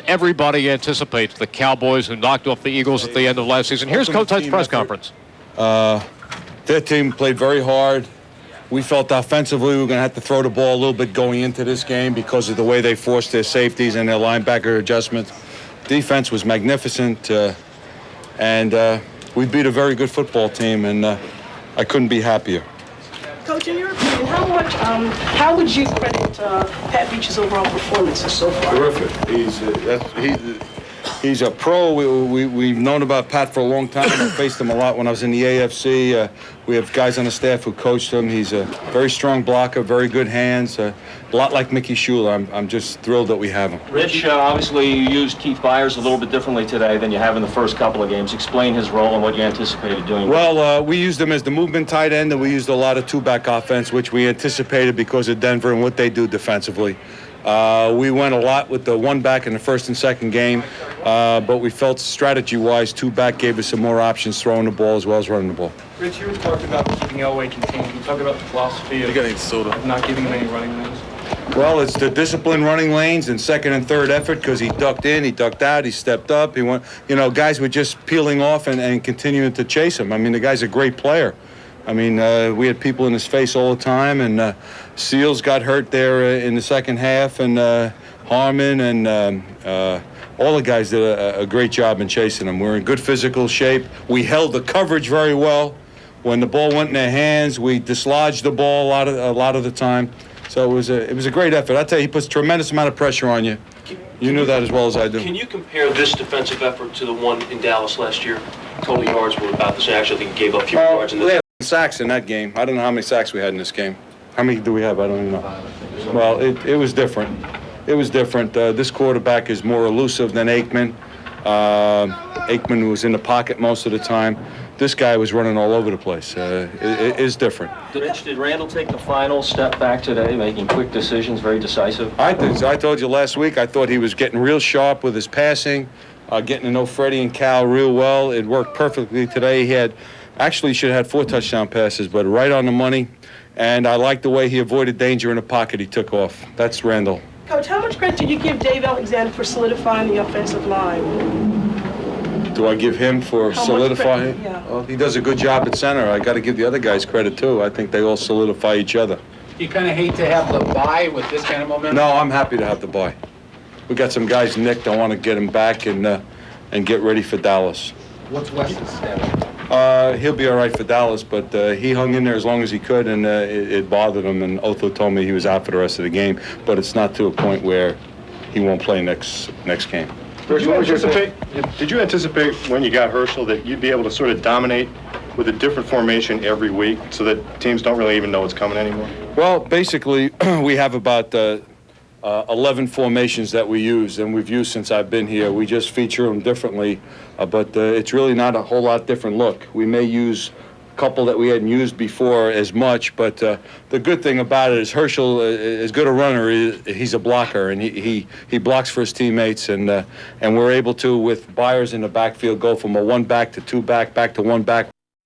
everybody anticipates. The Cowboys who knocked off the Eagles at the end of last season. Here's Kotite's press conference. Their team played very hard. We felt offensively we were going to have to throw the ball a little bit going into this game because of the way they forced their safeties and their linebacker adjustments. Defense was magnificent, and we beat a very good football team, and I couldn't be happier. Coach, in your opinion, how would you credit Pat Beach's overall performances so far? Terrific. He's a pro. We've known about Pat for a long time. I faced him a lot when I was in the AFC. We have guys on the staff who coached him. He's a very strong blocker, very good hands, a lot like Mickey Schuler. I'm just thrilled that we have him. Rich, obviously you used Keith Byers a little bit differently today than you have in the first couple of games. Explain his role and what you anticipated doing. Well, we used him as the movement tight end, and we used a lot of 2-back offense, which we anticipated because of Denver and what they do defensively. We went a lot with the 1-back in the first and second game, but we felt strategy-wise, 2-back gave us some more options throwing the ball as well as running the ball. Rich, you talked about keeping Elway contained. Can you talk about the philosophy of not giving him any running lanes? Well, it's the disciplined running lanes and second and third effort because he ducked in, he ducked out, he stepped up. He went, guys were just peeling off and continuing to chase him. I mean, the guy's a great player. I mean, we had people in his face all the time, and Seals got hurt there in the second half, and Harmon and all the guys did a great job in chasing him. We're in good physical shape. We held the coverage very well. When the ball went in their hands, we dislodged the ball a lot of the time. So it was a great effort. I tell you, he puts a tremendous amount of pressure on you. You knew that as well as I do. Can you compare this defensive effort to the one in Dallas last year? Total yards were about the same. Actually, I think he gave up fewer yards in this. We had sacks in that game. I don't know how many sacks we had in this game. How many do we have? I don't even know. Well, it was different. It was different. This quarterback is more elusive than Aikman. Aikman was in the pocket most of the time. This guy was running all over the place. It is different. Rich, did Randall take the final step back today, making quick decisions, very decisive? I think so. I told you last week, I thought he was getting real sharp with his passing, getting to know Freddie and Cal real well. It worked perfectly today. He should have had 4 touchdown passes, but right on the money. And I like the way he avoided danger in the pocket. He took off. That's Randall. Coach, how much credit do you give Dave Alexander for solidifying the offensive line? Do I give him for solidifying? Yeah. Well, he does a good job at center. I got to give the other guys credit, too. I think they all solidify each other. You kind of hate to have the bye with this kind of momentum? No, I'm happy to have the bye. We got some guys nicked. I want to get him back and get ready for Dallas. What's Wes's status? He'll be all right for Dallas, but he hung in there as long as he could, and it bothered him, and Otho told me he was out for the rest of the game, but it's not to a point where he won't play next game. Did you anticipate when you got Herschel that you'd be able to sort of dominate with a different formation every week so that teams don't really even know what's coming anymore? Well, basically, we have about 11 formations that we use, and we've used since I've been here. We just feature them differently, but it's really not a whole lot different look. We may use couple that we hadn't used before as much. But the good thing about it is Herschel, as good a runner, he's a blocker, and he blocks for his teammates, and we're able to, with Byers in the backfield, go from a 1 back to 2 back to 1 back.